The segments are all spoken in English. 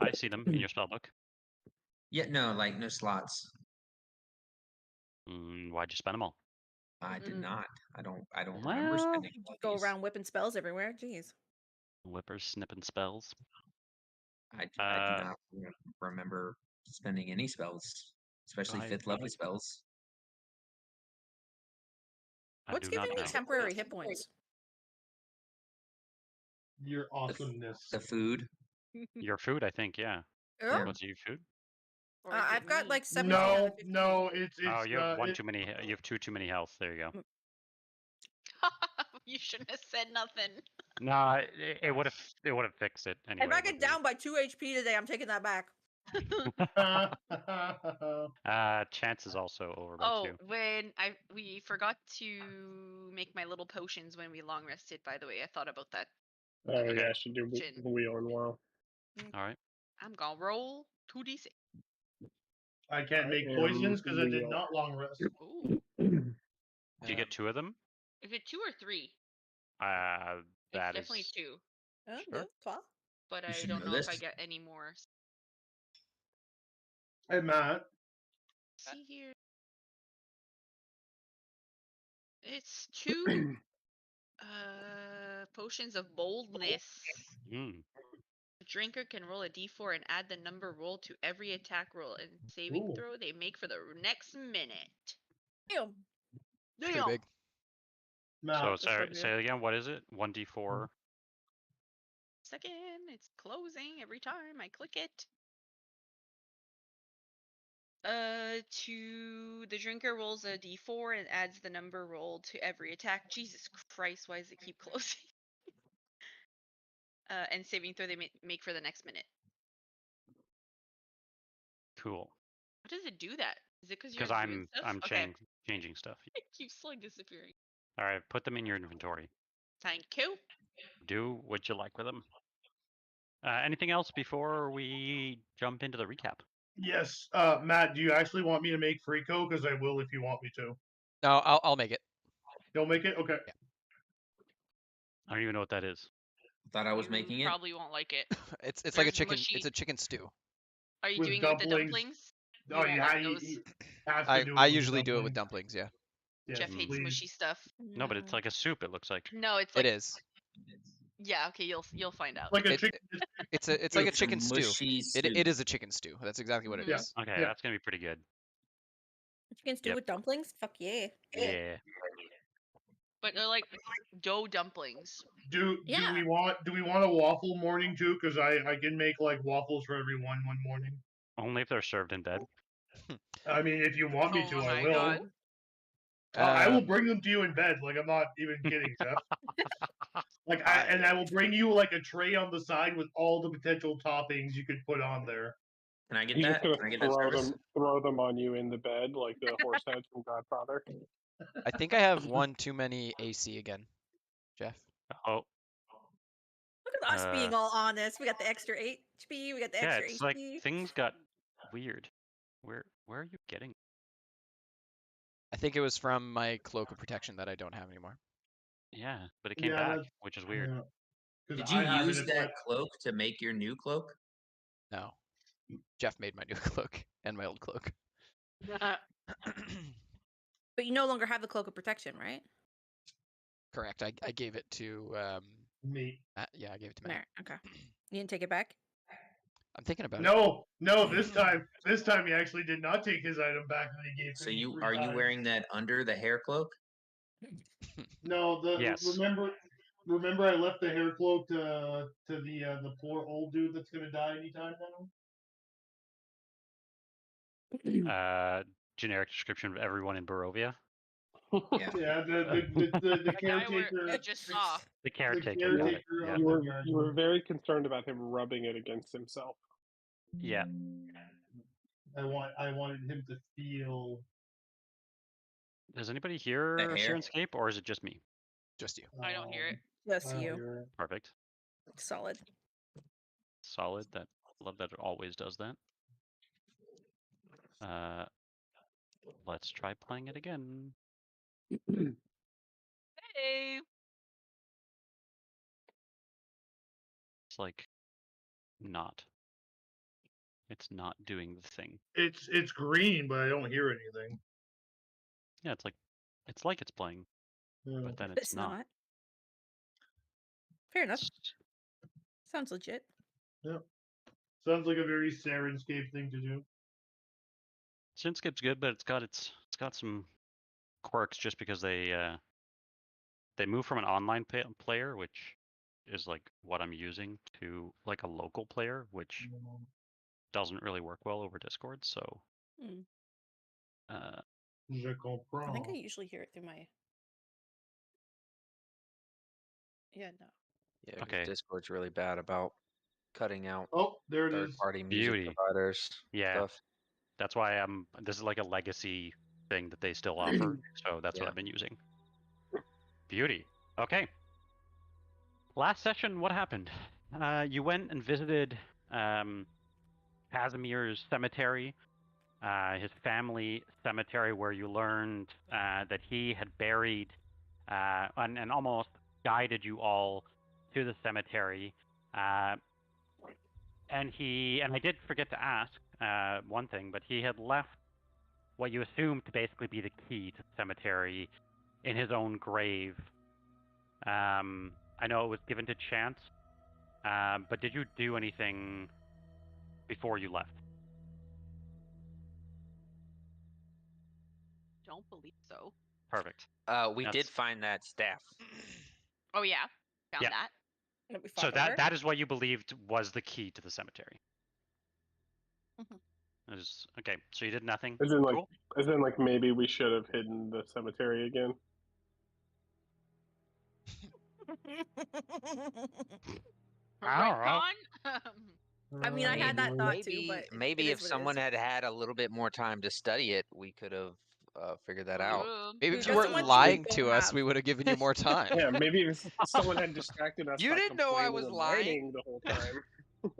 I see them in your spellbook. Yeah, no, like no slots. Why'd you spend them all? I did not. I don't remember Well, spending all Go these. around whipping spells everywhere. Jeez. whippers snipping spells. I do not remember spending any spells, especially I- 5th level spells. I What's do not giving me know. temporary hit points? Your awesomeness. The food. Your food, I think, yeah. Oh, What's your food? Or is I've it got me? like 17 out of 15. No, it's Oh, you have it- too many. You have too many health. There you go. You shouldn't have said nothing. No, it would have fixed it anyway. If I get down by 2 HP today, I'm taking that back. Chance is also over by Oh, 2. when we forgot to make my little potions when we long rested. By the way, I thought about that. Oh Okay. yeah, I should do Shit. wheel and wow. All right. I'm gonna roll 2d6. I can't make And poisons because I did wheel. not long rest. Ooh, Do you get 2 of them? is it 2 or 3? That It's is definitely 2, Oh, Sure. good. Claw. but You I should don't know know if I this. get any more. Hey, Matt. See here. It's 2 potions of boldness. Mm. The drinker can roll a d4 and add the number rolled to every attack roll and saving Ooh. throw they make for the next minute. Damn. Pretty big. Matt. So this sorry, one, yeah. say it again. What is it? 1d4. Second, it's closing every time I click it. To the drinker rolls a d4 and adds the number rolled to every attack. Jesus Christ, why does it keep closing? And saving throw they make for the next minute. Cool. What does it do that? Is it because you're Because doing stuff? I'm Okay. changing stuff. It keeps slowly disappearing. All right, put them in your inventory. Thank you. Do what you like with them. Anything else before we jump into the recap? Yes, Matt. Do you actually want me to make Freako? Because I will if you want me to. No, I'll make it. You'll make it. Okay. I don't even know what that is. Thought I was You making it. probably won't like it. It's like a There's chicken. mushy- It's a chicken stew. Are you With doing it with the dumplings. dumplings? Oh, won't yeah. like those. I usually do it with dumplings. Yeah, Yes, Jeff hates please. mushy stuff. No, but it's like a soup. It looks like. No, it's like it is. Yeah, okay, you'll find out. Like a It- chicken. It's like a It's chicken stew. mushy It stew. is a chicken stew. That's exactly what it Mhm. is. Okay, Yeah. that's gonna be pretty good. Chicken stew Yep. with dumplings? Fuck yeah. Yeah. But they're like dough dumplings. Do Yeah. we want a waffle morning too? Because I can make like waffles for everyone one morning. Only if they're served in bed. I mean, if you want me to, Oh I my will. God. I will bring them to you in bed. Like, I'm not even kidding, Jeff. I will bring you like a tray on the side with all the potential toppings you could put on there. Can I get He's that? just Can I gonna get that throw service? them on you in the bed like the horse head from Godfather. I think I have one too many AC again, Jeff. Oh, Look at us being all honest. We got the extra HP. We got the yeah. extra It's HP. like things got weird. Where are you getting? I think it was from my cloak of protection that I don't have anymore. Yeah, but it came Yeah, back, that's- which is weird. Yeah. 'Cause Did you I have it use that equipped- cloak to make your new cloak? No, Jeff made my new cloak and my old cloak. But you no longer have the cloak of protection, right? Correct. I gave it to Me? yeah, I gave it to Matt. Merrick. Okay. You didn't take it back? I'm thinking about it. No. This time he actually did not take his item back that he gave. So to me you 3 are you times. wearing that under the hair cloak? No, Yes. Remember, I left the hair cloak to the poor old dude that's gonna die anytime now. Generic description of everyone in Barovia. Yeah. Yeah, the The guy caretaker. we just saw. The caretaker. caretaker got it, on Yeah. the You were very concerned about him rubbing it against himself. Yeah. I wanted him to feel. Does anybody hear The hair? Sirenscape, or is it just me? Just you. I don't hear it. Just I don't you. hear it. Perfect. Solid. Solid. Love that it always does that. Let's try playing it again. Hey. It's like not. It's not doing the thing. It's green, but I don't hear anything. Yeah, it's like it's playing, Yeah. but then But it's not. Fair enough. S- Sounds legit. Sounds like a very Sirenscape thing to do. Synthscape's good, but it's got some quirks just because they move from an online player, which is like what I'm using, to like a local player, which doesn't really work well over Discord. So, Hmm. Je I comprends. think I usually hear it through my. Yeah, no. Yeah, 'cause Okay. Discord's really bad about cutting out Oh, there it is. third-party music Beauty. providers Yeah. stuff. That's why this is like a legacy thing that they still offer. So that's what Yeah. I've been using. Beauty. Okay. Last session, what happened? You went and visited Casimir's cemetery, his family cemetery, where you learned that he had buried and almost guided you all to the cemetery. And I did forget to ask one thing, but he had left what you assumed to basically be the key to the cemetery in his own grave. I know it was given to chance, but did you do anything before you left? Don't believe so. Perfect. We did That's- find that staff. Oh yeah, found Yeah. that. That we So fought over. that is what you believed was the key to the cemetery. Mhm. Okay. So you did nothing. As in, like, Cool. maybe we should have hidden the cemetery again. Retcon? I mean, I had that thought too, maybe but maybe it if is what it someone is. had had a little bit more time to study it, we could have figured that out. Maybe Who if you doesn't weren't want to lying go to us, have- we would have given you more time. Yeah, maybe if someone had distracted us. You by didn't know I complaining was and lying. whining the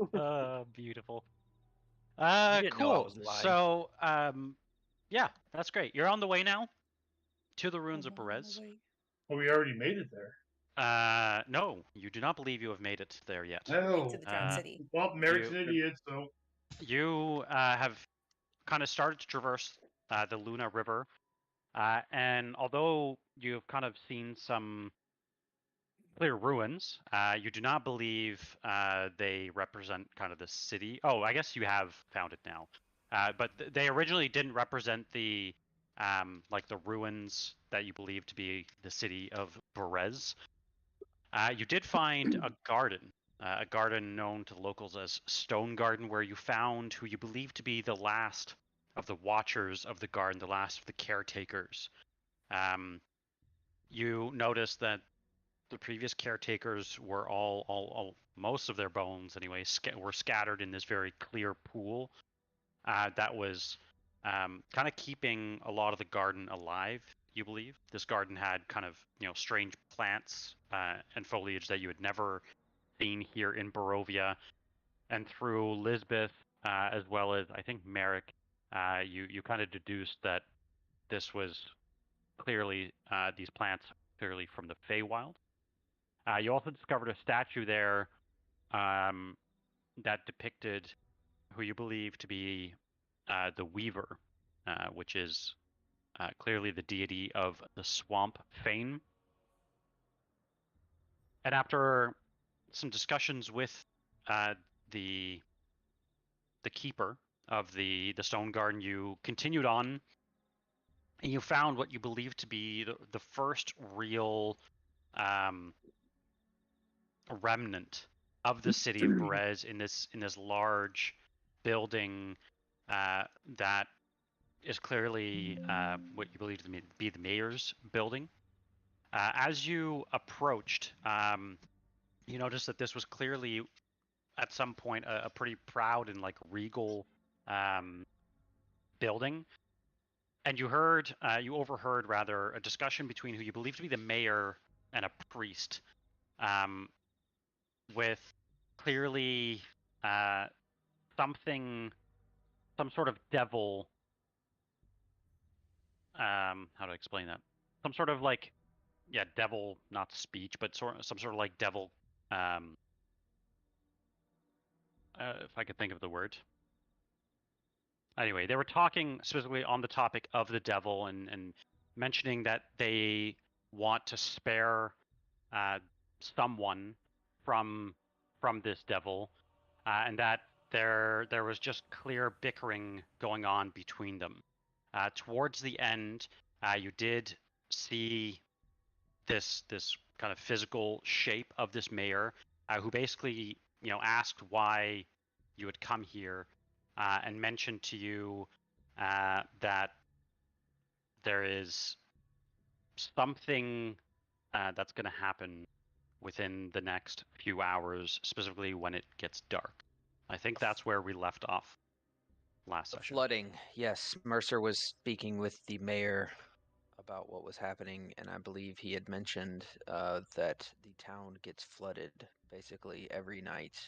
whole time. Beautiful. didn't know I Cool. was lying. So, yeah, that's great. You're on the way now to the ruins of Perez. Oh, we already made it there. No, you do not believe you have made it there yet. No. To the Drowned City. Well, Merek's an idiot, so. You have kind of started to traverse the Luna River, and although you've kind of seen some clear ruins, you do not believe they represent kind of the city. Oh, I guess you have found it now. But they originally didn't represent the like the ruins that you believe to be the city of Perez. You did find a garden known to locals as Stone Garden, where you found who you believe to be the last of the watchers of the garden, the last of the caretakers. You noticed that the previous caretakers were all most of their bones, anyway, were scattered in this very clear pool that was kind of keeping a lot of the garden alive. You believe this garden had kind of strange plants and foliage that you had never seen here in Barovia, and through Lisbeth as well as I think Merek, you kind of deduced that this was clearly these plants clearly from the Feywild. You also discovered a statue there that depicted who you believe to be the Weaver, which is clearly the deity of the swamp Fane. And after some discussions with the keeper of the stone garden, you continued on, and you found what you believe to be the first real remnant of the city of Perez in this large building that is clearly what you believe to be the mayor's building. As you approached, you noticed that this was clearly at some point a pretty proud and like regal building. And you overheard rather, a discussion between who you believe to be the mayor and a priest, with clearly some sort of devil. How do I explain that? Some sort of like, yeah, devil, not speech, but some sort of like devil. If I could think of the word, Anyway, they were talking specifically on the topic of the devil and mentioning that they want to spare someone from this devil, and that there was just clear bickering going on between them. Towards the end, you did see this kind of physical shape of this mayor, who basically asked why you had come here, and mentioned to you that there is something that's going to happen within the next few hours, specifically when it gets dark. I think that's where we left off last The session. flooding. Yes, Mercer was speaking with the mayor about what was happening, and I believe he had mentioned that the town gets flooded basically every night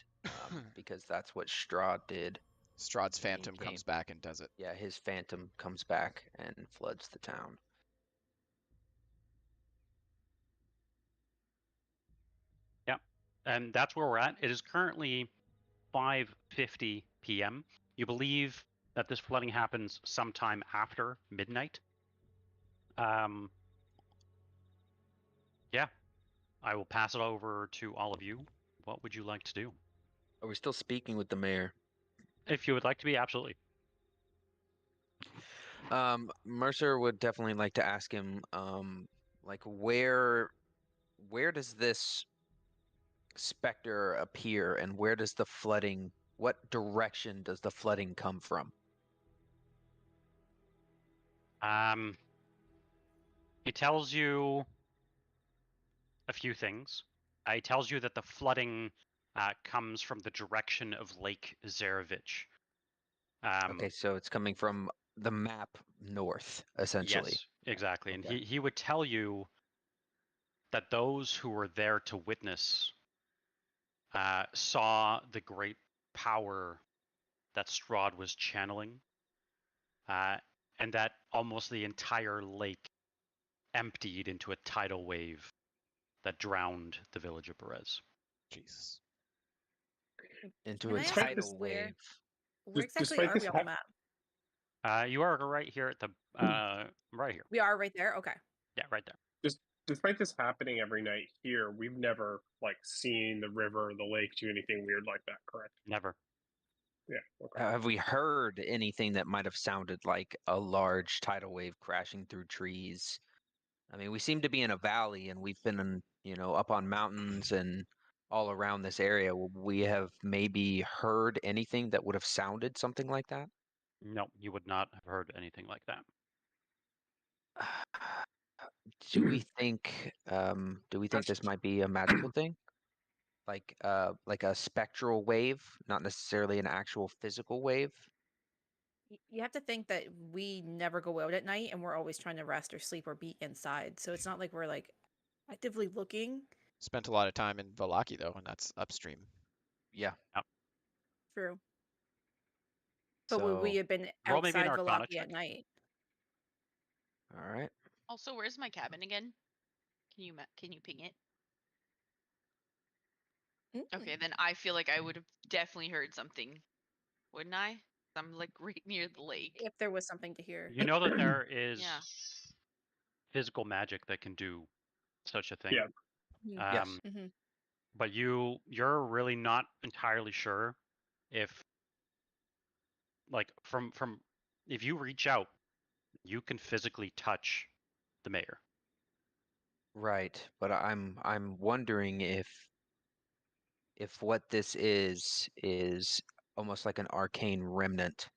because that's what Strahd did. Strahd's when he phantom came. comes back and does it. Yeah, his phantom comes back and floods the town. Yeah, and that's where we're at. It is currently 5:50 p.m. You believe that this flooding happens sometime after midnight. Yeah, I will pass it over to all of you. What would you like to do? Are we still speaking with the mayor? If you would like to be, absolutely. Mercer would definitely like to ask him, like where does this specter appear, and where does the flooding? What direction does the flooding come from? He tells you a few things. He tells you that the flooding comes from the direction of Lake Zarevich. Okay, so it's coming from the map north, essentially. Yes, exactly. And Okay. he would tell you that those who were there to witness saw the great power that Strahd was channeling, and that almost the entire lake emptied into a tidal wave that drowned the village of Perez. Jesus. Into Can a I ask tidal where- wave. Where exactly Despite are this we on the map? You are right here at the right here. We are right there. Okay. Yeah, right there. Despite this happening every night here, we've never like seen the river or the lake do anything weird like that, correct? Never. Yeah. Okay. Have we heard anything that might have sounded like a large tidal wave crashing through trees? I mean, we seem to be in a valley, and we've been, up on mountains and all around this area. Would we have maybe heard anything that would have sounded something like that? No, you would not have heard anything like that. Do we think this might be a magical thing? Like a spectral wave, not necessarily an actual physical wave? You have to think that we never go out at night and we're always trying to rest or sleep or be inside. So it's not like we're like actively looking. Spent a lot of time in Valaki though, and that's upstream. Yeah. True. But would we So, have been roll maybe an outside Arcana Valaki check. at night? all right. Also, where's my cabin again? Can you ping it? Okay, then I feel like I would have definitely heard something, wouldn't I? I'm like right near the lake. If there was something to hear. You know that there is Yeah. physical magic that can do such a thing. Yeah. Yes. Mm-hmm. But you're really not entirely sure if, like, from if you reach out, you can physically touch the mayor. Right, but I'm wondering if what this is almost like an arcane remnant.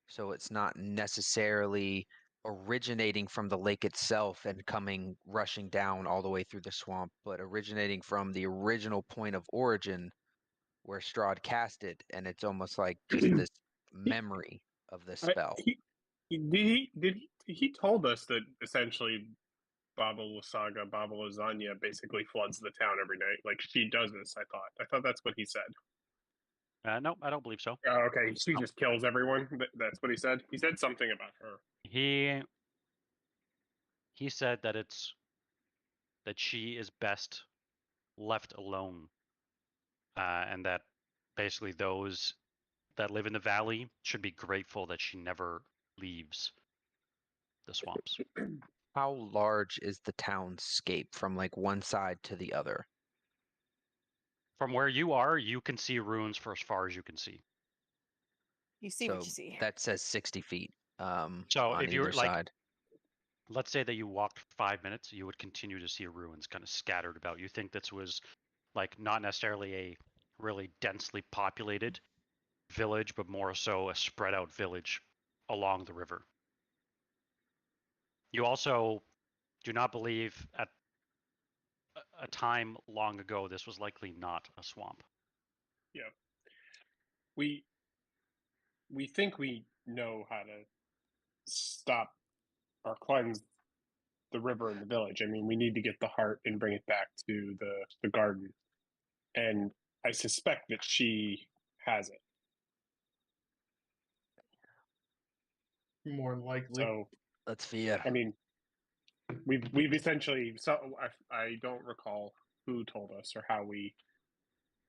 So it's not necessarily originating from the lake itself and coming rushing down all the way through the swamp, but originating from the original point of origin where Strahd cast it, and it's almost like just this memory of the spell. He told us that essentially Baba Lusaga, Baba Lasagna basically floods the town every night. Like she does this, I thought that's what he said. No, I don't believe so. Oh, okay, she just kills everyone. That's what he said. He said something about her. He said that she is best left alone, and that basically those that live in the valley should be grateful that she never leaves the swamps. How large is the townscape from like one side to the other? From where you are, you can see ruins for as far as you can see. You see So what you see. that says 60 feet So on if you're either like, side. let's say that you walked 5 minutes, you would continue to see ruins kind of scattered about. You think this was like not necessarily a really densely populated village, but more so a spread out village along the river. You also do not believe at a time long ago this was likely not a swamp. We think we know how to stop or cleanse the river and the village. I mean, we need to get the heart and bring it back to the garden. And I suspect that she has it. More than likely. So Let's fear. I mean, we've essentially. So I don't recall who told us or how we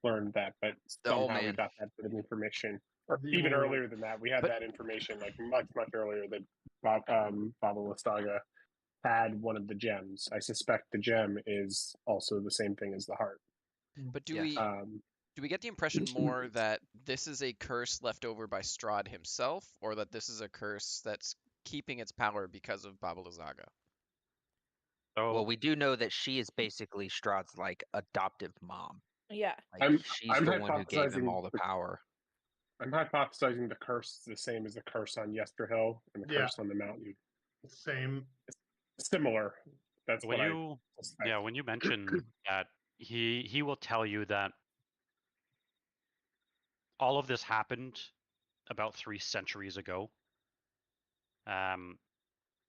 learned that, but The old somehow we man. got that bit of information. Or The even old- earlier than that, we had But- that information like much earlier that Baba Lastaga had one of the gems. I suspect the gem is also the same thing as the heart. But do Yeah. we get the impression more that this is a curse left over by Strahd himself, or that this is a curse that's keeping its power because of Baba Lysaga? So Well, we do know that she is basically Strahd's like adoptive mom. Yeah. Like she's I'm the one who gave him hypothesizing all the power. I'm hypothesizing the curse is the same as the curse on Yesterhill and the Yeah. curse on the mountain. Same. Similar. That's when what you I suspect. yeah, when you mention that, he will tell you that all of this happened about 3 centuries ago.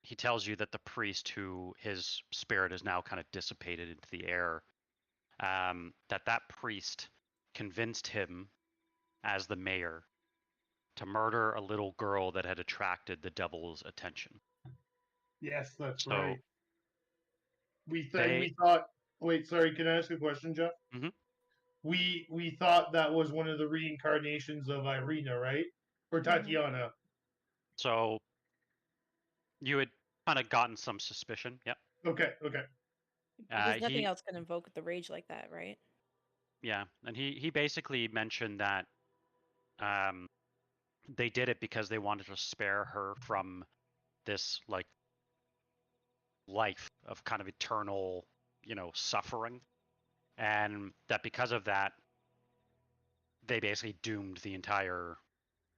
He tells you that the priest, who his spirit is now kind of dissipated into the air, that priest convinced him, as the mayor, to murder a little girl that had attracted the devil's attention. Yes, that's So right. We they- thought. Wait, sorry. Can I ask a question, Jeff? Mhm. We thought that was one of the reincarnations of Irina, right? Or Tatiana. So you had kind of gotten some suspicion. Yep. Okay. Because nothing He- else can invoke the rage like that, right? Yeah, and he basically mentioned that they did it because they wanted to spare her from this like life of kind of eternal, suffering, and that because of that, they basically doomed the entire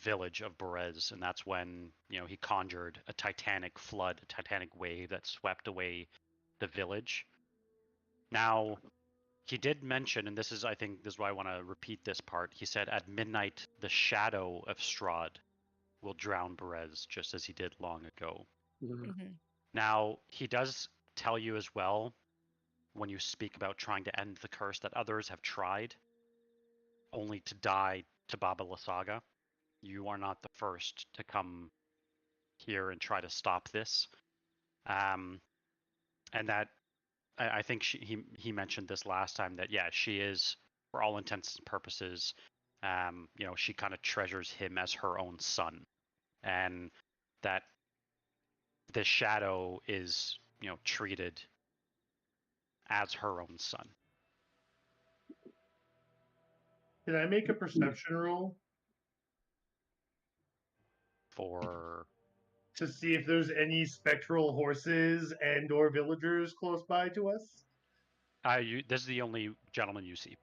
village of Berez, and that's when he conjured a titanic flood, a titanic wave that swept away the village. Now, he did mention, and this is, I think, this is why I want to repeat this part. He said, "At midnight, the shadow of Strahd will drown Berez, just as he did long ago." Mm-hmm. Now, he does tell you as well, when you speak about trying to end the curse, that others have tried, only to die to Baba Lysaga. You are not the first to come here and try to stop this. And that, I think he mentioned this last time, that yeah, she is, for all intents and purposes, she kind of treasures him as her own son, and that the shadow is treated as her own son. Can I make a perception roll For to see if there's any spectral horses and/or villagers close by to us? this is the only gentleman you see.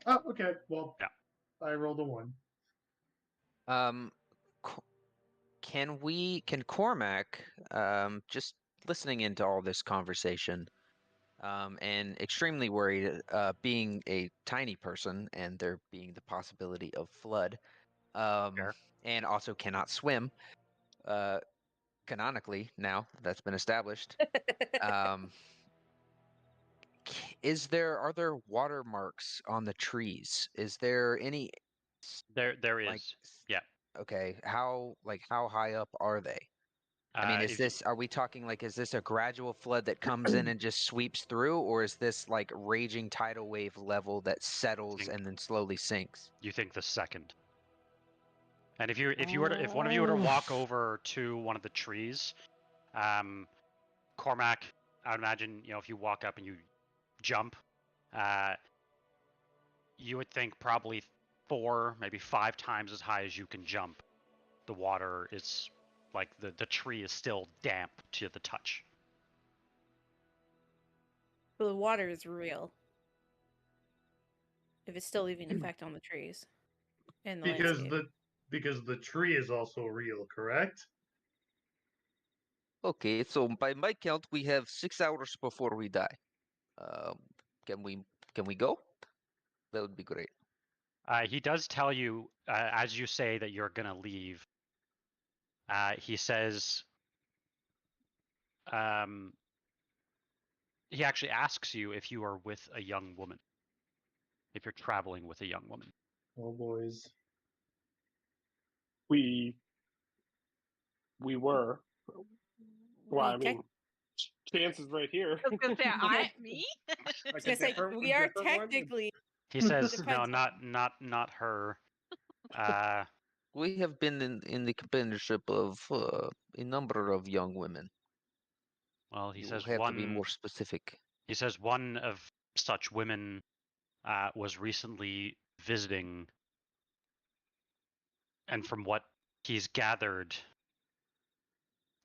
Oh, okay. Well, Yeah. I rolled a 1. Can Cormac, just listening into all this conversation, and extremely worried, being a tiny person and there being the possibility of flood, Fair. and also cannot swim, canonically now that's been established. Are there watermarks on the trees? Is there any? There is. Like, Yeah. Okay, how high up are they? I mean, are we talking like, is this a gradual flood that comes in and just sweeps through, or is this like raging tidal wave level that settles and then slowly sinks? You think the second? And if one of you were to walk over to one of the trees, Cormac, I would imagine, if you walk up and you jump, you would think probably 4, maybe 5 times as high as you can jump. The water is like the tree is still damp to the touch. But the water is real. If it's still leaving effect on the trees and the landscape. Because the tree is also real, correct? Okay, so by my count, we have 6 hours before we die. Can we go? That would be great. He does tell you, as you say that you're gonna leave. He says, he actually asks you if you are with a young woman. If you're traveling with a young woman. Oh boys. We were. Well, I mean, chance is right here. I was gonna say, me? Like I was gonna say, we are technically. He says, Depends no, on- not her. We have been in the companionship of a number of young women. Well, he You says have to be more specific. He says one of such women was recently visiting, and from what he's gathered,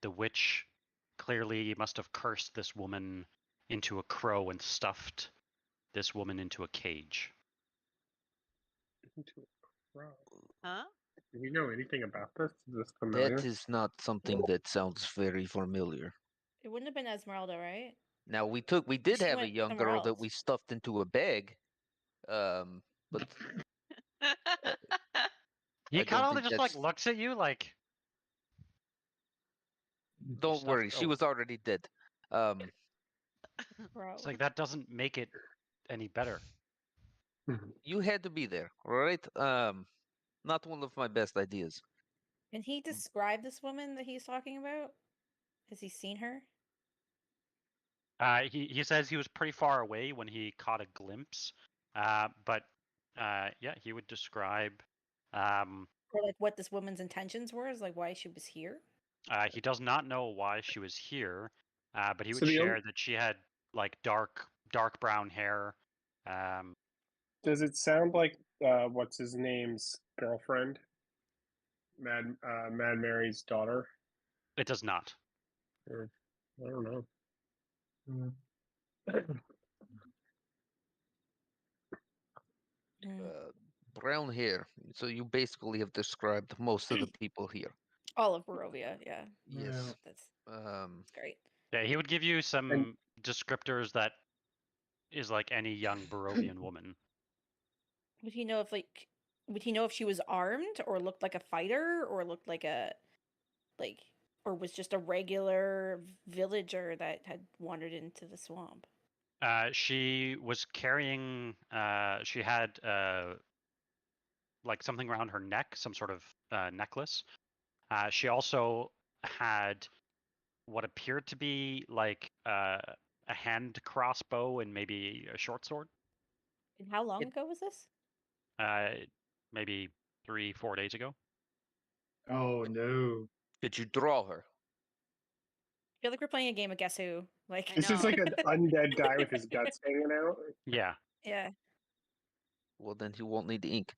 the witch clearly must have cursed this woman into a crow and stuffed this woman into a cage. Into a crow. Huh? Do we know anything about this? Is this familiar? That is not something that sounds very familiar. It wouldn't have been Esmeralda, right? Now we did She have a went young somewhere girl that else. we stuffed into a bag. But He I kind don't of think just that's- looks at you like. don't Stuffed- worry, she oh. was already dead. Bro. It's like that doesn't make it any better. You had to be there, all right? Not one of my best ideas. Can he describe this woman that he's talking about? Has he seen her? He says he was pretty far away when he caught a glimpse, but yeah, he would describe. Or like what this woman's intentions were? Is like why she was here? He does not know why she was here, but he So would the share that she had like dark brown hair. Does it sound like what's his name's girlfriend? Mad Mary's daughter? It does not. Or, I don't know. Brown hair. So you basically have described most of the people here. All of Barovia, yeah. Yes. That's Um, great. Yeah, he would give you some descriptors that is like any young Barovian woman. Would he know if she was armed or looked like a fighter or looked like or was just a regular villager that had wandered into the swamp? She was carrying. She had like something around her neck, some sort of necklace. She also had what appeared to be like a hand crossbow and maybe a short sword. And how long ago was this? Maybe 3-4 days ago. Oh no. Did you draw her? I feel like we're playing a game of Guess Who. Like This is like an undead guy with his guts hanging out. Yeah. yeah. Well, then he won't need ink.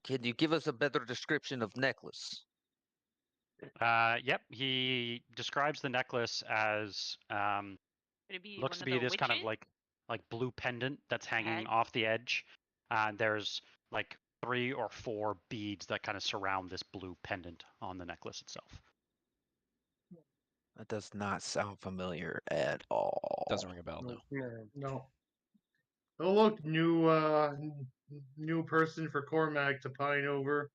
Can you give us a better description of necklace? Yep. He describes the necklace as Could it be looks to one of be the this kind of witches? like blue pendant that's hanging Tag? off the edge. And there's like 3 or 4 beads that kind of surround this blue pendant on the necklace itself. That does not sound familiar at all. Doesn't ring a bell, no. No. Oh look, new person for Cormac to pine over.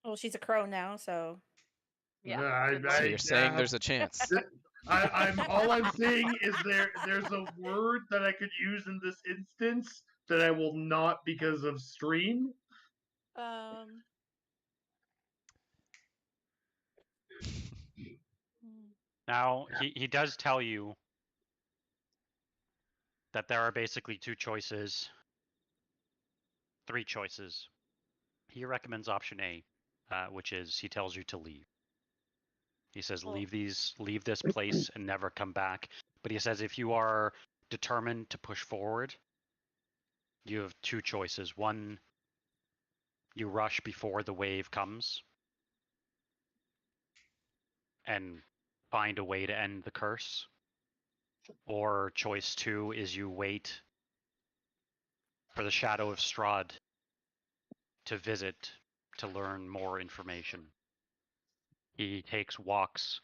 Well, she's a crow now, so Yeah. good So luck. you're saying there's a chance. I'm all I'm saying is there's a word that I could use in this instance that I will not because of stream. Now he does tell you that there are basically 2 choices, 3 choices. he recommends option A, which is he tells you to leave. He says Well- leave this place and never come back. But he says if you are determined to push forward, you have two choices. One, you rush before the wave comes and find a way to end the curse. Or choice 2 is you wait for the Shadow of Strahd to visit to learn more information. He takes walks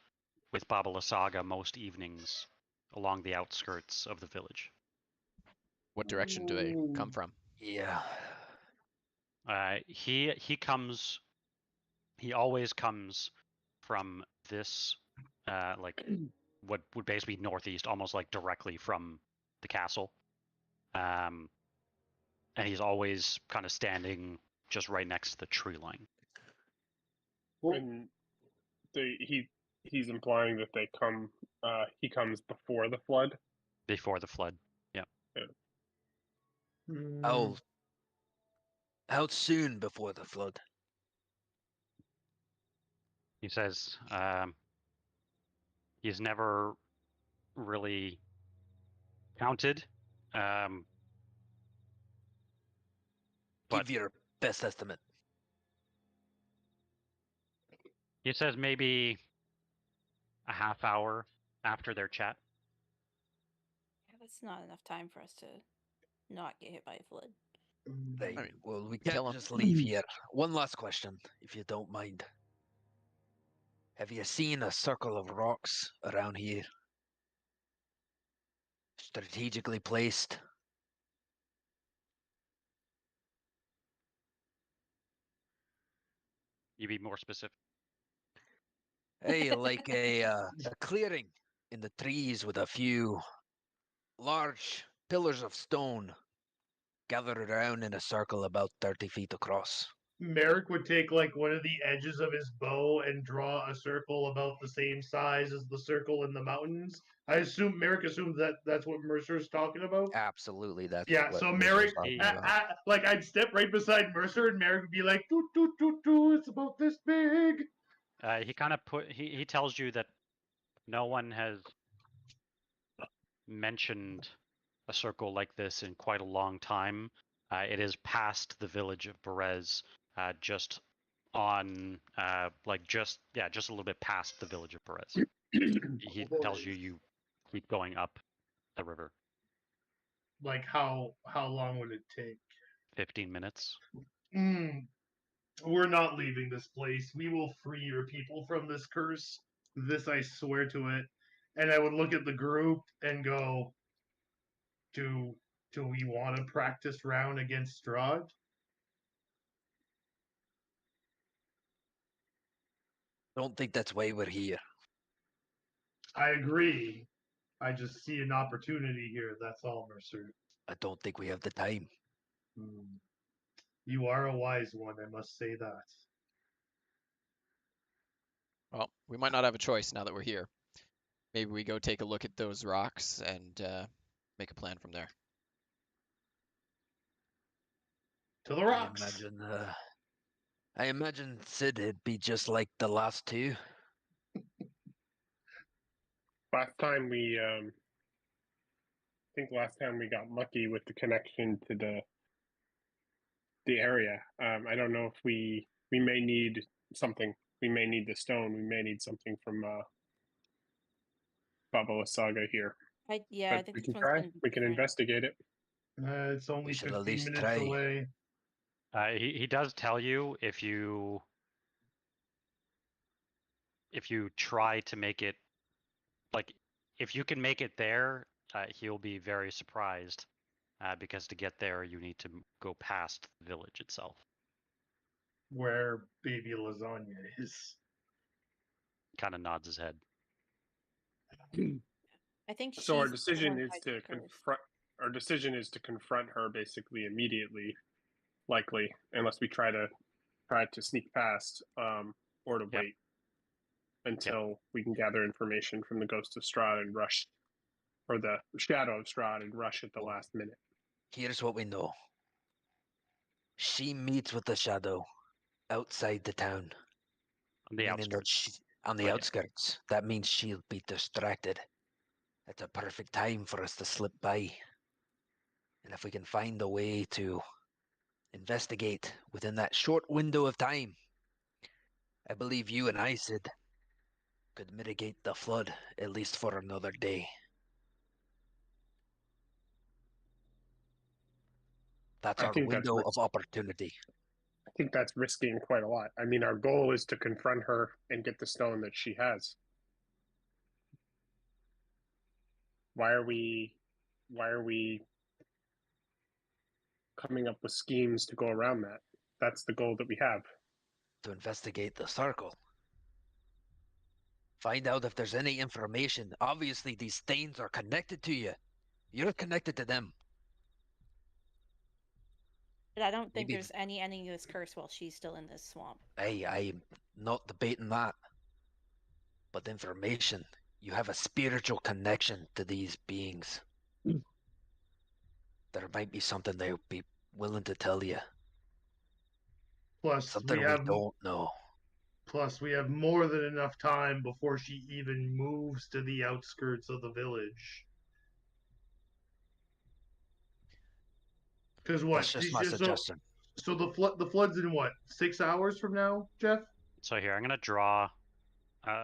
with Baba Lysaga most evenings along the outskirts of the village. What direction do they come from? Yeah. He always comes from this like what would basically be northeast, almost like directly from the castle. And he's always kind of standing just right next to the tree line. And he's implying that they come. He comes before the flood. Before the flood. How soon before the flood? He says he's never really counted. But Give your best estimate. he says maybe a half hour after their chat. Yeah, that's not enough time for us to not get hit by a flood. Right. I mean, Well, we kill can't 'em. just leave here. One last question, if you don't mind. Have you seen a circle of rocks around here? Strategically placed? You be more specific. Hey, like a clearing in the trees with a few large pillars of stone gathered around in a circle about 30 feet across. Merek would take like one of the edges of his bow and draw a circle about the same size as the circle in the mountains. I assume Merek assumes that that's what Mercer's talking about. Absolutely, that's Yeah, what so Mercer's Merek, talking Yeah. about. like I'd step right beside Mercer, and Merek would be like, "Doo doo doo doo, it's about this big." He kind of he tells you that no one has mentioned a circle like this in quite a long time. It is past the village of Berez, just on just a little bit past the village of Berez. He tells you keep going up the river. Like how long would it take? 15 minutes. We're not leaving this place. We will free your people from this curse. This I swear to it. And I would look at the group and go, Do we want to practice round against Strahd? Don't think that's why we're here. I agree. I just see an opportunity here. That's all, Mercer. I don't think we have the time. You are a wise one, I must say that. Well, we might not have a choice now that we're here. Maybe we go take a look at those rocks and make a plan from there. To the rocks. I imagine Sid'd be just like the last two. Last time we, I think last time we got lucky with the connection to the area. I don't know if we may need something. We may need the stone. We may need something from Baba Lysaga here. I But think we this can one's try. gonna be We can different. investigate it. It's only should at 15 least minutes try. away. He does tell you if you try to make it, like, if you can make it there, he'll be very surprised, because to get there you need to go past the village itself. Where baby lasagna is. Kind of nods his head. I think So our she's the decision one is tied to the curse. confront. Our decision is to confront her basically immediately, likely, unless we try to sneak past, or to wait until we can gather information from the Ghost of Strahd and rush, or the Shadow of Strahd and rush at the last minute. Here's what we know. She meets with the Shadow outside the town. On the Meaning that outskirts. on the Right. outskirts. That means she'll be distracted. It's a perfect time for us to slip by. And if we can find a way to investigate within that short window of time, I believe you and I, Sid, could mitigate the flood, at least for another day. That's I our think that's window of opportunity. I think that's risking quite a lot. I mean, our goal is to confront her and get the stone that she has. Why are we coming up with schemes to go around that? That's the goal that we have. To investigate the circle. Find out if there's any information. Obviously, these stains are connected to you. You're connected to them. But I don't think Maybe there's any ending to this curse while she's still in this swamp. Hey, I'm not debating that. But information, you have a spiritual connection to these beings. There might be something they would be willing to tell you. Plus, Something we we have don't know. Plus, we have more than enough time before she even moves to the outskirts of the village. Because what? That's just my suggestion. So the flood's in what? 6 hours from now, Jeff? So here, I'm gonna draw.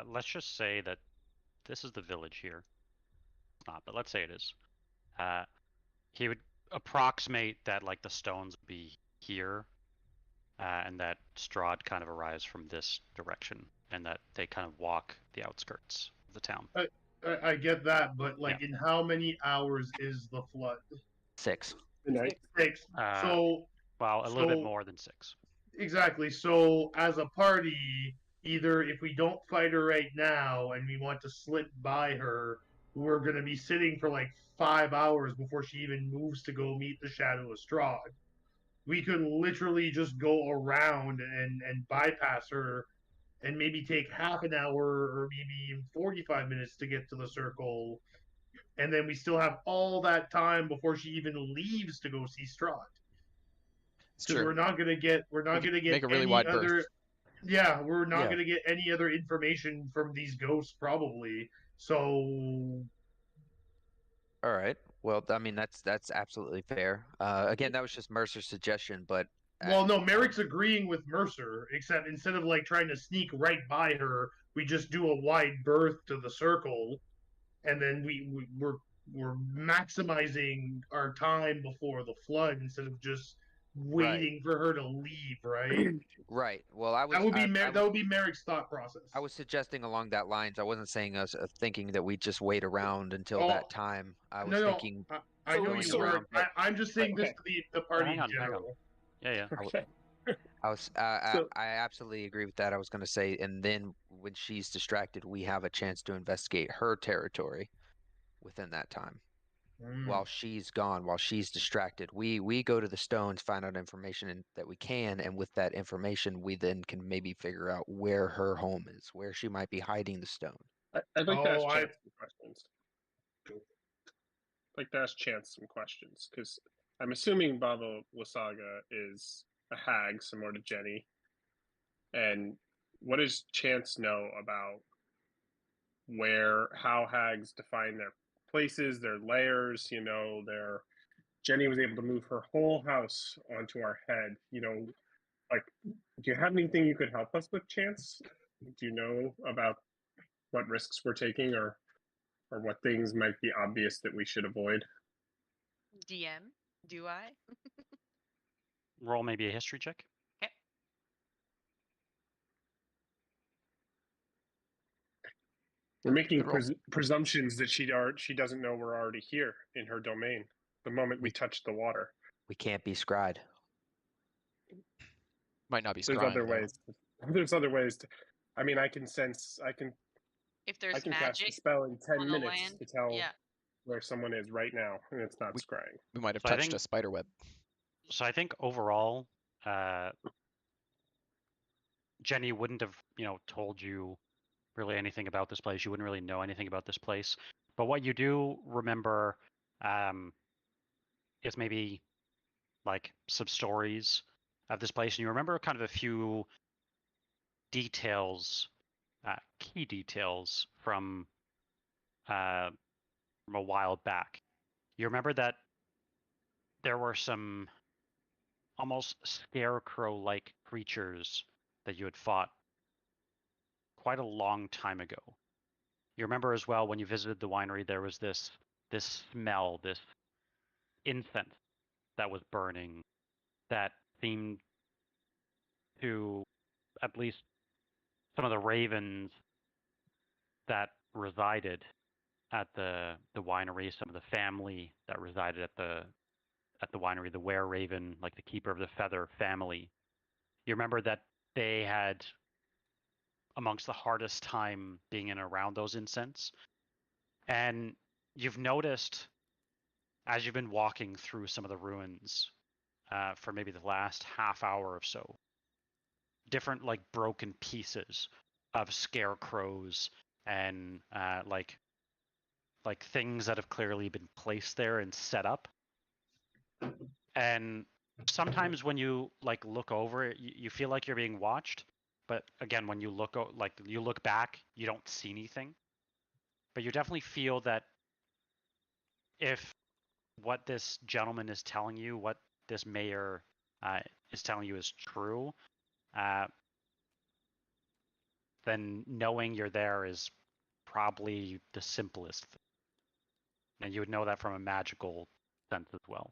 Let's just say that this is the village here. It's not, but let's say it is. He would approximate that like the stones would be here, and that Strahd kind of arrives from this direction, and that they kind of walk the outskirts of the town. I get that, but like, in how many hours is the flood? 6. 6. Well, a little bit more than 6. Exactly. So as a party, either if we don't fight her right now and we want to slip by her, we're going to be sitting for like 5 hours before she even moves to go meet the Shadow of Strahd. We could literally just go around and bypass her and maybe take half an hour or maybe 45 minutes to get to the circle. And then we still have all that time before she even leaves to go see Strahd. Because we're not gonna get make a really any wide other. berth. Yeah, we're not gonna get any other information from these ghosts probably. So. All right. Well, I mean that's absolutely fair. Again, that was just Mercer's suggestion, but. Well, no, Merek's agreeing with Mercer, except instead of like trying to sneak right by her, we just do a wide berth to the circle, and then we're maximizing our time before the flood instead of just waiting for her to leave, right? Right. Well, that would be Merek's thought process. I was suggesting along that lines. I wasn't saying us thinking that we just wait around until that time. I was thinking. I know you were. I'm just saying this to the party in general. Yeah. I absolutely agree with that. I was going to say, and then when she's distracted, we have a chance to investigate her territory within that time. While she's gone, while she's distracted, we go to the stones, find out information that we can, and with that information, we then can maybe figure out where her home is, where she might be hiding the stone. I'd like to ask Chance some questions. I'd like to ask Chance some questions, because I'm assuming Baba Wasaga is a hag, similar to Jenny. And what does Chance know about how hags define their places, their layers? Jenny was able to move her whole house onto our head. Like, do you have anything you could help us with, Chance? Do you know about what risks we're taking, or what things might be obvious that we should avoid? DM, do I? Roll maybe a history check. Okay. We're making presumptions that she doesn't know we're already here in her domain the moment we touch the water. We can't be scryed. Might not be scrying. There's other ways to. I mean, I can sense. If there's magic, cast a spell in 10 on minutes land, to tell where someone is right now, and it's not scrying. We might have touched a spider web. So I think overall, Jenny wouldn't have, told you really anything about this place. You wouldn't really know anything about this place. But what you do remember is maybe like some stories of this place, and you remember kind of a few details, key details from a while back. You remember that there were some almost scarecrow-like creatures that you had fought quite a long time ago. You remember as well when you visited the winery, there was this smell, this incense that was burning that seemed to at least some of the ravens that resided at the winery, some of the family that resided at the winery, the Were Raven, like the Keeper of the Feather family. You remember that they had amongst the hardest time being in and around those incense. And you've noticed as you've been walking through some of the ruins for maybe the last half hour or so, different like broken pieces of scarecrows and like things that have clearly been placed there and set up. And sometimes when you like look over it, you feel like you're being watched. But again, when you you look back, you don't see anything. But you definitely feel that if what this gentleman is telling you, what this mayor is telling you is true, then knowing you're there is probably the simplest thing. And you would know that from a magical sense as well.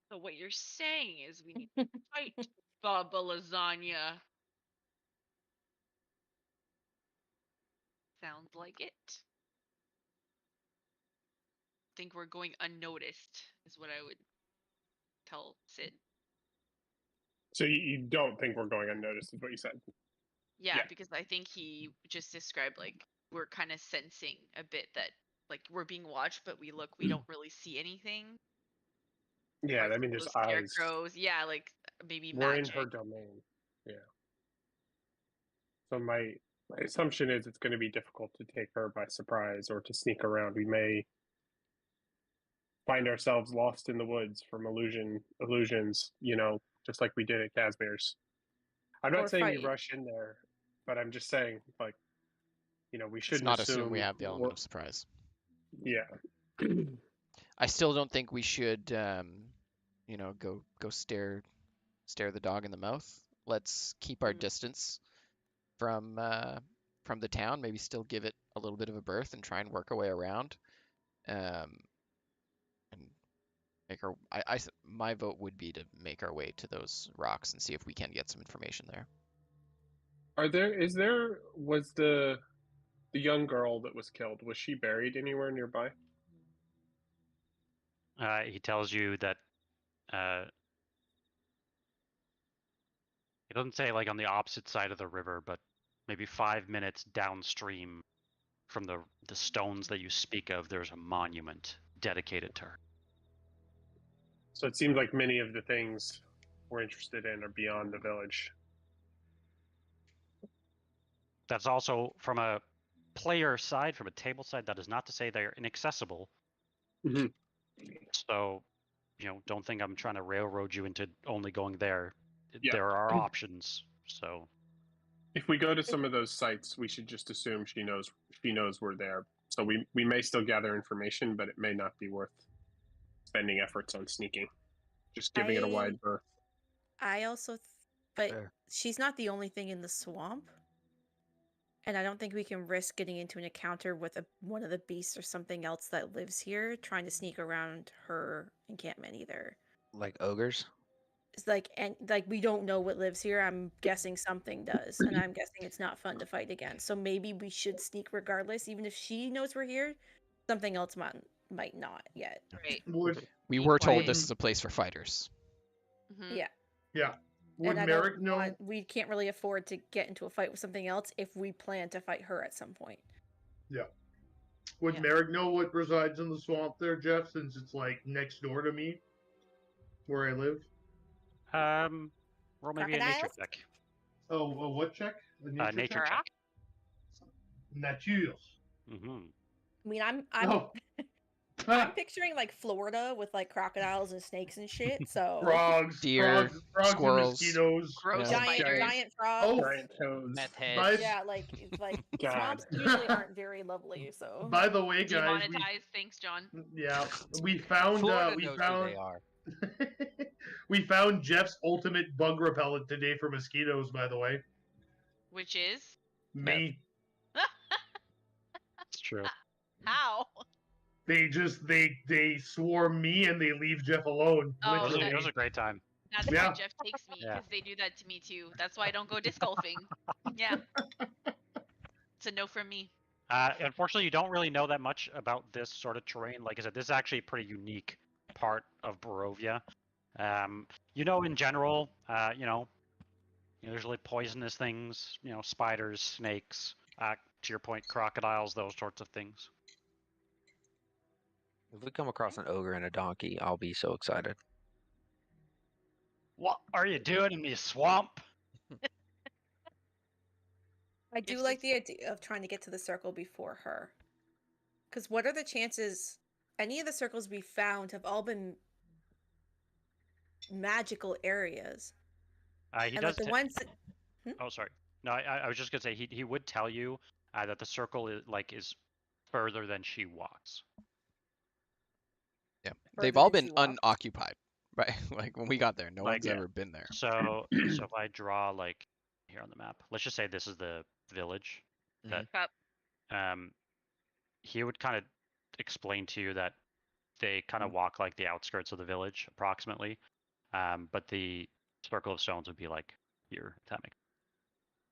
So what you're saying is we need to fight Baba Lasagna. Sounds like it. Think we're going unnoticed is what I would tell Sid. So you don't think we're going unnoticed, is what you said? Yeah, Yeah. because I think he just described like we're kind of sensing a bit that like we're being watched, but we don't really see anything. Yeah, Like I mean, there's those eyes. scarecrows. Yeah, like maybe We're magic. in her domain. Yeah. So my assumption is it's going to be difficult to take her by surprise or to sneak around. We may find ourselves lost in the woods from illusions, just like we did at Casbear's. I'm not Or saying we fight. rush in there, but I'm just saying, like, we Let's shouldn't not assume we have the element of surprise. Yeah. I still don't think we should, go stare the dog in the mouth. Let's keep our distance from the town. Maybe still give it a little bit of a berth and try and work our way around. And make our. My vote would be to make our way to those rocks and see if we can get some information there. Was the young girl that was killed, was she buried anywhere nearby? He tells you that it doesn't say like on the opposite side of the river, but maybe 5 minutes downstream from the stones that you speak of, there's a monument dedicated to her. So it seems like many of the things we're interested in are beyond the village. That's also from a player side, from a table side. That is not to say they're inaccessible. Mm-hmm. So, don't think I'm trying to railroad you into only going there. Yeah. There are options. So, if we go to some of those sites, we should just assume she knows we're there. So we may still gather information, but it may not be worth spending efforts on sneaking. Just giving it a wide berth. I also, but Fair. she's not the only thing in the swamp. And I don't think we can risk getting into an encounter with one of the beasts or something else that lives here, trying to sneak around her encampment either. Like ogres? It's like we don't know what lives here. I'm guessing something does, and I'm guessing it's not fun to fight against. So maybe we should sneak regardless, even if she knows we're here. Something else might not yet. Right. We Be were told quiet. this is a place for fighters. Mhm. Yeah. Yeah. Would And I Merek don't know? want, we can't really afford to get into a fight with something else if we plan to fight her at some point. Would Yeah. Merek know what resides in the swamp there, Jeff? Since it's like next door to me, where I live. roll maybe a nature Crocodiles? check. Oh, a what check? A Nature check? check. Nature. Mm-hmm. I mean, I'm Oh. I'm picturing like Florida with like crocodiles and snakes and shit. So Frogs, Deer, frogs squirrels. and mosquitoes. Gross Yeah. spiders. giant frogs. Oh, Giant toads. Meth by, heads. Yeah, like God. swamps usually aren't very lovely. So by the way, guys, Demonetized. Thanks, John. we found Florida we knows found who they are. we found Jeff's ultimate bug repellent today for mosquitoes. By the way, Which is me. It's true. how? They swarm me and they leave Jeff alone. Oh, It was, a, that- it was a great time. That's Yeah. how Jeff takes me Yeah. because they do that to me too. That's why I don't go disc golfing. Yeah. It's a no from me. Unfortunately, you don't really know that much about this sort of terrain. Like I said, this is actually a pretty unique part of Barovia. You know, in general, there's like poisonous things, spiders, snakes, to your point, crocodiles, those sorts of things. If we come across an ogre and a donkey, I'll be so excited. What are you doing in the swamp? I do It's like just- the idea of trying to get to the circle before her. Because what are the chances? Any of the circles we found have all been magical areas, He and does. like the ones that Oh, sorry. No, I was just gonna say he would tell you that the circle is further than she walks. Yeah, Further they've all than been she walked. unoccupied, right? Like when we got there, no Like, one's yeah. ever been there. So if I draw like here on the map, let's just say this is the village. That he would kind of explain to you that they kind of walk like the outskirts of the village approximately, but the circle of stones would be like here. If that makes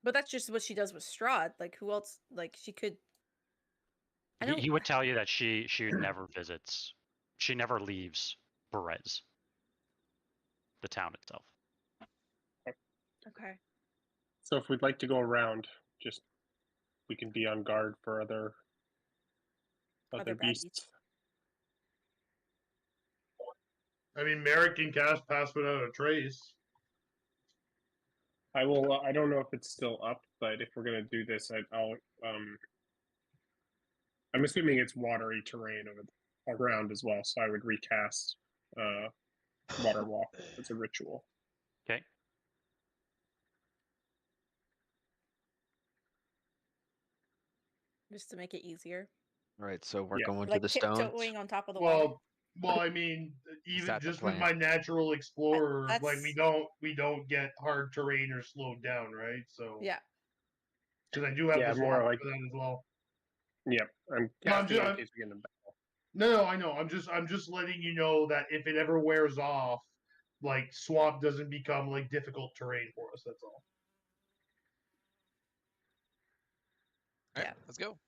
But that's just what she does with Strahd. Like who else? Like she could. I don't. he would tell you that she never visits, she never leaves Berez, the town itself. Okay. So if we'd like to go around, just we can be on guard for other Other baddies. beasts. I mean, Merek can cast Pass Without a Trace. I will. I don't know if it's still up, but if we're gonna do this, I'll. I'm assuming it's watery terrain around as well, so I would recast Water Walk as a ritual. Okay. Just to make it easier. All right, so we're Yeah. going to Like the stones. tiptoeing on top of the water. Well, I mean, even that the just with plan? my natural explorer, like That's- we don't get hard terrain or slowed down, right? So Yeah. because I do have Yeah, this more swap like- for that as well. Yep, I'm No, I'm casting ju- in case we get in a battle. No, I know. I'm just letting you know that if it ever wears off, like swamp doesn't become like difficult terrain for us. That's all. All right, Yeah. let's go.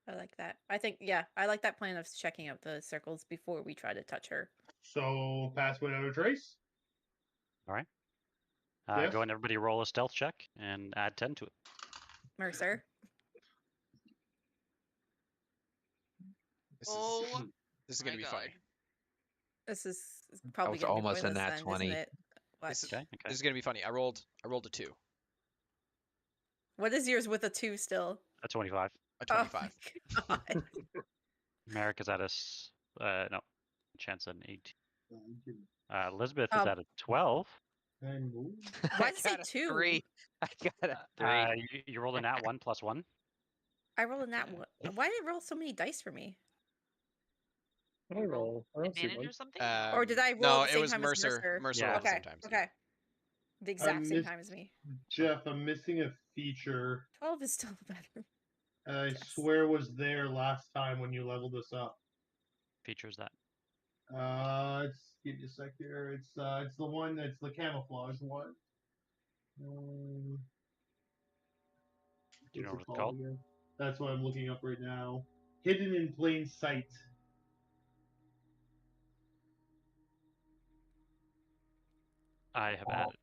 I like that. I think I like that plan of checking out the circles before we try to touch her. So Pass Without a Trace. Yes. Go and everybody roll a stealth check and add 10 to it. Mercer. This Oh this is my gonna be God. funny. This is probably was gonna be almost a pointless nat then, 20. isn't it? What? This is, Okay. this is gonna be funny. I rolled a 2, What is yours with a 2 still? A 25. a Oh 25. my God. Merek is at no, chance at an 18. Lisbeth is Um, at a 12. Why'd it say 2? 3. I got a 3. You rolled a nat 1 plus 1. I rolled a nat 1. Why did it roll so many dice for me? I don't know. I don't see Advantage one. or something? Or did I roll No, at the it same was time Mercer. as Mercer? Mercer Yeah. rolled at the Okay. same time. as me. Okay. The exact same missed- time as me. Jeff, I'm missing a feature. 12 is still better. I Yes. swear was there last time when you leveled us up. Features that. Give me a sec here. It's the one that's the camouflage one. Do you know What's what it it's called? again? That's what I'm looking up right now. Hidden in plain sight. I have added.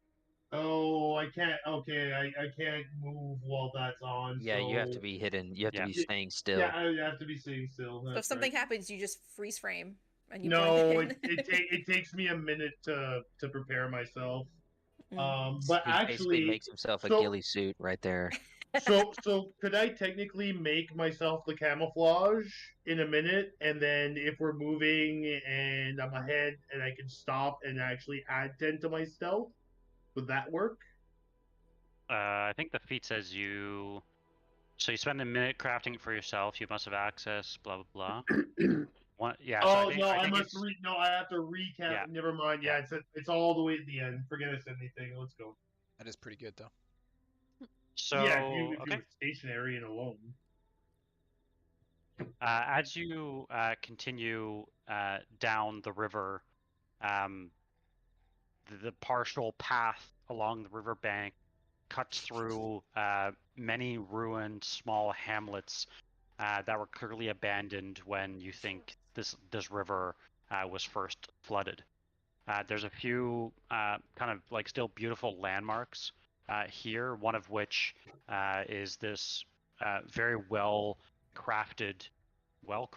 Oh, I can't. Okay, I can't move while that's on. Yeah, you have so- to be hidden. You have Yeah. to be staying still. Yeah, I have to be sitting still. So if that's something right. happens, you just freeze frame and you No, blend it, in. it takes me a minute to prepare myself. Mm. But He basically actually, makes himself a so- ghillie suit right there. So could I technically make myself the camouflage in a minute, and then if we're moving and I'm ahead and I can stop and actually add 10 to my stealth, would that work? I think the feat says you. So you spend a minute crafting it for yourself. You must have access. Blah blah blah. One, yeah. So Oh no, I I think must it's no, I have to recap. Yeah. Never mind. Yeah. Yeah, it's all the way at the end. Forget I said anything. Let's go. That is pretty good, though. so Yeah, if you okay. were stationary and alone. As you continue down the river, the partial path along the riverbank cuts through many ruined small hamlets that were clearly abandoned when you think this river was first flooded. There's a few kind of like still beautiful landmarks here, one of which is this very well-crafted well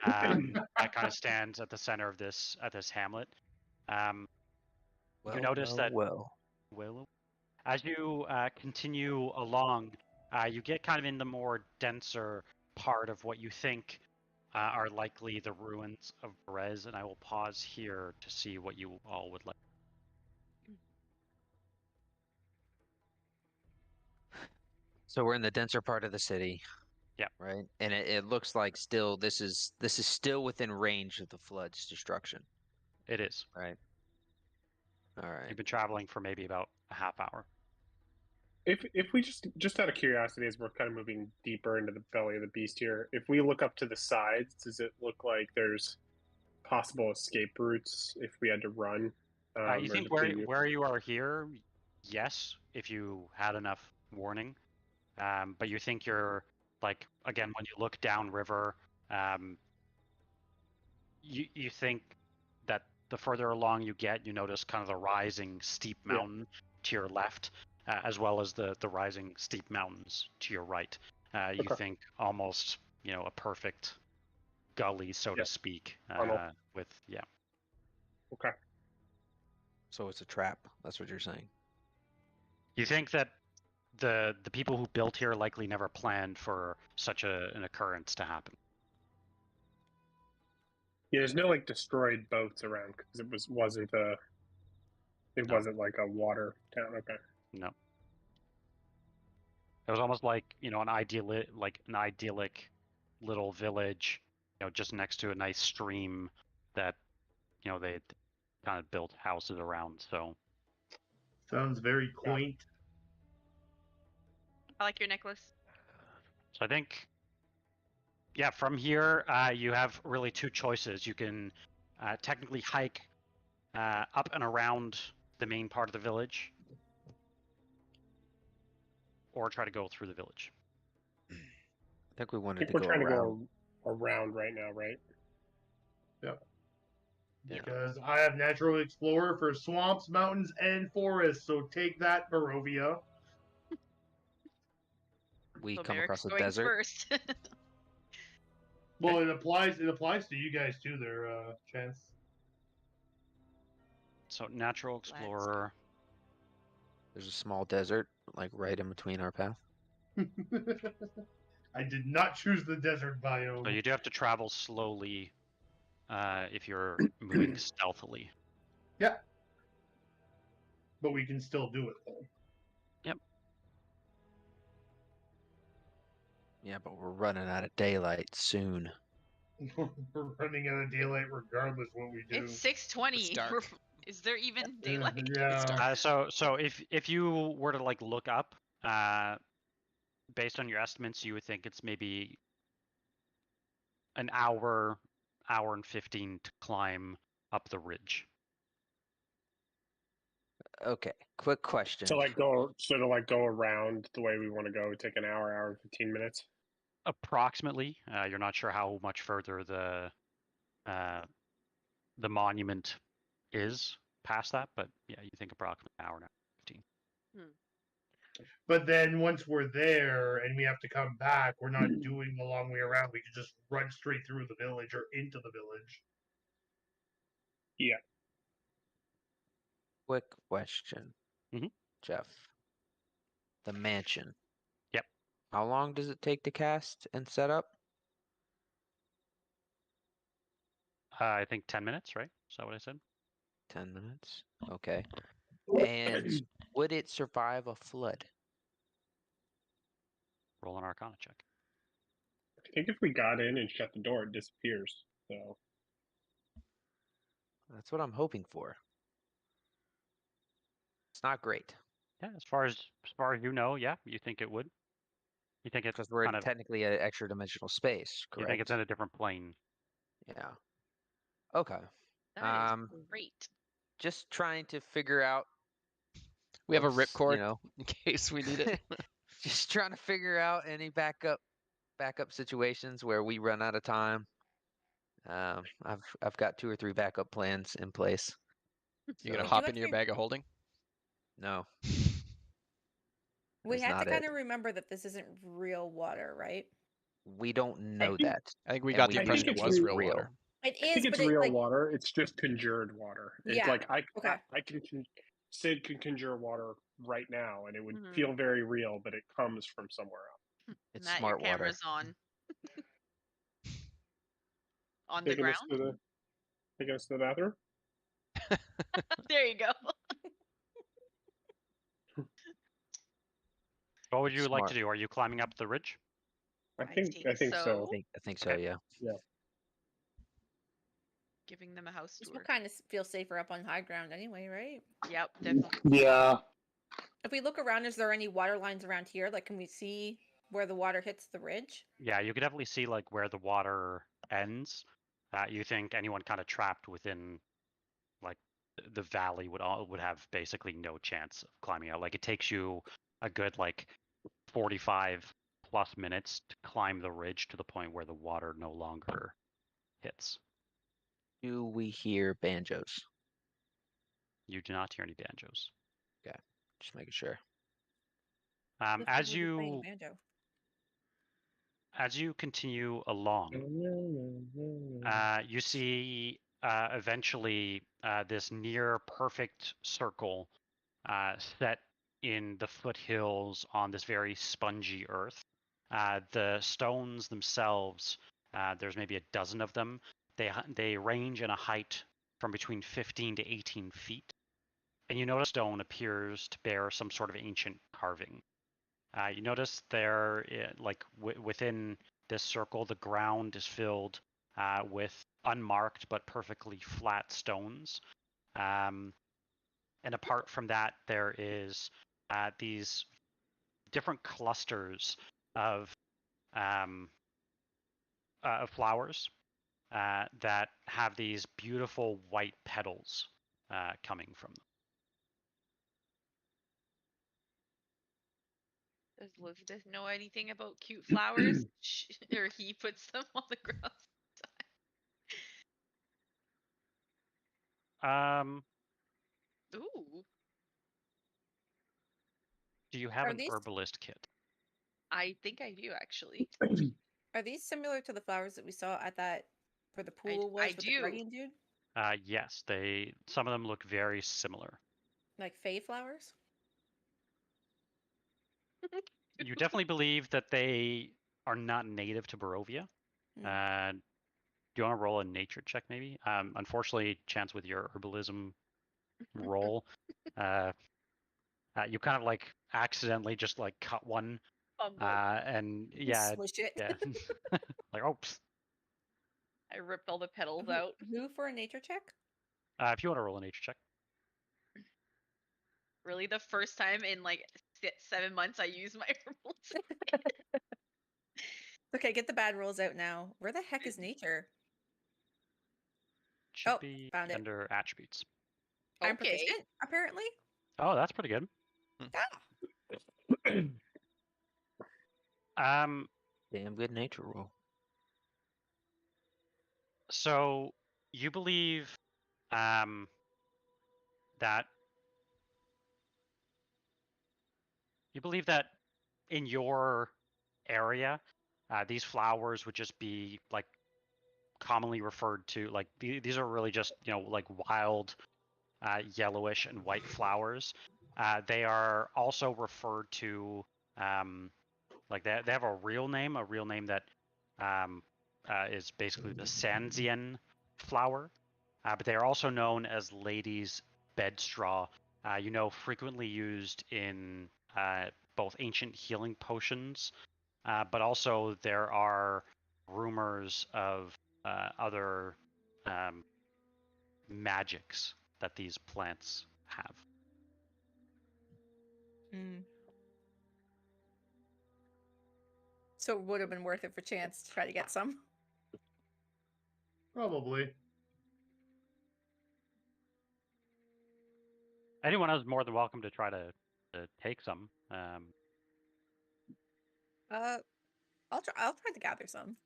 that kind of stands at the center of this hamlet. You notice that as you continue along, you get kind of in the more denser part of what you think are likely the ruins of Perez, and I will pause here to see what you all would like. So we're in the denser part of the city. Yeah. Right, and it looks like still this is still within range of the flood's destruction. It is. Right. All right. You've been traveling for maybe about a half hour. If we just out of curiosity, as we're kind of moving deeper into the belly of the beast here, if we look up to the sides, does it look like there's possible escape routes if we had to run? You think where you are here, yes, if you had enough warning. But you think you're like, again, when you look downriver, you think that the further along you get, you notice kind of the rising steep mountain to your left, as well as the rising steep mountains to your right. You think almost, a perfect gully, so to speak, with. Okay. So it's a trap. That's what you're saying. You think that the people who built here likely never planned for such an occurrence to happen. Yeah, there's no like destroyed boats around because wasn't like a water town. Okay. No. It was almost like an idyllic little village, just next to a nice stream that they kind of built houses around. So sounds very quaint. I like your necklace. So I think, from here you have really two choices. You can technically hike up and around the main part of the village, or try to go through the village. I think we wanted to we're go trying around. to go around right now, right? Yep. Yeah. Because I have natural explorer for swamps, mountains, and forests. So take that, Barovia. We So come Merek's across a going desert. first. Well, it applies to you guys too, there, Chance. So natural explorer. There's a small desert, like right in between our path. I did not choose the desert biome. So you do have to travel slowly if you're moving stealthily. Yeah. But we can still do it, though. Yep. Yeah, but we're running out of daylight soon. We're running out of daylight regardless what we do. It's 6:20. It's dark. Is there even daylight? Yeah. So if you were to look up, based on your estimates, you would think it's maybe an hour and 15 to climb up the ridge. Okay, quick question. To go around the way we want to go, take an hour and 15 minutes. Approximately. You're not sure how much further the monument is past that, but yeah, you think approximately an hour and 15. But then once we're there and we have to come back, we're not doing the long way around. We can just run straight through the village or into the village. Yeah. Quick question, Mhm. Jeff. The mansion. How long does it take to cast and set up? I think 10 minutes, right? Is that what I said? 10 minutes. Okay. And would it survive a flood? Roll an Arcana check. I think if we got in and shut the door, it disappears. So That's what I'm hoping for. It's not great Yeah, as far as you know, yeah, you think it would. You think it's because we're kind of technically an extra dimensional space, you think it's correct? in a different plane. Yeah. Okay. That is great. Just trying to figure out. We have a what's, ripcord You know, in case we need it. just trying to figure out any backup situations where we run out of time. I've got 2 or 3 backup plans in place. You're gonna So, hop have into your to- bag of holding? no, We that's have to not kind it. of remember that this isn't real water, right? We don't know think- that. I think we And got we the I impression think it it's was real. real water. It I is, think it's but real like, water. It's just conjured water. It's Yeah, like okay. I can Sid can conjure water right now, and it would Mhm. feel very real, but it comes from somewhere else. It's Matt, smart your water. camera's on. On the Taking us ground? to the bathroom. There you go. What would you like to Smart. do? Are you climbing up the ridge? I think so. I think so. Okay. Yeah. Giving them a house we'll tour. kind of feel safer up on high ground anyway, right? Yep, definitely. Yeah. If we look around, is there any water lines around here? Like, can we see where the water hits the ridge? Yeah, you could definitely see like where the water ends. You think anyone kind of trapped within like the valley would have basically no chance of climbing out. Like it takes you a good like 45 plus minutes to climb the ridge to the point where the water no longer hits. Do we hear banjos? You do not hear any banjos. Just making sure. Looks like As we'll be playing you banjo. as you continue along, you see eventually this near perfect circle set in the foothills on this very spongy earth. The stones themselves, there's maybe a dozen of them. They range in a height from between 15 to 18 feet. And you notice stone appears to bear some sort of ancient carving. You notice there, within this circle, the ground is filled with unmarked but perfectly flat stones. And apart from that, there is these different clusters of flowers that have these beautiful white petals coming from them. Does Lisbeth know anything about cute flowers? Or he puts them on the ground? Ooh, Do you have Are an these- herbalist kit? I think I do actually. Are these similar to the flowers that we saw at that where the pool was I with the do. guardian dude? Yes, some of them look very similar. Like fae flowers? You definitely believe that they are not native to Barovia. Hmm. Do you want to roll a nature check, maybe? Unfortunately, chance with your herbalism roll, you kind of like accidentally just like cut one, Fumble. and yeah, Swish it. yeah, like oops. I ripped all the petals out. Who for a nature check? If you want to roll a nature check, Really, the first time in like 7 months I use my herbals. Okay, get the bad rolls out now. Where the heck is nature? should Oh, be found it. under attributes. I'm Okay. proficient, apparently. Oh, that's pretty good. Ah. Damn good nature roll. So you believe that in your area, these flowers would just be like commonly referred to like these are really just like wild yellowish and white flowers. They are also referred to Like they have a real name that is basically the Sanzian flower, but they are also known as ladies' bedstraw. Frequently used in both ancient healing potions, but also there are rumors of other magics that these plants have. Mm. So it would have been worth it for Chance to try to get some. Probably. Anyone else is more than welcome to try to take some. I'll try to gather some.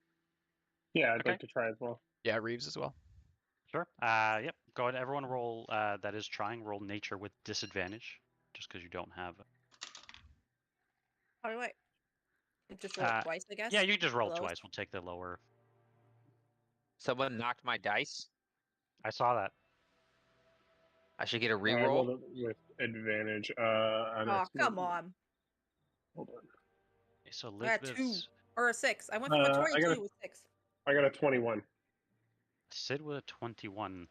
Yeah, I'd Okay. like to try as well. Yeah, Reeves as well. Sure. Yep. Go ahead. Everyone roll. That is trying. Roll nature with disadvantage, just because you don't have. How do I? Just roll it twice, I guess. Yeah, you can just roll Lowest. twice. We'll take the lower. Someone knocked my dice. I saw that. I should get a I reroll. rolled it with advantage. Oh, come on. Hold on. Okay, so I got 2 Lisbeth's or a 6. I went from a I 22 got a- to a 6. I got a 21. Sid with a 21.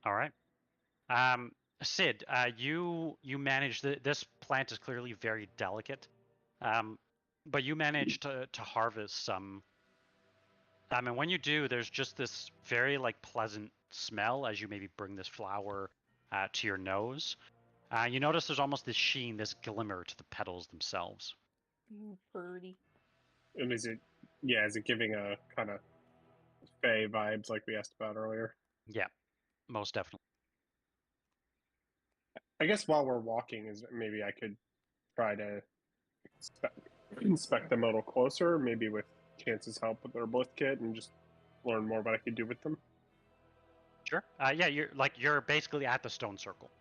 All right. Sid, you manage this plant is clearly very delicate, but you manage to harvest some. And when you do, there's just this very pleasant smell as you maybe bring this flower to your nose. You notice there's almost this sheen, this glimmer to the petals themselves. Pretty. And is it giving a kind of Fae vibes like we asked about earlier? Yeah, most definitely. I guess while we're walking, maybe I could try to inspect them a little closer, maybe with Chance's help with their Herbalist kit, and just learn more what I could do with them. Sure. Yeah, you're basically at the stone circle.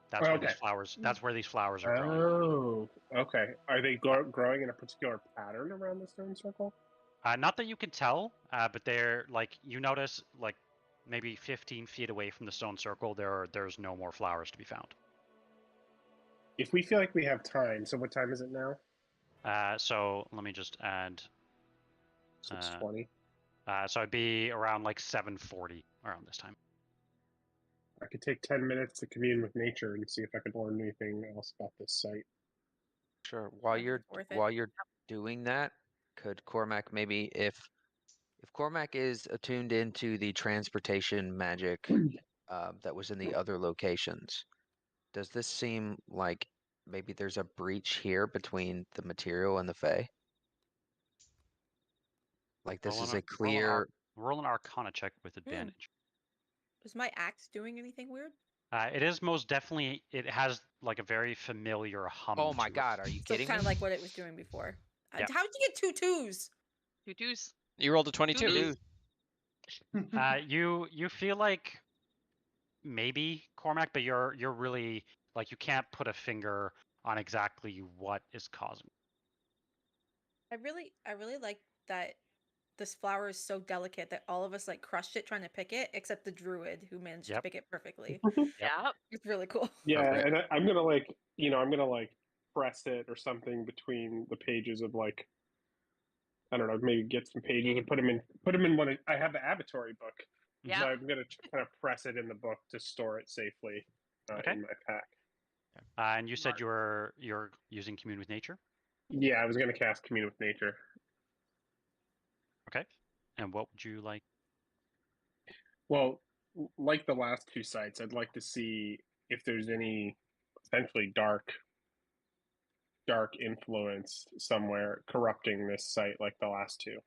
That's where these flowers. That's where these flowers are growing. Oh, okay. Are they growing in a particular pattern around the stone circle? Not that you can tell, but they're you notice maybe 15 feet away from the stone circle, there's no more flowers to be found. If we feel like we have time, so what time is it now? So let me just add. 6:20. So it'd be around 7:40 around this time. I could take 10 minutes to commune with nature and see if I could learn anything else about this site. Sure. While you're doing that, could Cormac maybe if Cormac is attuned into the transportation magic that was in the other locations, does this seem like maybe there's a breach here between the material and the Fae? Like this is a clear. Roll an Arcana check with advantage. Was my axe doing anything weird? It is most definitely. It has a very familiar hum. Oh my god, are you So kidding kind me? of like what it was doing before. Yep. How did you get 2 2s? 2 2s. You rolled a 22. You feel like maybe Cormac, but you're really you can't put a finger on exactly what is causing. I really like that this flower is so delicate that all of us crushed it trying to pick it, except the druid who managed to pick it perfectly. Yeah. It's really cool. Yeah, and I'm gonna I'm gonna press it or something between the pages of I don't know, maybe get some pages and put them in one. I have the Abbatory book, Yeah. so I'm gonna kind of press it in the book to store it safely in my pack. And you said you're using Commune with Nature. Yeah, I was gonna cast Commune with Nature. Okay. And what would you like? Well, like the last 2 sites, I'd like to see if there's any potentially dark influence somewhere corrupting this site like the last 2.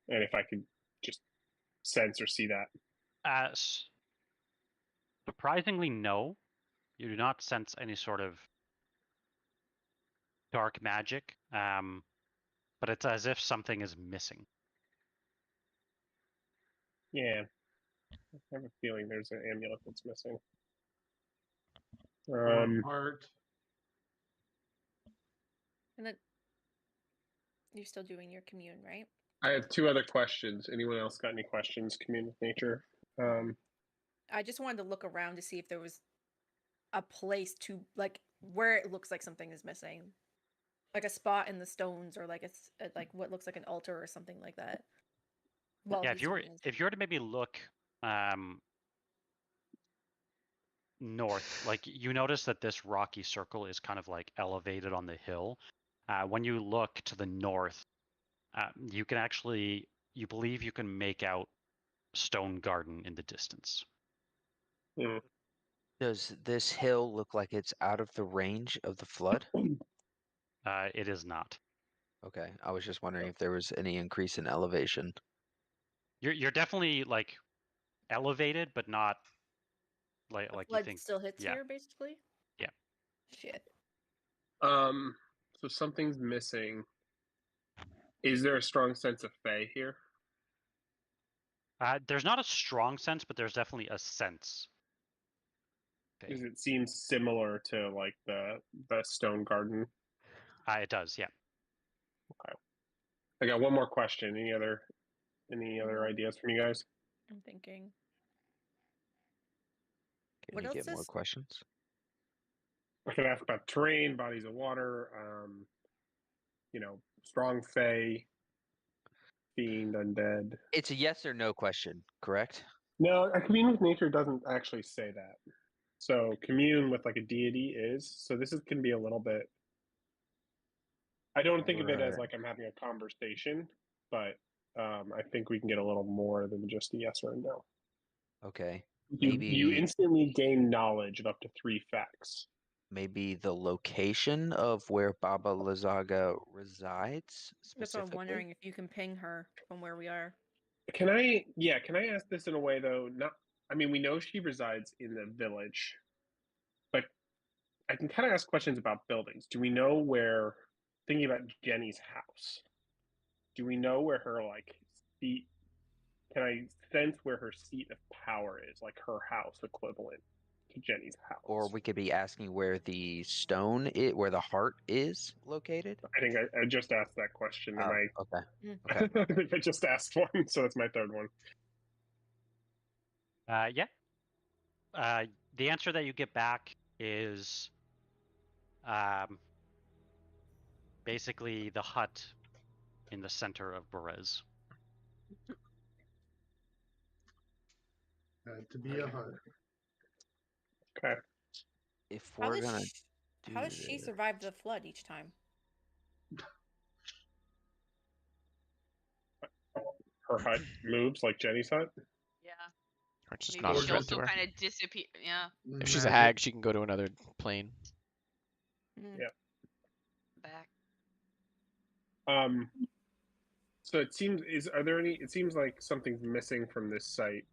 And if I could just sense or see that. Surprisingly, no. You do not sense any sort of dark magic, but it's as if something is missing. Yeah. I have a feeling there's an amulet that's missing. Heart. And then you're still doing your commune, right? I have 2 other questions. Anyone else got any questions? Commune with Nature. I just wanted to look around to see if there was a place to where it looks like something is missing, like a spot in the stones, or like it's like what looks like an altar or something like that. While Yeah, he's doing if you were to maybe look north, like you notice that this rocky circle is kind of like elevated on the hill. When you look to the north, you can actually, you believe you can make out Stone Garden in the distance. Mm. Does this hill look like it's out of the range of the flood? It is not. Okay, I was just wondering if there was any increase in elevation. You're definitely like elevated, but not like the you flood think. still hits Yeah. here, basically. Yeah. Shit. So something's missing. Is there a strong sense of Fae here? There's not a strong sense, but there's definitely a sense. Because it seems similar to like the Stone Garden. It does, yeah. I got one more question. Any other ideas from you guys? I'm thinking. Can What you else get more is- I questions? could ask about terrain, bodies of water, strong Fae, fiend, undead. It's a yes or no question, correct? No, a commune with nature doesn't actually say that. So commune with like a deity is. So this can be a little bit. I don't think of it as Right. like I'm having a conversation, but I think we can get a little more than just a yes or a no. Okay. You Maybe instantly gain knowledge of up to 3 facts. maybe the location of where Baba Lazaga resides That's what I'm specifically. wondering, if you can ping her from where we are. Can I ask this in a way though? We know she resides in the village, but I can kind of ask questions about buildings. Do we know where, thinking about Jenny's house, do we know where her seat, can I sense where her seat of power is, like her house equivalent to Jenny's house? Or we could be asking where the where the heart is located. I think I just asked that question. Okay. I think I just asked one, so that's my third one. Yeah. The answer that you get back is basically the hut in the center of Berez. Had to be a hut. Okay. If How we're does gonna how does she survive the flood each time? Her hut moves like Jenny's hut. Yeah. Or just Maybe not she friend also to her. kind of disappear. Yeah. If she's a Magic. hag, she can go to another plane. Mm. Yeah. Back. So it seems it seems like something's missing from this site.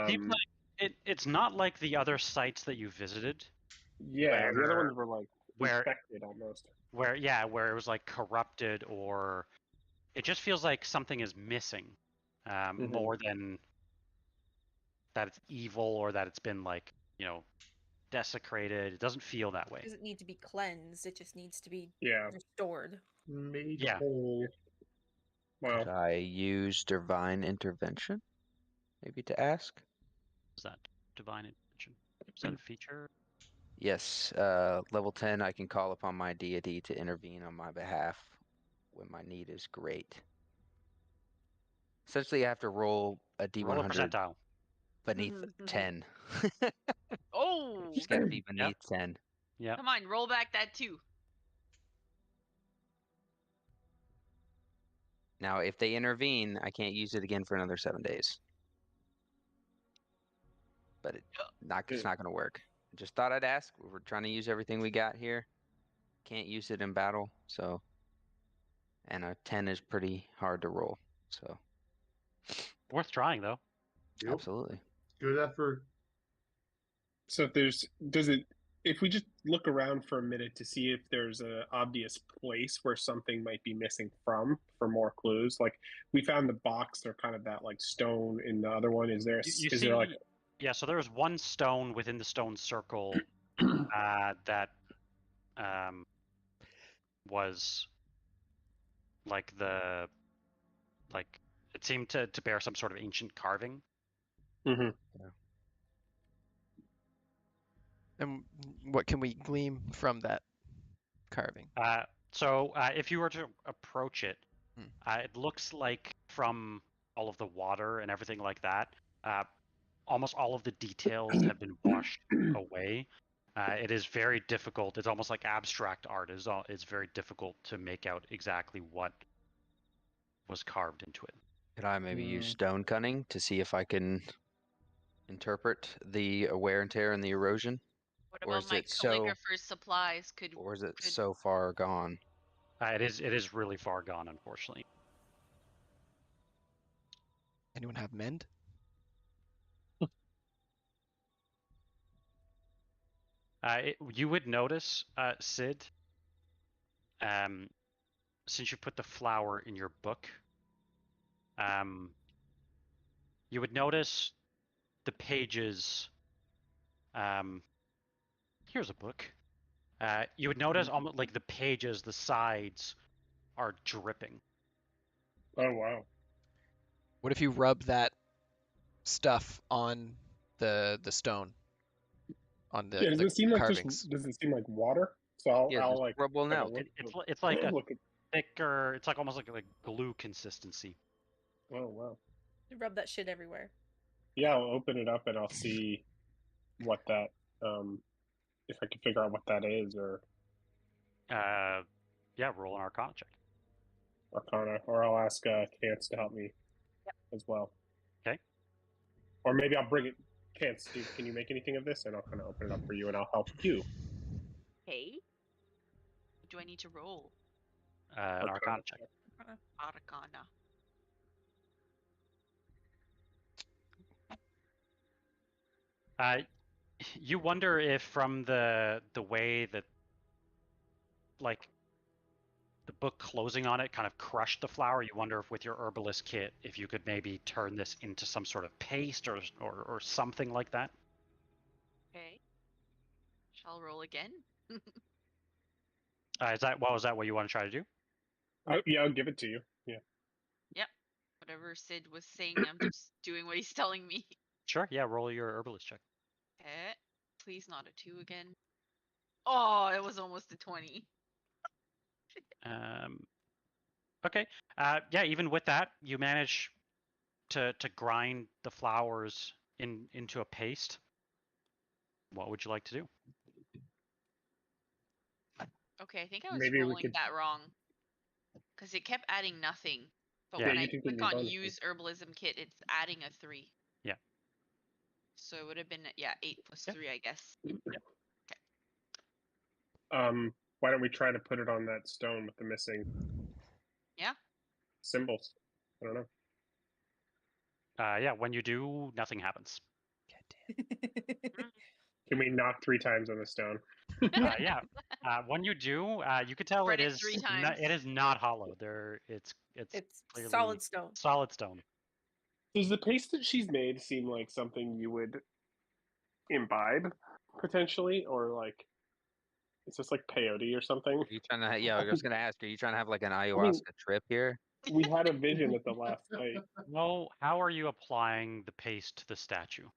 Seems like it's not like the other sites that you visited. Yeah, the other where- ones were like where- infected almost. Where it was like corrupted, or it just feels like something is missing, more than that it's evil or that it's been like, desecrated. It doesn't feel that way. It doesn't need to be cleansed, it just needs to be Yeah. restored. Made Yeah. whole. Wow. Could I use divine intervention? Maybe to ask? Is that divine intervention? Is that a feature? Yes, level 10, I can call upon my deity to intervene on my behalf when my need is great. Essentially, I have to roll a Roll a D100 percentile. beneath 10. Oh, Just gotta be beneath 10. Yeah. come on, roll back that 2. Now, if they intervene, I can't use it again for another 7 days. But it's not gonna work. Just thought I'd ask. We're trying to use everything we got here. Can't use it in battle, so. And a 10 is pretty hard to roll, so Worth trying though. Yep. absolutely. Good effort. So if we just look around for a minute to see if there's an obvious place where something might be missing for more clues. Like we found the box, they're kind of that like stone in the other one. Is there You is see, there like yeah. So there was one stone within the stone circle that was like it seemed to bear some sort of ancient carving. Mhm. And What can we glean from that carving? So if you were to approach it, Hmm. it looks like from all of the water and everything like that, almost all of the details have been washed away. It is very difficult. It's almost like abstract art. It's very difficult to make out exactly what was carved into it. Could I maybe use stone cunning to see if I can interpret the wear and tear and the erosion? What Or about is my it so- calligrapher's supplies? Or is it could- so far gone? It is really far gone, unfortunately. Anyone have mend? You would notice, Sid, since you put the flower in your book, you would notice the pages. Here's a book. You would notice almost like the pages, the sides are dripping. Oh wow. What if you rub that stuff on the stone? On the, Yeah, does the it seem like carvings? does it seem like water? So I'll, Yeah, I'll just like rub one take a out. look- It's like a look at- thicker. It's like almost like glue consistency. Oh wow. Rub that shit everywhere. Yeah, I'll open it up and I'll see what that if I can figure out what that is, or Yeah, roll an Arcana check. Arcana, or I'll ask Chance to help me as well. Okay. Or maybe I'll bring it. Chance, can you make anything of this? And I'll kind of open it up for you, and I'll help you. Hey, what do I need to roll? An Arcana check. Arcana. You wonder if from the way that, like, the book closing on it kind of crushed the flower. You wonder if with your herbalist kit, if you could maybe turn this into some sort of paste or something like that. Okay. Shall roll again? Is that what you want to try to do? Yeah, I'll give it to you. Yeah. Yep. Whatever Sid was saying, I'm just doing what he's telling me. Sure. Yeah. Roll your herbalist check. Okay. Please not a 2 again. Oh, it was almost a 20. Okay. Yeah. Even with that, you manage to grind the flowers into a paste. What would you like to do? Okay, I think I was Maybe we rolling could- that wrong. Because it kept adding nothing. But Yeah, when you I can click give me on bonuses. use herbalism kit, it's adding a 3. Yeah. So it would have been, 8 plus Yeah. 3, I guess. Why don't we try to put it on that stone with the missing Yeah. symbols? I don't know. Yeah. When you do, nothing happens. Can we knock 3 times on the stone? Yeah. When you do, you could tell Spread it it is 3 times. it is not hollow. It's It's clearly solid stone. solid stone. Does the paste that she's made seem like something you would imbibe potentially, or like it's just like peyote or something? Are you trying to? Yeah, I was gonna ask. Are you trying to have like an ayahuasca trip here? We had a vision at the last night. Well, how are you applying the paste to the statue?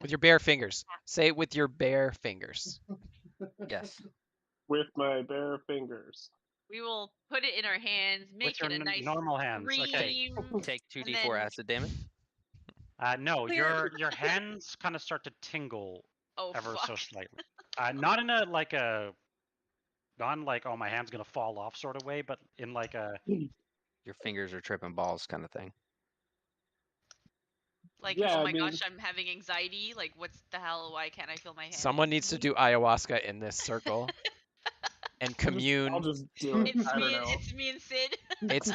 With your bare fingers. Say it with your bare fingers. Yes. With my bare fingers. We will put it in our hands, make your it a nice normal hands, okay. cream. Take And 2d4 then- acid damage. No, Clear. your hands kind of start to tingle Oh, ever fuck. so slightly. Not in a like a, not in like, oh, my hand's gonna fall off sort of way, but in like a, Your fingers are tripping balls, kind of thing. Like, Yeah, oh I my mean- gosh, I'm having anxiety. Like, what's the hell? Why can't I feel my hands? Someone needs to do ayahuasca in this circle and commune. I'll just do it. It's I me. don't know. It's me and Sid. It's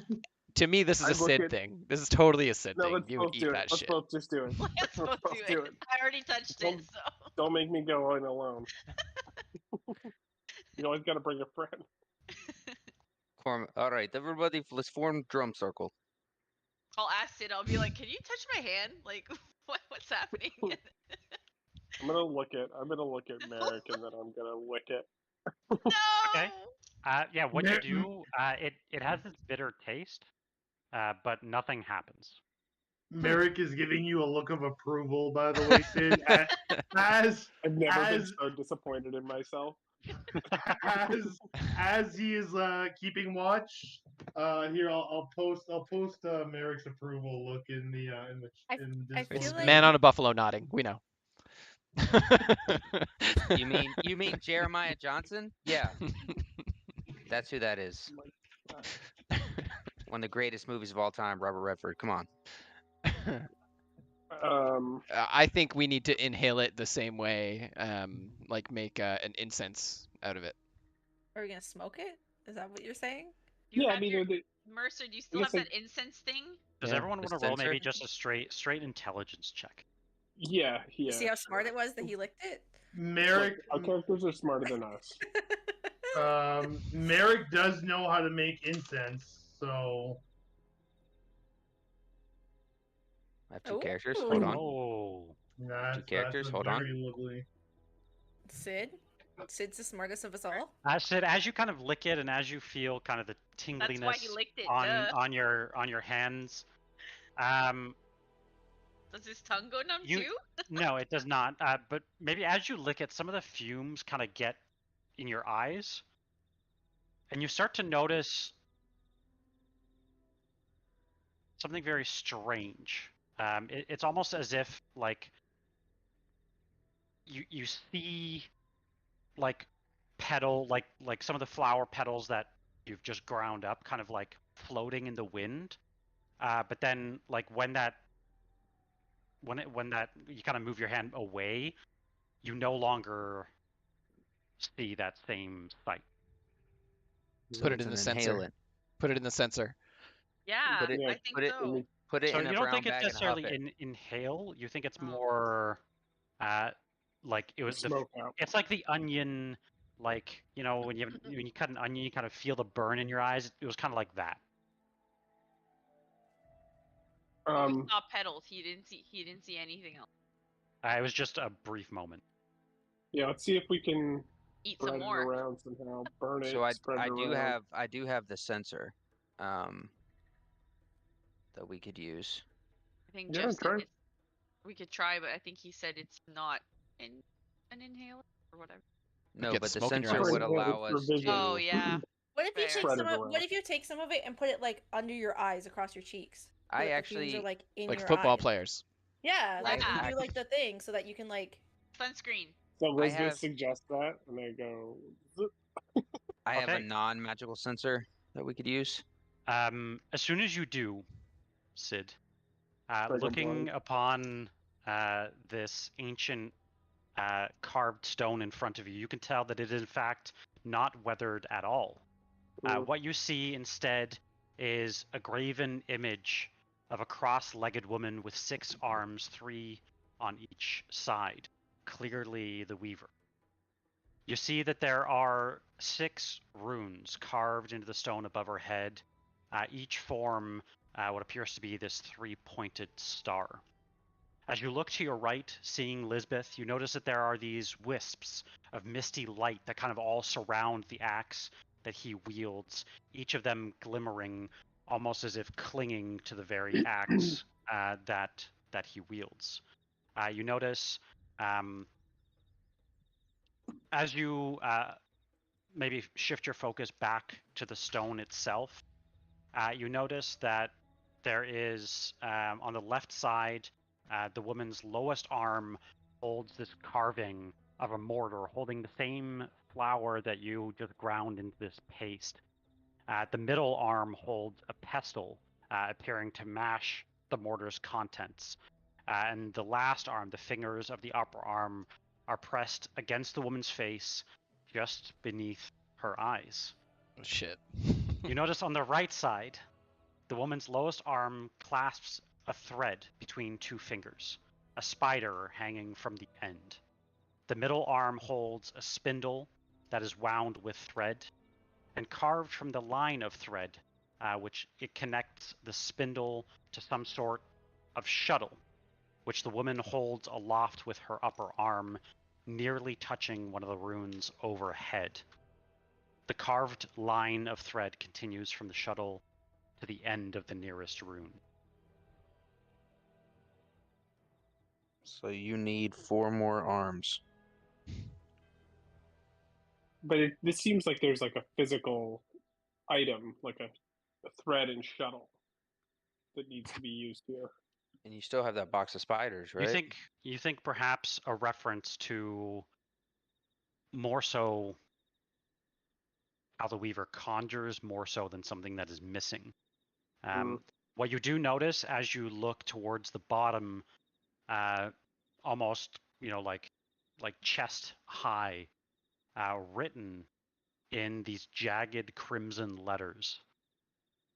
to me, this is I a look Sid at- thing. This is totally a Sid No, thing. let's You would both eat do it. that Let's shit. both just do it. Let's both both do it. I already touched Don't- it, so. Don't make me go in alone. You always got to bring a friend. All right, everybody, let's form drum circle. I'll ask Sid. I'll be like, "Can you touch my hand? Like, what's happening?" I'm gonna look at Merek and then I'm gonna lick it. No. Okay. Yeah, what you Yeah. do, it has this bitter taste, but nothing happens. Merek is giving you a look of approval, by the way, Sid. As I've never been as so disappointed in myself. as he is keeping watch. Here, I'll post Merek's approval look in the I Discord. feel like- Man on a buffalo nodding. We know. You mean Jeremiah Johnson? Yeah, that's who that is. One of the greatest movies of all time, Robert Redford. Come on. I think we need to inhale it the same way, like make an incense out of it. Are we gonna smoke it? Is that what you're saying? You Yeah, I have mean, your, they- Mercer, do you still guess have I- that incense thing? Does Yeah. everyone The want to roll maybe sensor? just a straight intelligence check? yeah. You see how smart it was that he licked it? Merek, Our characters are smarter than us. Merek does know how to make incense, so I have two characters. Hold on. Oh, that's characters, hold on. very lovely. Sid? Sid's the smartest of us all. Sid, as you kind of lick it and as you feel kind of the tingliness That's why he licked it. on your hands, Does his tongue go numb You- too? no, it does not. But maybe as you lick it, some of the fumes kind of get in your eyes, and you start to notice something very strange. It's almost as if like you see like like some of the flower petals that you've just ground up, kind of like floating in the wind. But then like when that you kind of move your hand away, you no longer see that same sight. So Put it it's in an the sensor. inhalant. Put it in the sensor. Yeah, Put it- I think put it so. in So a you don't brown think it's bag and huff necessarily it. inhale. You think it's Oh. more like it was the Smoke out. it's like the onion, like when you cut an onion, you kind of feel the burn in your eyes. It was kind of like that. When we saw petals. He didn't see anything else. It was just a brief moment. Yeah, let's see if we can Eat spread some it more. around somehow. Burn it. So I spread it do around. have the sensor, that we could use. I think Yeah, Jeff said try. we could try, but I think he said it's not an inhaler or whatever. No, get but the smoke in your sensor eyes. would allow For us vision. Oh to. yeah. What if you Fair. take Spread some it of around. what if you take some of it and put it like under your eyes, across your cheeks? So I that the fumes actually are, like in Like your football eyes. players. Yeah, like Yeah. you do like the thing so that you can like. Sunscreen. So I Lisbeth have- suggests that, and they go. "Zip." I have a Okay. non-magical sensor that we could use. As soon as you do, Sid, Trigger looking blow. upon this ancient carved stone in front of you, you can tell that it is in fact not weathered at all. Ooh. What you see instead is a graven image of a cross-legged woman with 6 arms, 3 on each side, clearly the Weaver. You see that there are 6 runes carved into the stone above her head. Each form what appears to be this 3-pointed star. As you look to your right, seeing Lisbeth, you notice that there are these wisps of misty light that kind of all surround the axe that he wields, each of them glimmering almost as if clinging to the very axe that he wields. You notice as you maybe shift your focus back to the stone itself, you notice that there is on the left side, the woman's lowest arm holds this carving of a mortar holding the same flour that you just ground into this paste. The middle arm holds a pestle appearing to mash the mortar's contents. And the last arm, the fingers of the upper arm, are pressed against the woman's face just beneath her eyes. Oh, shit. You notice on the right side, the woman's lowest arm clasps a thread between 2 fingers, a spider hanging from the end. The middle arm holds a spindle that is wound with thread, and carved from the line of thread, which it connects the spindle to some sort of shuttle, which the woman holds aloft with her upper arm, nearly touching one of the runes overhead. The carved line of thread continues from the shuttle to the end of the nearest rune. So you need 4 more arms. But this seems like there's like a physical item, like a thread and shuttle that needs to be used here. And you still have that box of spiders, right? You think perhaps a reference to more so how the Weaver conjures more so than something that is missing. What you do notice as you look towards the bottom, almost like chest high, written in these jagged crimson letters,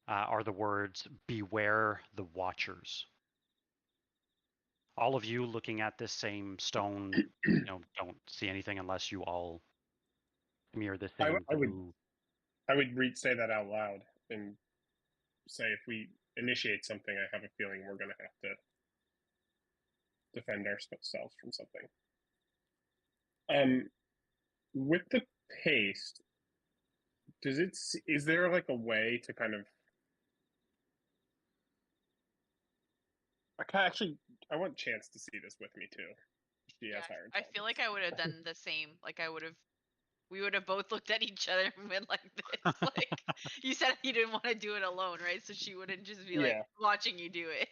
are the words "Beware the Watchers." All of you looking at this same stone, don't see anything unless you all mirror the same blue. I would say that out loud and say if we initiate something, I have a feeling we're going to have to defend ourselves from something. With the paste, is there like a way to kind of? I want Chance to see this with me too. She has higher I feel like I would have done the same. Like we would have both looked at each other and been like this. Like you said, you didn't want to do it alone, right? So she wouldn't just be like watching you do it.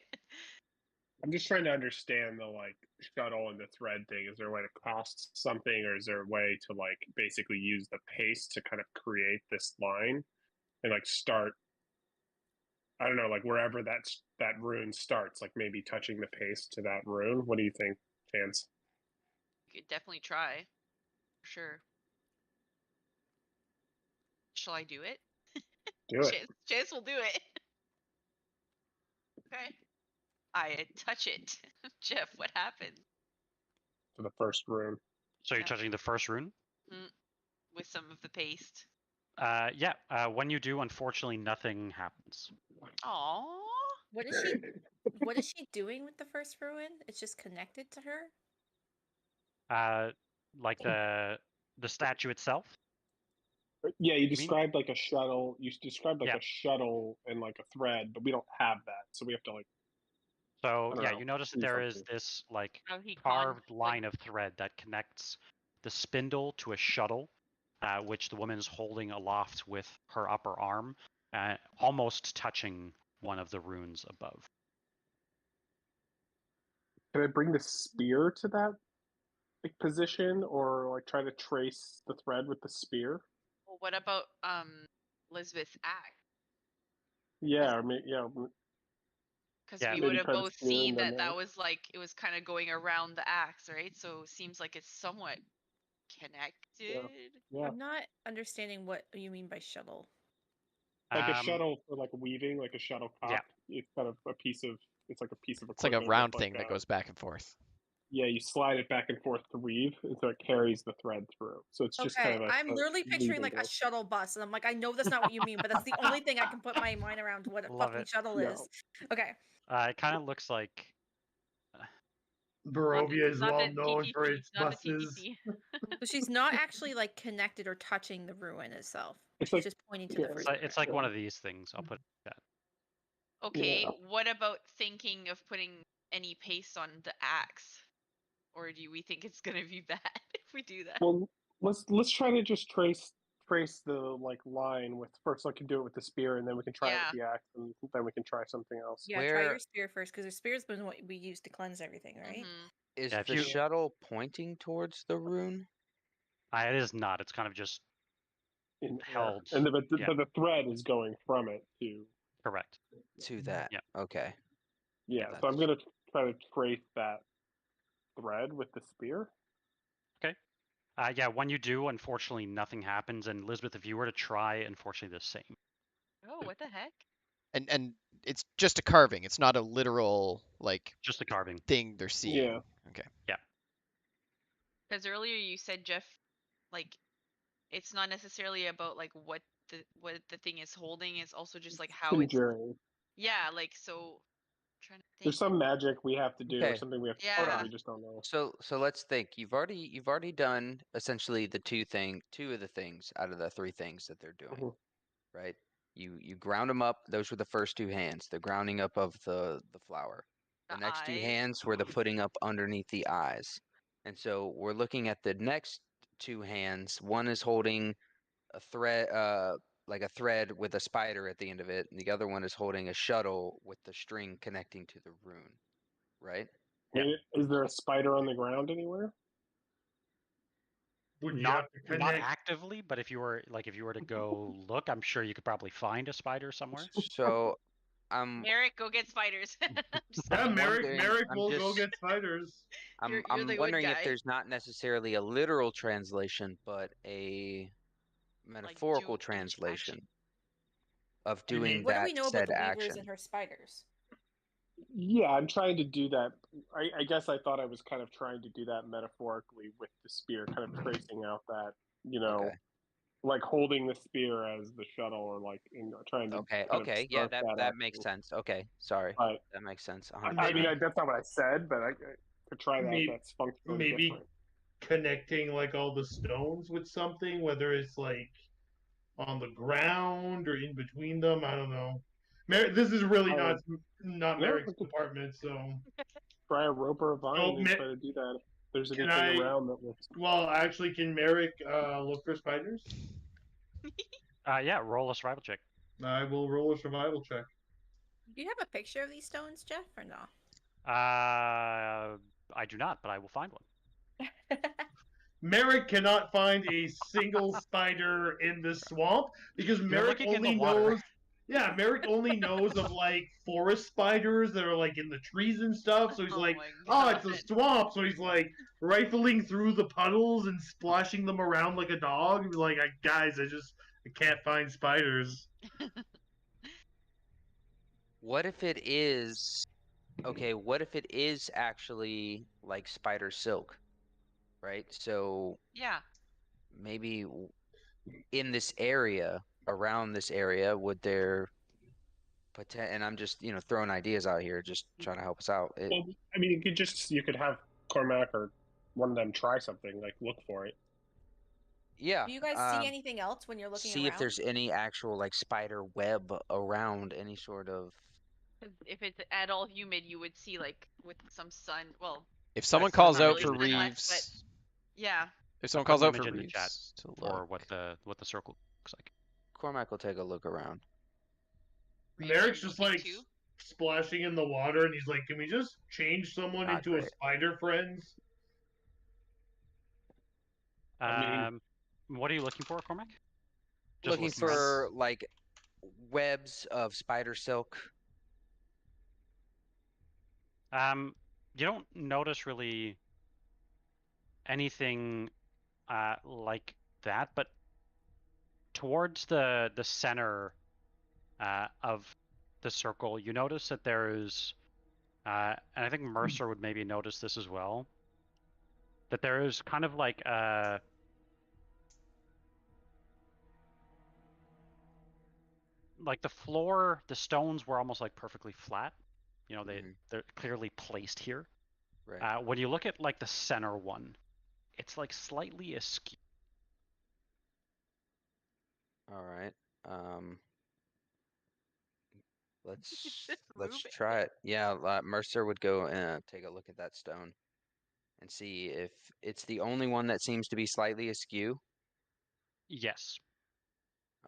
I'm just trying to understand the like shuttle and the thread thing. Is there a way to cost something, or is there a way to like basically use the paste to kind of create this line and like start? I don't know, like wherever that rune starts, like maybe touching the paste to that rune. What do you think, Chance? You could definitely try, for sure. Shall I do it? Do it. Chance will do it. Okay. I touch it. Jeff, what happened? For the first rune. So you're touching the first rune? With some of the paste. Yeah. When you do, unfortunately, nothing happens. Aww. What is she doing with the first ruin? It's just connected to her? Like the statue itself? Yeah, you described like a shuttle. You described like a shuttle and like a thread, but we don't have that, so we have to like. So yeah, you notice that there is this like carved line of thread that connects the spindle to a shuttle, which the woman is holding aloft with her upper arm, almost touching one of the runes above. Can I bring the spear to that like position, or like try to trace the thread with the spear? Well, what about Lisbeth's axe? Yeah, or maybe, yeah. Because we would have both seen that was like it was kind of going around the axe, right? So it seems like it's somewhat connected. Yeah. I'm not understanding what you mean by shuttle. Like a shuttle for like weaving, like a shuttlecock. Yeah. It's kind of a piece of. It's like a piece of It's like equipment. a round thing that goes back and forth. Yeah, you slide it back and forth to weave, and so it carries the thread through. So it's just kind of I'm literally picturing like a shuttle bus, and I'm like, I know that's not what you mean, but that's the only thing I can put my mind around what a fucking shuttle is. Okay. It kind of looks like Barovia is well known for its buses. So she's not actually like connected or touching the ruin itself. She's like, just pointing to the first. It's like one of these things. I'll put it like that. Okay, what about thinking of putting any paste on the axe? Or do we think it's gonna be bad if we do that? Well, let's try to just trace the like line with first. I can do it with the spear, and then we can try it with the axe, and then we can try something else. Yeah, try your spear first, because the spear's been what we use to cleanse everything, right? Is the shuttle pointing towards the rune? It is not. It's kind of just held. And but the thread is going from it to. Correct. To that. Yeah. Okay. Yeah. So I'm gonna try to trace that thread with the spear. Okay. Yeah, when you do, unfortunately, nothing happens. And Lisbeth, if you were to try, unfortunately, the same. Oh, what the heck? And it's just a carving. It's not a literal like just a carving thing they're seeing. Yeah. Okay. Yeah. Because earlier you said, Jeff, like it's not necessarily about like what the thing is holding. It's also just like how it's. Yeah, like so. Trying to think. There's some magic we have to do, or something we have to do. We just don't know. So let's think. You've already done essentially the two of the things out of the 3 things that they're doing, right? You ground them up. Those were the first 2 hands. The grounding up of the flower. The The next two eyes. hands were the putting up underneath the eyes. And so we're looking at the next two hands. One is holding a thread, like a thread with a spider at the end of it, and the other one is holding a shuttle with the string connecting to the rune. Right? I mean, is there a spider on the ground anywhere? Would you Not have to connect? actively, but if you were to go look, I'm sure you could probably find a spider somewhere. So I'm Merek, go get spiders. Just Yeah, I'm kidding. wondering- Merek will go get spiders. You're I'm the good wondering if guy. there's not necessarily a literal translation, but a metaphorical do each action. translation of You doing mean- What do that we know about said the weavers action. and her spiders? Yeah, I'm trying to do that. I guess I thought I was kind of trying to do that metaphorically with the spear, kind of tracing out that, Okay. like holding the spear as the shuttle, or like trying to. Okay. kind of Okay. Yeah, start that up. makes sense. Okay. Sorry. But That makes sense. I 100%. I mean, Maybe- that's not what I said, but I could try that. Maybe- That's functionally maybe different. connecting like all the stones with something, whether it's like on the ground or in between them. I don't know. This is really not Yeah, Merek's we could- department, so Try a rope or a vine Oh, and try to do that. If there's can anything I- around that looks. well, actually, can Merek look for spiders? Yeah, roll a survival check. I will roll a survival check. Do you have a picture of these stones, Jeff, or no? I do not, but I will find one. Merek cannot find a single spider in the swamp because You're Merek looking in the only water. knows. Yeah, Merek only knows of like forest spiders that are like in the trees and stuff. So he's Oh like, my "Oh, it's a God. swamp." So he's like rifling through the puddles and splashing them around like a dog. He's like, "Guys, I can't find spiders." What if it is okay, what if it is actually like spider silk? Right? So Yeah. maybe in this area, around this area, would there and I'm just, throwing ideas out here, just trying to help us out. Well, I mean, you could have Cormac or one of them try something, like look for it. Yeah. Do you guys see anything else when you're looking see around? if there's any actual like spider web around any sort of 'Cause if it's at all humid, you would see like with some sun. Well, If someone That's calls not out really for the sunlight, Reeves, yeah. if someone Put calls an out for image in the chat Reeves to or look, what the circle looks like. Cormac will take a look around. Reeves, Merek's you're just looking like too? splashing in the water, and he's like, "Can we just change someone Not into a great. spider, friends?" I mean- What are you looking for, Cormac? Just Looking looking around? for like webs of spider silk. You don't notice really anything like that, but towards the center of the circle, you notice that there's, and I think Mercer would maybe notice this as well, that there is kind of like the floor, the stones were almost like perfectly flat. They're clearly placed here. Right. When you look at like the center one, it's like slightly askew. All right. Let's Just let's move it. try it. Yeah, Mercer would go and take a look at that stone and see if it's the only one that seems to be slightly askew. Yes.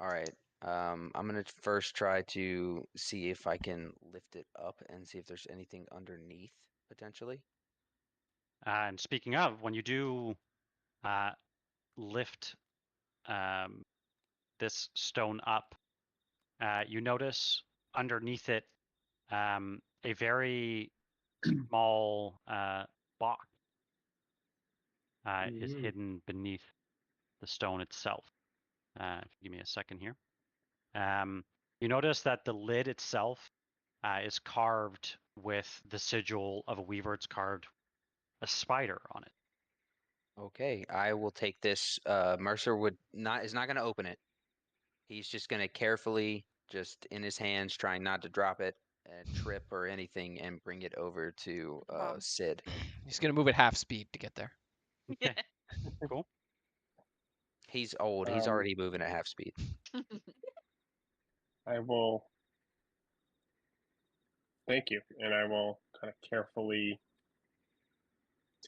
All right. I'm gonna first try to see if I can lift it up and see if there's anything underneath potentially. And speaking of, when you do lift this stone up, you notice underneath it a very small box is hidden beneath the stone itself. Give me a second here. You notice that the lid itself is carved with the sigil of a weaver. It's carved a spider on it. Okay, I will take this. Mercer is not gonna open it. He's just gonna carefully, just in his hands, trying not to drop it and trip or anything, and bring it over to Wow. Sid. he's gonna move at half speed to get there. Okay. Cool. He's old. He's already moving at half speed. I will. Thank you, and I will kind of carefully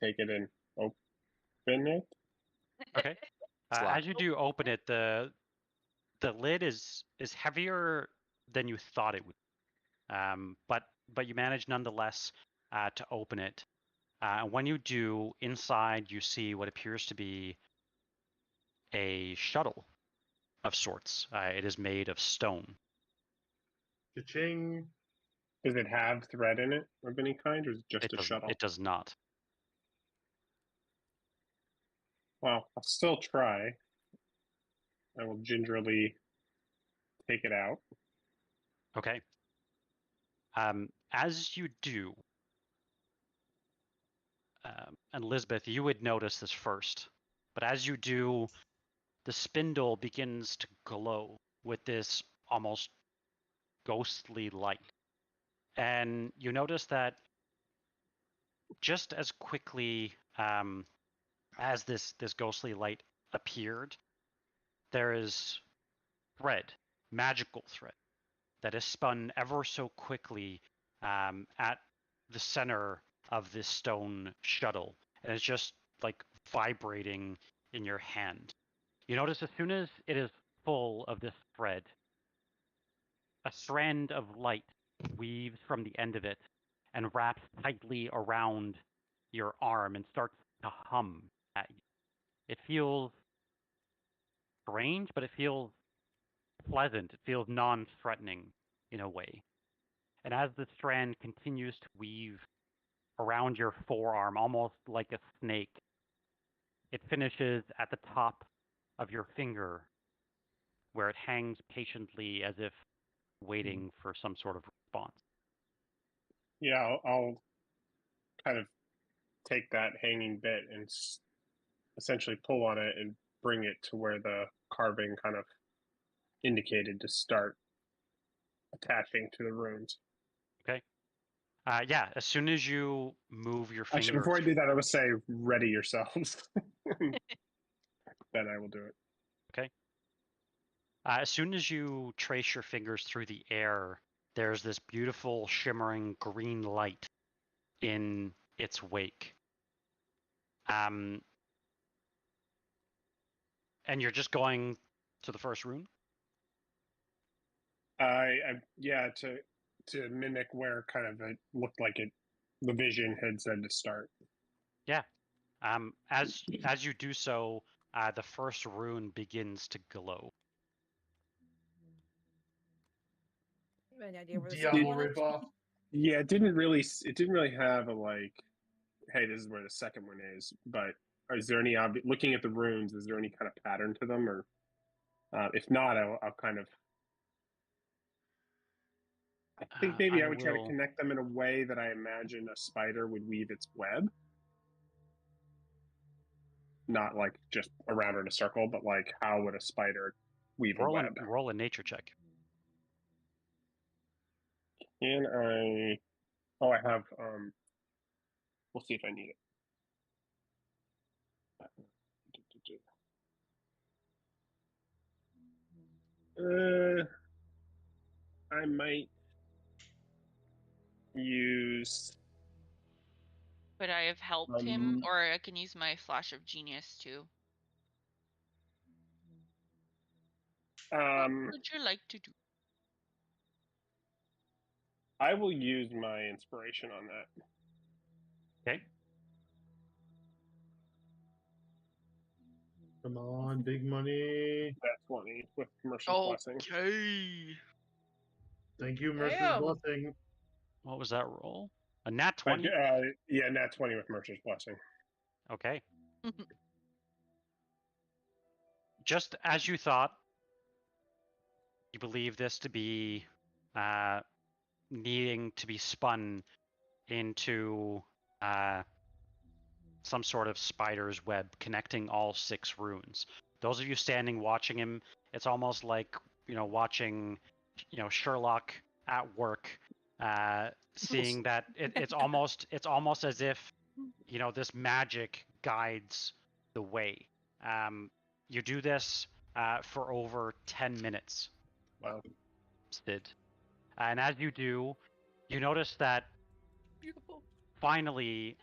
take it and open it. Okay. As you do open it, the lid is heavier than you thought it would. But you manage nonetheless to open it. And when you do, inside you see what appears to be a shuttle of sorts. It is made of stone. Cha-ching. Does it have thread in it of any kind, or is it just a shuttle? It does not. Well, I'll still try. I will gingerly take it out. Okay. As you do, and Lisbeth, you would notice this first, but as you do, the spindle begins to glow with this almost ghostly light. And you notice that just as quickly as this ghostly light appeared, there is thread, magical thread, that is spun ever so quickly at the center of this stone shuttle, and it's just like vibrating in your hand. You notice as soon as it is full of this thread, a strand of light weaves from the end of it and wraps tightly around your arm and starts to hum at you. It feels strange, but it feels pleasant. It feels non-threatening in a way. And as the strand continues to weave around your forearm, almost like a snake, it finishes at the top of your finger, where it hangs patiently as if waiting for some sort of response. Yeah, I'll kind of take that hanging bit and essentially pull on it and bring it to where the carving kind of indicated to start attaching to the runes. Okay. Yeah, as soon as you move your fingers... Actually, before I do that, I would say, ready yourselves. Then I will do it. Okay. As soon as you trace your fingers through the air, there's this beautiful shimmering green light in its wake. And you're just going to the first rune? Yeah, to mimic where kind of it looked like the vision had said to start. Yeah. As you do so, the first rune begins to glow. Any idea where the Diablo second one is? ripoff. Yeah, it didn't really have a like, hey, this is where the second one is. But is there any looking at the runes? Is there any kind of pattern to them, or if not, I'll kind of. I think maybe I would try to connect them in a way that I imagine a spider would weave its web. Not like just around in a circle, but like how would a spider weave a web? Roll a nature check. Can I? Oh, I have. We'll see if I need it. I might use. Could I have helped him, or I can use my flash of genius too? What would you like to do? I will use my inspiration on that. Okay. Come on, big money. That's 20 with Mercer's Blessing. Okay. Thank you, Mercer's Blessing. What was that roll? A nat 20? Yeah, nat 20 with Mercer's Blessing. Okay. Just as you thought, you believe this to be needing to be spun into some sort of spider's web connecting all 6 runes. Those of you standing watching him, it's almost like, watching, Sherlock at work, seeing that it's almost as if, this magic guides the way. You do this for over 10 minutes. Wow. Sid. And as you do, you notice that Beautiful. Finally,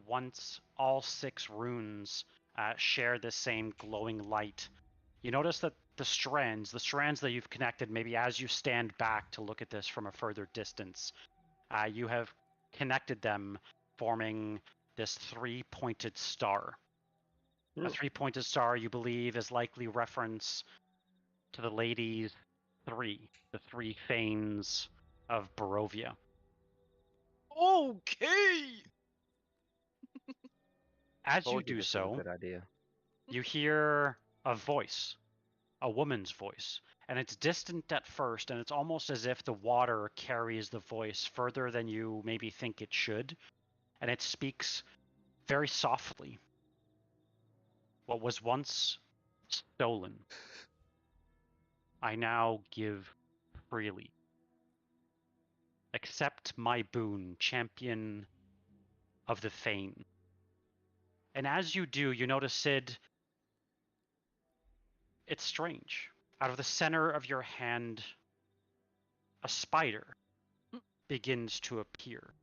once all 6 runes share the same glowing light, you notice that the strands that you've connected, maybe as you stand back to look at this from a further distance, you have connected them, forming this 3-pointed star. A 3-pointed star, you believe, is likely reference to the ladies' the 3 Fanes of Barovia. Okay. As you Told you do this was a so, good idea. you hear a voice, a woman's voice, and it's distant at first, and it's almost as if the water carries the voice further than you maybe think it should, and it speaks very softly. What was once stolen, I now give freely. Accept my boon, champion of the Fane. And as you do, you notice, Sid, it's strange. Out of the center of your hand, a spider begins to appear,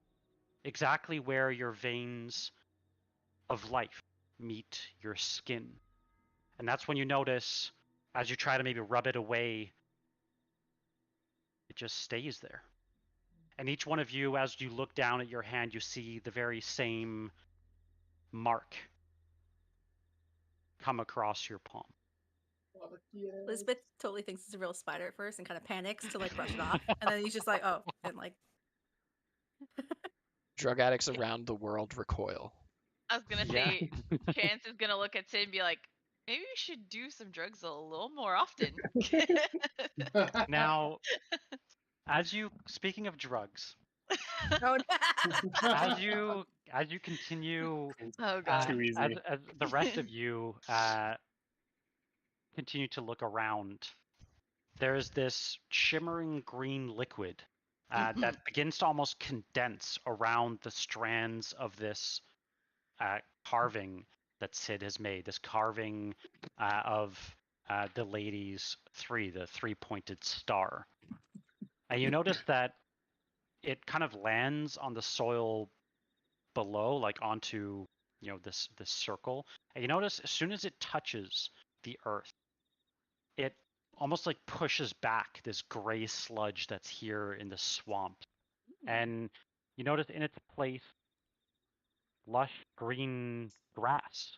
exactly where your veins of life meet your skin. And that's when you notice, as you try to maybe rub it away, it just stays there. And each one of you, as you look down at your hand, you see the very same mark come across your palm. Lisbeth totally thinks it's a real spider at first and kind of panics to like brush it off, and then he's just like, "Oh," and like. Drug addicts around the world recoil. I was gonna say, Chance is gonna look at Sid and be like, maybe we should do some drugs a little more often. Now, speaking of drugs, Oh, as you continue, Oh god. Too easy. as the rest of you continue to look around, there's this shimmering green liquid that begins to almost condense around the strands of this carving that Sid has made. This carving of the ladies' the 3-pointed star. And you notice that it kind of lands on the soil below, like onto this circle. And you notice as soon as it touches the earth, it almost like pushes back this gray sludge that's here in the swamp. And you notice in its place lush green grass,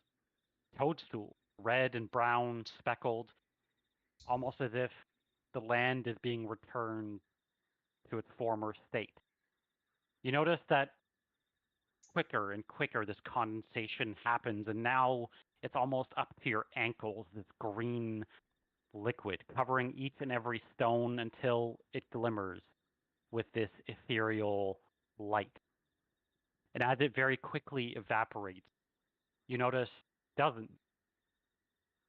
toadstool, red and brown speckled, almost as if the land is being returned to its former state. You notice that quicker and quicker this condensation happens, and now it's almost up to your ankles, this green liquid covering each and every stone until it glimmers with this ethereal light. And as it very quickly evaporates, you notice dozens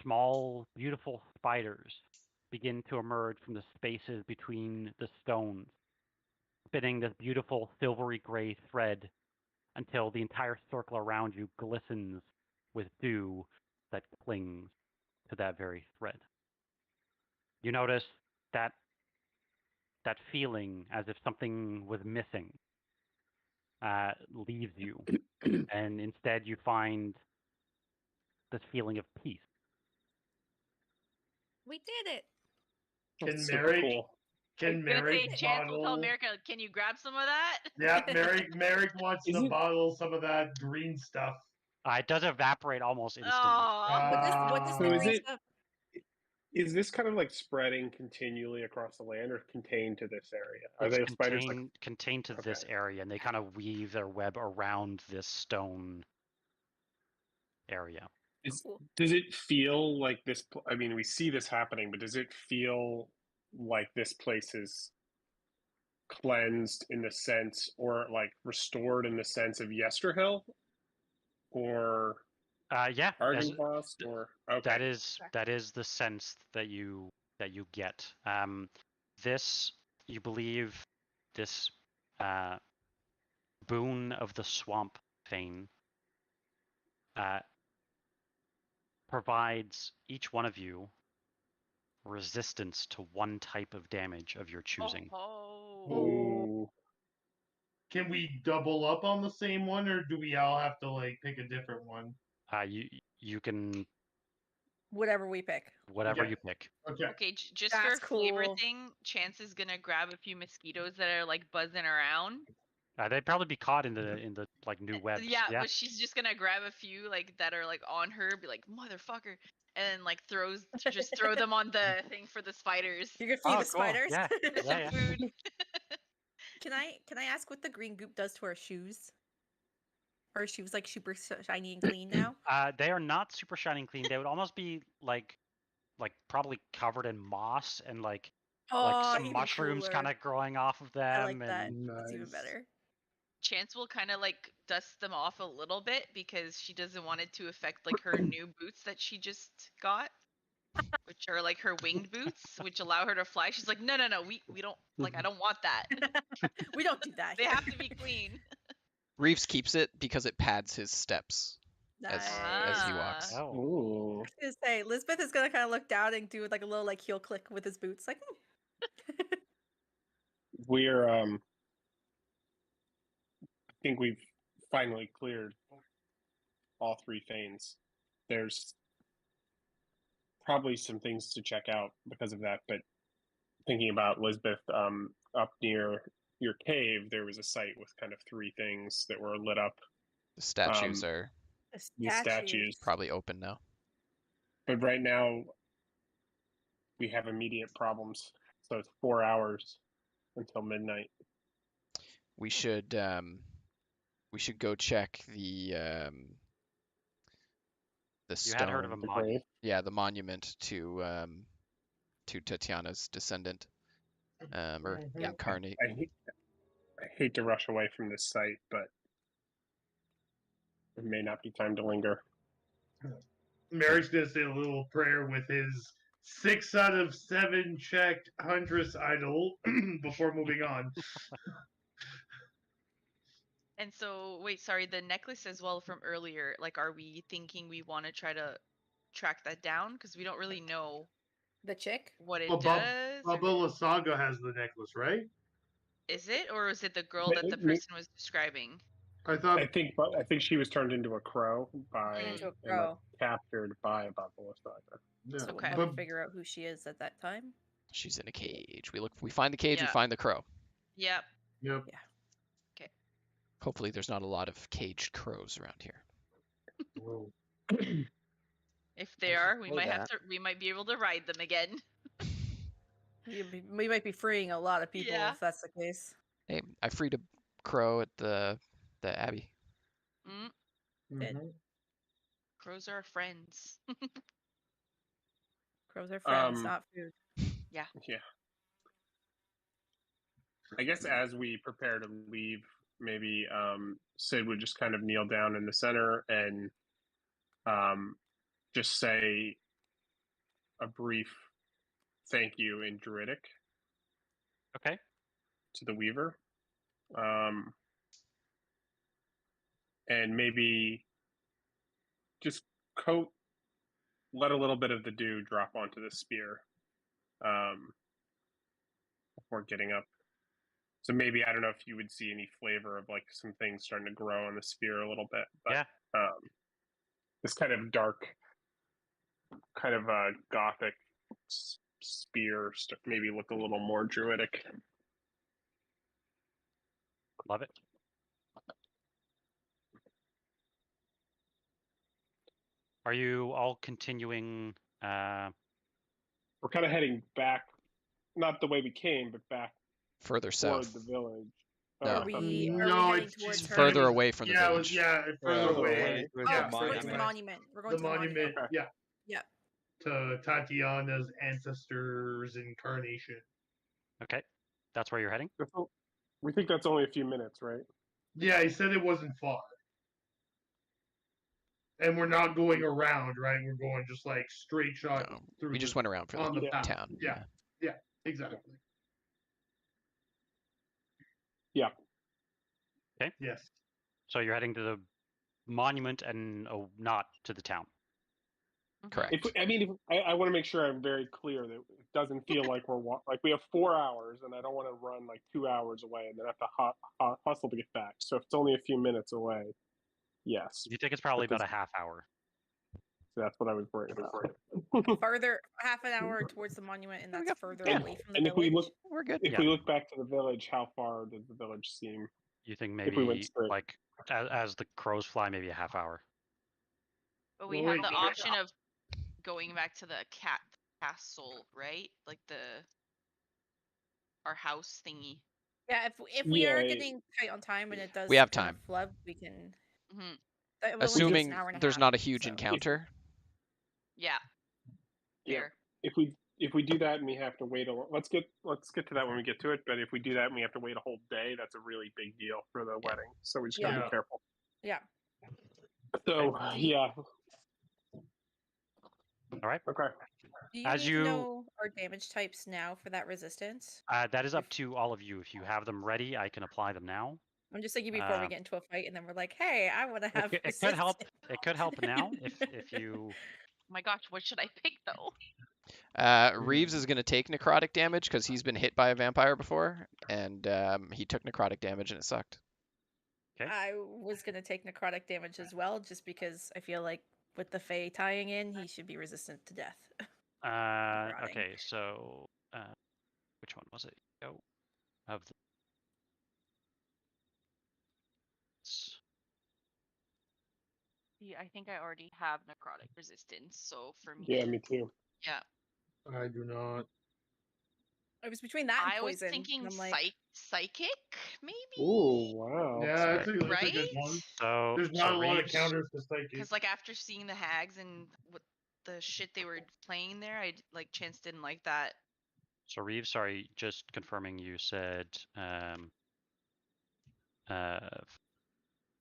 small, beautiful spiders begin to emerge from the spaces between the stones, spinning this beautiful silvery gray thread until the entire circle around you glistens with dew that clings to that very thread. You notice that feeling as if something was missing leaves you, and instead you find this feeling of peace. we did it. Can That's super Merek cool. I was can gonna say, Merek Chance will tell bottle? America, can you grab some of that? Yeah, Merek wants to Isn't- bottle some of that green stuff. It does evaporate almost instantly. Oh. What does So the is green it- stuff? Is this kind of like spreading continually across the land, or contained to this area? Are It's they spiders like? contained to this Okay. area, and they kind of weave their web around this stone area. Does it feel like this? I mean, we see this happening, but does it feel like this place is cleansed in the sense, or like restored in the sense of Yesterhill, or Yeah, Argentfrost, or okay? that is the sense that you get. This, you believe, this boon of the swamp Fane provides each one of you resistance to one type of damage of your choosing. Oh. Ooh. can we double up on the same one, or do we all have to like pick a different one? You can Whatever we pick. whatever Okay. you pick. Okay. Okay, just for a That's flavor cool. thing, Chance is gonna grab a few mosquitoes that are like buzzing around. They'd probably be caught in the like new webs. Yeah, but she's just gonna grab a few like that are like on her, be like motherfucker, and then like just throw them on the thing for the spiders. You can feed Oh, the cool. spiders. Yeah. Yeah. Food. Can I ask what the green goop does to our shoes? Our shoes like super shiny and clean now. They are not super shiny and clean. They would almost be like probably covered in moss and like some even mushrooms cooler. kind of growing off of them. I like that. And That's even Nice. better. Chance will kind of like dust them off a little bit because she doesn't want it to affect like her new boots that she just got, which are like her winged boots, which allow her to fly. She's like, no, we don't like. I don't want that. We don't do that. They here. have to be clean. Reeves keeps it because it pads his steps as he Ah. walks. oh, Ooh. I was gonna say Lisbeth is gonna kind of look down and do like a little like heel click with his boots, like. We're I think we've finally cleared all 3 fanes. There's probably some things to check out because of that, but thinking about Lisbeth, up near your cave, there was a site with kind of 3 things that were lit up. The statues are These statues. probably open now. But right now, we have immediate problems. So it's 4 hours until midnight. We should go check the you stone. had heard of a The monument. grave. Yeah, the monument to Tatiana's descendant, or Mhm. incarnate. I hate to rush away from this site, but there may not be time to linger. Merrick's gonna say a little prayer with his 6 out of 7 checked Huntress idol before moving on. And so, wait, sorry, the necklace as well from earlier. Like, are we thinking we want to try to track that down? Because we don't really know The chick. what it Well, does. or- Bubba Lasaga has the necklace, right? Is it, or is it the girl Wait, that the me- person was describing? I thought. I think she was turned into a crow by Turned into a and, like, crow. captured by Bubba Saga. Yeah. So we'll Okay. never But figure out who she is at that time. She's in a cage. We find the cage. We Yeah. find the crow. Yep. yep. Hopefully, there's not a lot of caged crows around here. Whoa. If they I are, should we know might have that. to. We might be able to ride them again. We might be freeing a lot of people Yeah. if that's the case. Hey, I freed a crow at the abbey. Mm, Mhm. crows are friends. Crows are friends, Um, not food. Yeah. I guess as we prepare to leave, maybe Sid would just kind of kneel down in the center and just say a brief thank you in Druidic Okay. to the Weaver. And maybe just let a little bit of the dew drop onto the spear before getting up. So maybe, I don't know if you would see any flavor of like some things starting to grow on the spear a little bit. But, Yeah. this kind of dark, kind of a gothic spear maybe look a little more druidic. Love it. Are you all continuing? We're kind of heading back, not the way we came, but back Further toward south. the village. No. Are we No, heading it's towards just her? Further was- away from the yeah, village. further Further away. away. Towards Yeah, the Towards the monument. monument. We're going the to the monument. Okay. Yeah. Yeah. To Tatiana's ancestors' incarnation. Okay, that's where you're heading. We think that's only a few minutes, right? Yeah, he said it wasn't far. And we're not going around, right? We're going just like straight shot No, through. we just went around for on the the path. town. Yeah. Exactly. Yeah. Okay. Yes. So you're heading to the monument and not to the town. Correct. I want to make sure I'm very clear that it doesn't feel like like we have 4 hours, and I don't want to run like 2 hours away and then have to hustle to get back. So if it's only a few minutes away, yes. You think it's probably about a half hour. So that's what I was worried about. Further, half an hour towards the monument, and There we that's go. further Yeah. away from the And village. if we look, We're good. if we look back to the village, how far does the village seem? You think If we went maybe straight. like as the crows fly, maybe a half hour. But we Well, have wait, the wait. option of going back to the castle, right? Like our house thingy. Yeah, if we are Yeah. getting tight on time and it does We have kind time. of flood, we can. Hmm That village is Assuming an hour and a there's half, not a huge so- encounter. Yeah. Yeah. Fair. If we do that and we have to wait let's get to that when we get to it. But if we do that and we have to wait a whole day, that's a really big deal for the wedding. So we just gotta Yeah. be careful. Yeah. So yeah. All right. Okay. Do you As need you- to know our damage types now for that resistance? That is up to all of you. If you have them ready, I can apply them now. I'm just thinking before we get into a fight, and then we're like, "Hey, I want to have." It could help. It could help now if you. Oh my gosh, what should I pick though? Reeves is going to take necrotic damage because he's been hit by a vampire before, and he took necrotic damage and it sucked. Okay. I was gonna take necrotic damage as well, just because I feel like with the Fae tying in, he should be resistant to death. Rotting. Okay, so which one was it? Oh, of the. See, I think I already have necrotic resistance, so for me. Yeah, me too. Yeah. I do not. I was between that and I was poison. thinking and I'm like, psychic, maybe. Ooh, wow. Yeah, that's a good Right? one. So There's not a lot of Reeves- counters to psychic. Because like after seeing the hags and what the shit they were playing there, I like Chance didn't like that. So Reeves, sorry, just confirming. You said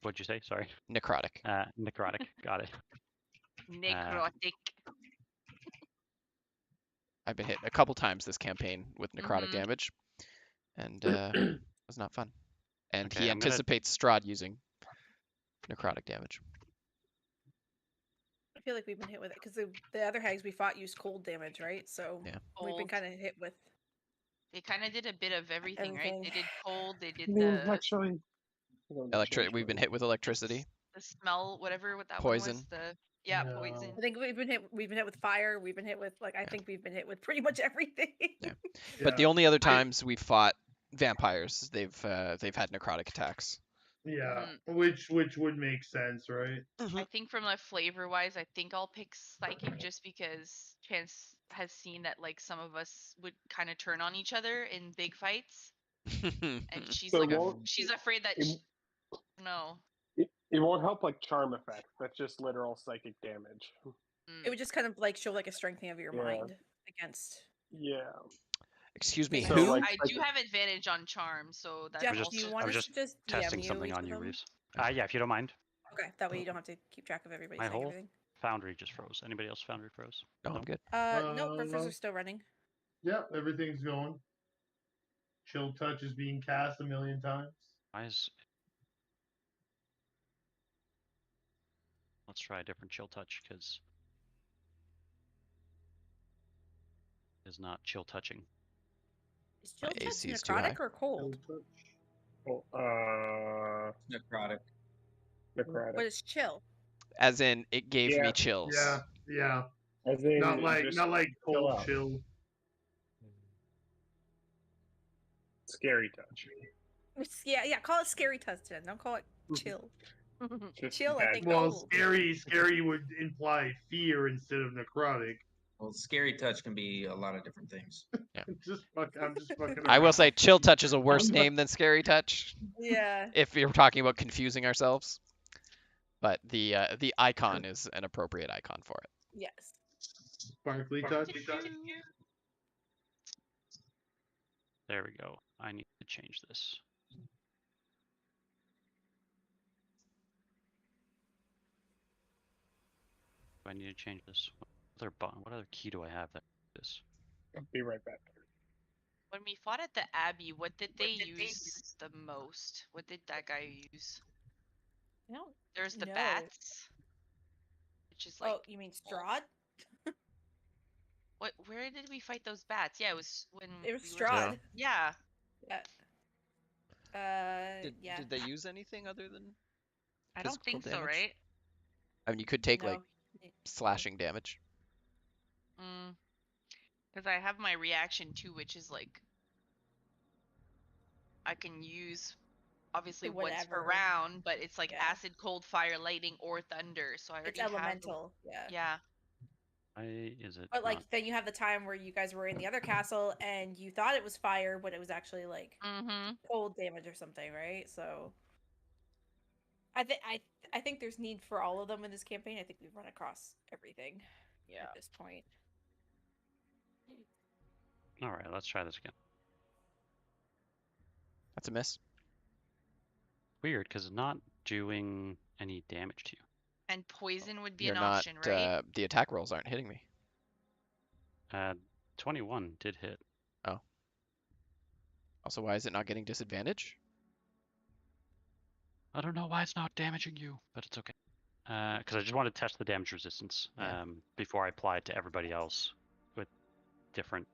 what'd you say? Sorry. Necrotic. Necrotic. Got it. Necrotic. I've been hit a couple times this campaign with necrotic Mhm. damage, and it was not fun. And Okay, he I'm gonna- anticipates Strahd using necrotic damage. I feel like we've been hit with it because the other hags we fought used cold damage, right? So Yeah. we've been Cold. kind of hit with. They kind of did a bit of everything, right? They Everything. did cold. They did Actually, We've been hit with electricity. the smell, whatever what that Poison. one was. Yeah, No. poison. I think we've been hit. We've been hit with fire. We've been hit with I think we've been hit with pretty much everything. Yeah. But the only other times we fought vampires, they've had necrotic attacks. Yeah, Mhm. which would make sense, right? I think from the flavor wise, I think I'll pick psychic just because Chance has seen that like some of us would kind of turn on each other in big fights, and she's So like won't- she's afraid that no. It won't help like charm effect. That's just literal psychic damage. It would just kind of like show like a strengthening of your Yeah. mind against. Yeah. Excuse me, So, who? like- I do have advantage on charm, so that's Jeff, just- do you also want I'm us just to just testing DM something each on of you, them? Reeves. Yeah, if you don't mind. Okay, that way you don't have to keep track of everybody My saying whole everything. Foundry just froze. Anybody else Foundry froze? No, I'm good. No, buffers Uh, are still running. Yeah, everything's going. Chill touch is being cast 1,000,000 times. Why is? Let's try a different chill touch because is not chill touching. Is chill My touch AC is too necrotic high. or cold? Chill touch. Oh, Necrotic. necrotic. But it's chill. As in, it gave Yeah. me chills. Yeah. As in, Not like just cold chill out. chill. Scary touch. Yeah. Call it scary touch then. Don't call it chill. Just Chill, I bad. think. Well, cold. scary would imply fear instead of necrotic. Well, scary touch can be a lot of different things. I'm just fucking. I will around. say, chill touch is a worse I'm- name than scary touch. Yeah. If you're talking about confusing ourselves. But the icon is an appropriate icon for it. Yes. Sparkly touch. There we go. I need to change this. Do I need to change this? What other key do I have that this? I'll be right back. When we fought at the Abbey, what did they use the most? What did that guy use? I don't There's the know. bats, which is like Oh, you mean Strahd? Where did we fight those bats? Yeah, it was when It was we were. Strahd. Yeah. Yeah. Did, did they use anything other than I don't physical think so, damage? right? I mean, you could take like No. slashing damage. Because I have my reaction too, which is like I can use obviously once per Whatever. round, but it's like Yeah. acid, cold, fire, lightning, or thunder. So I already It's have. elemental. Yeah. Yeah. Why is it? But like not- then you have the time where you guys were in the other castle and you thought it was fire, but it was actually like cold damage or something, right? So I think there's need for all of them in this campaign. I think we've run across everything at this point. All right, let's try this again. That's a miss. Weird, because it's not doing any damage to you. And poison would be You're an not. option, right? The attack rolls aren't hitting me. 21 did hit. Oh. Also, why is it not getting disadvantage? I don't know why it's not damaging you, but it's okay. Because I just want to test the damage resistance before I apply it to everybody else with different.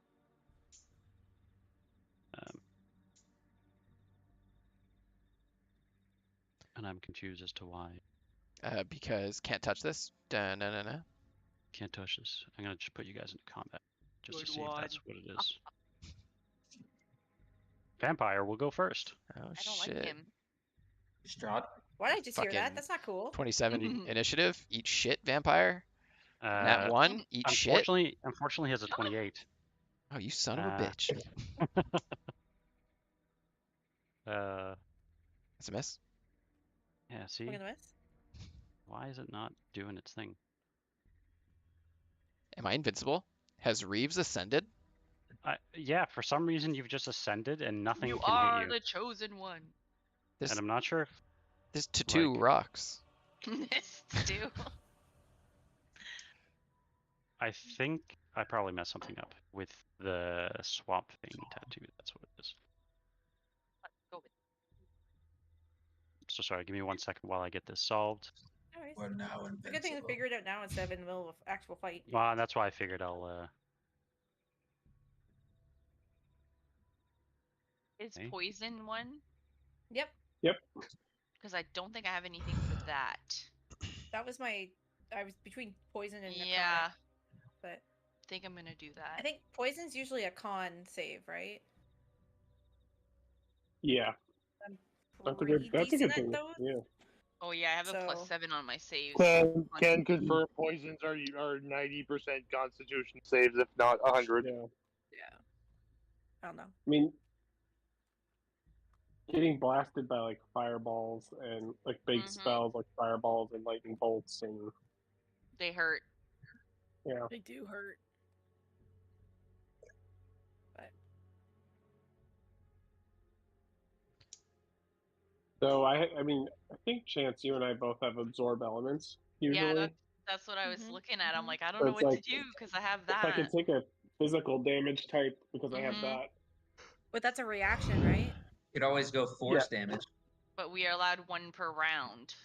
And I'm confused as to why. Because can't touch this. Da-na-na-na. Can't touch this. I'm gonna just put you guys into combat just Good to see if that's one. what it is. Vampire will go first. Oh I don't shit. like him. Strahd. Why did I just hear that? Fucking That's not cool. 27 initiative. Eat shit, vampire. Nat 1. Eat shit. Unfortunately, he has a 28. Oh, you son of a bitch. That's a miss. Yeah, see? We're gonna miss. Why is it not doing its thing? Am I invincible? Has Reeves ascended? Yeah, for some reason you've just ascended and nothing You can are hit you. the chosen one. This, And I'm not sure if this tattoo like- rocks. This too. I think I probably messed something up with the swamp thing tattoo. That's what it is. Go with So sorry, give me 1 second while I get this solved. No worries. We're now It's a good thing to invincible. figure it out now instead of in the middle of actual fight. Well, that's why I figured I'll. Is Okay. poison one? Yep. Because I don't think I have anything for that. That was I was between poison and necrotic, Yeah. but I think I'm gonna do that. I think poison's usually a con save, right? Yeah, I'm that's a pretty good decent thing. at those. Yeah. Oh yeah, I have a So- +7 on my saves. Can confirm poisons are 90% Constitution saves, if not 100. Yeah. Yeah. I don't know. I mean, getting blasted by like fireballs and like big spells like fireballs and lightning bolts and They hurt. yeah. They do hurt. But So I mean, I think Chance, you and I both have absorb elements usually. Yeah, that's what I was Mhm, looking at. I'm like, I don't So know it's what like, to do because I have If I that. can take a physical damage type because I have Mhm. that. but that's a reaction, right? You could always go force damage. But we are allowed 1 per round.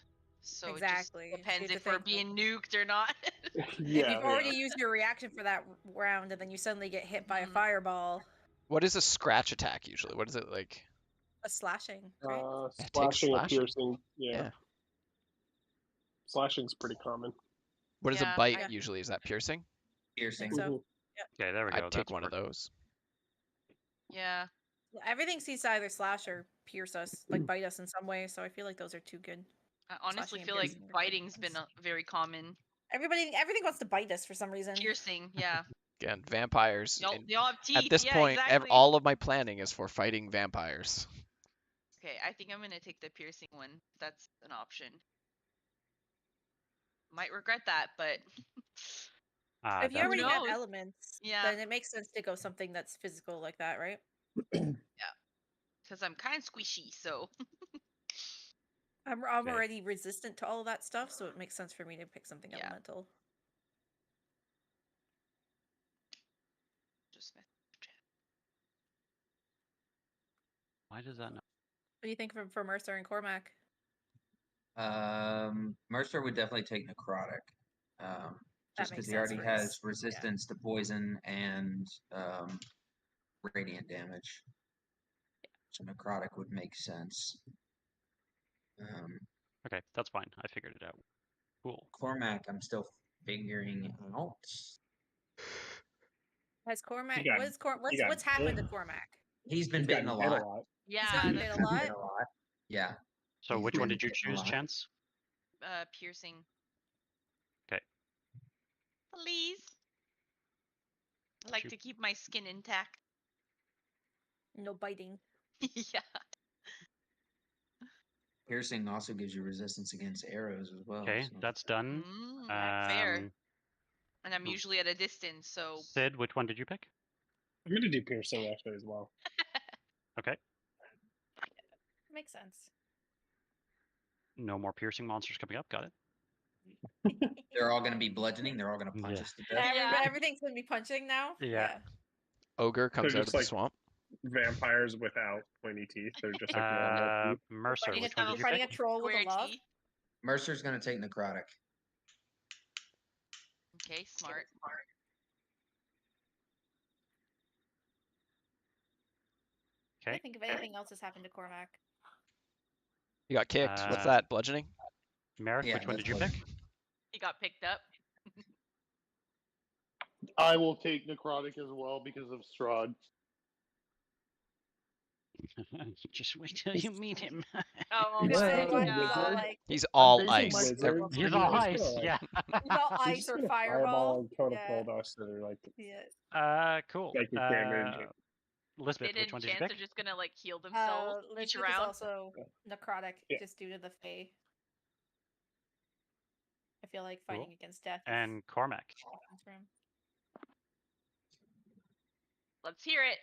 So Exactly. it So just depends you have if to we're think, being nuked or not. If Yeah. you've already used your reaction for that round and then you suddenly get hit by a fireball, What is a scratch attack usually? What is it like? a slashing, right? It takes Slashing and slashing. piercing. Yeah. Slashing's pretty common. What is Yeah, a bite I- usually? Is that piercing? Piercing. So- Mhm. Okay, there we go. I'd take That's one of perfect. those. Yeah. Everything seems to either slash or pierce us, like bite us in some way. So I feel like those are too good. I honestly Slashing and feel like piercing are good biting's been ones. very common. Everything wants to bite us for some reason. Piercing, yeah. Again, vampires. Y'all, and y'all have teeth. at this yeah, point, exactly. all of my planning is for fighting vampires. Okay, I think I'm gonna take the piercing one. That's an option. Might regret that, but If you That's already have knows? elements, Yeah. then it makes sense to go something that's physical like that, right? because I'm kind of squishy, so I'm Okay. already resistant to all of that stuff, so it makes sense for me to pick something Yeah. elemental. just Why does that not? What do you think for Mercer and Cormac? Mercer would definitely take necrotic. Just makes because he sense already for his- has resistance to poison and radiant damage. So necrotic would make sense. Okay, that's fine. I figured it out. Cool. Cormac, I'm still figuring out. Has Cormac? got- What's happened to Cormac? He's been He's bitten gotten a hit lot. Yeah, He's gotten that's bit a lot. Bitten a lot. Yeah. So He's which one been did you bitten a choose, lot. Chance? piercing. Okay. Please. I like You- to keep my skin intact. No biting. Yeah. Piercing also gives you resistance against arrows as well. Okay, so- that's done. Fair. And I'm usually at a distance, so Sid, which one did you pick? I'm gonna do piercing actually as well. Okay. Makes sense. No more piercing monsters coming up. Got it. They're all going to be bludgeoning. They're all going to punch Yeah. us to death. Yeah. Everything's gonna be punching now. Yeah. Ogre comes They're out of just the like- swamp. Vampires without pointy teeth. They're just like normal teeth. Mercer, Fighting which a one tunnel did you Fighting pick? a troll with a square love. T. Mercer's going to take necrotic. Okay, smart. I Okay. think if anything else has happened to Cormac. You got kicked. What's Uh, that? Bludgeoning? Merek, Yeah, which one that's did you what- pick? He got picked up. I will take necrotic as well because of Strahd. Just wait till you meet him. Oh He's my not a Everyone's wizard. all god. like, He's all basically ice. wizard. Ev- He's He's all just ice. gonna, like- Yeah. he's all He's ice just or gonna fireball. and totem pole dust that are like Yeah. Cool. psychic damage. Lisbeth, Sid which and one did you Chance pick? are just gonna like heal themselves each Lisbeth is round. also necrotic Yeah. just due to the Fae. I feel like Cool. fighting against death. And Cormac. comes from. Let's hear it.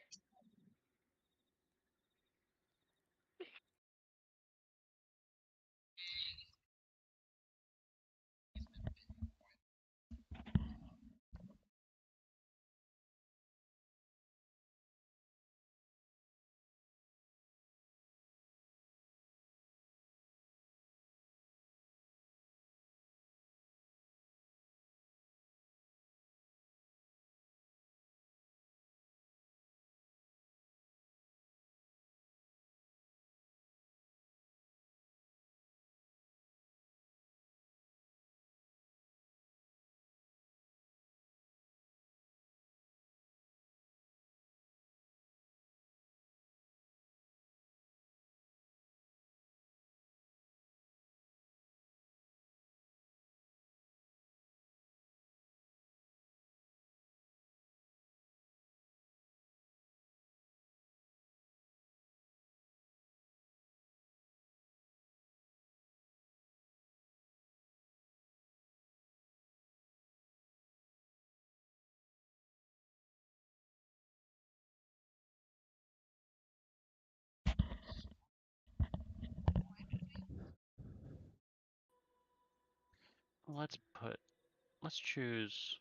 Let's choose.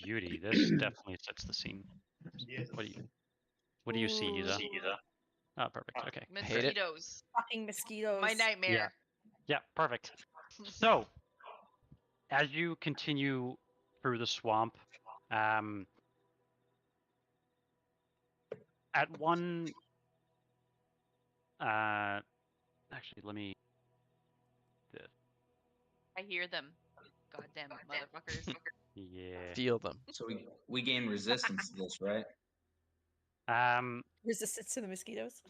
Beauty. This definitely sets the scene. Yes. What do you see, Yuza? Ooh. Oh, perfect. Okay. Hate it. Mosquitoes. Fucking mosquitoes. My nightmare. Yeah, perfect. So, as you continue through the swamp, at one, actually, let me. I hear them. Goddamn motherfuckers. Yeah. Feel them. So we gain resistance to this, right? Resistance to the mosquitoes.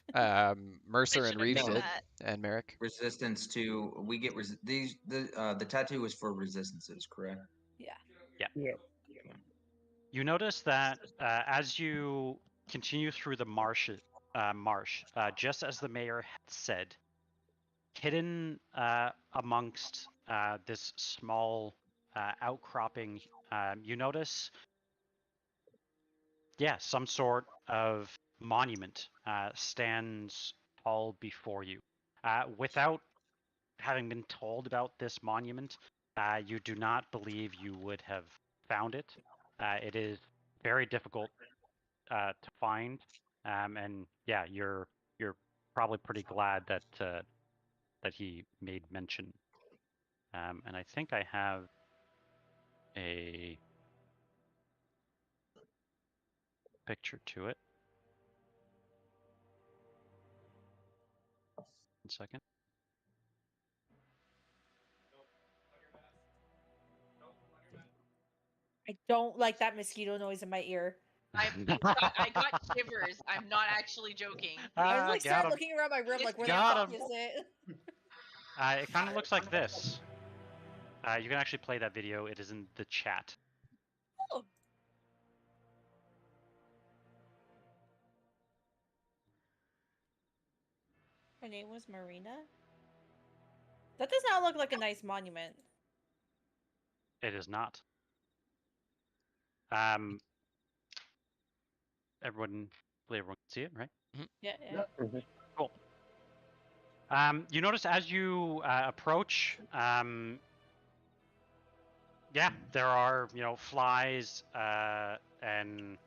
Mercer I and should've Reeves known did, that. and Merek. Resistance to the tattoo is for resistances, correct? Yeah. Yeah. You notice that as you continue through the marsh, just as the mayor had said, hidden amongst this small outcropping, you notice, some sort of monument stands tall before you. Without having been told about this monument, you do not believe you would have found it. It is very difficult to find, and yeah, you're probably pretty glad that that he made mention. And I think I have a picture to it. 1 second. I don't like that mosquito noise in my ear. I got shivers. I'm not actually joking. I was like got start him. looking around my room, like where the Got fuck him. is it? It kind of looks like this. You can actually play that video. It is in the chat. Oh. Her name was Marina? That does not look like a nice monument. It is not. Everyone can see it, right? Yeah, yeah. Cool. You notice as you approach, yeah, there are flies and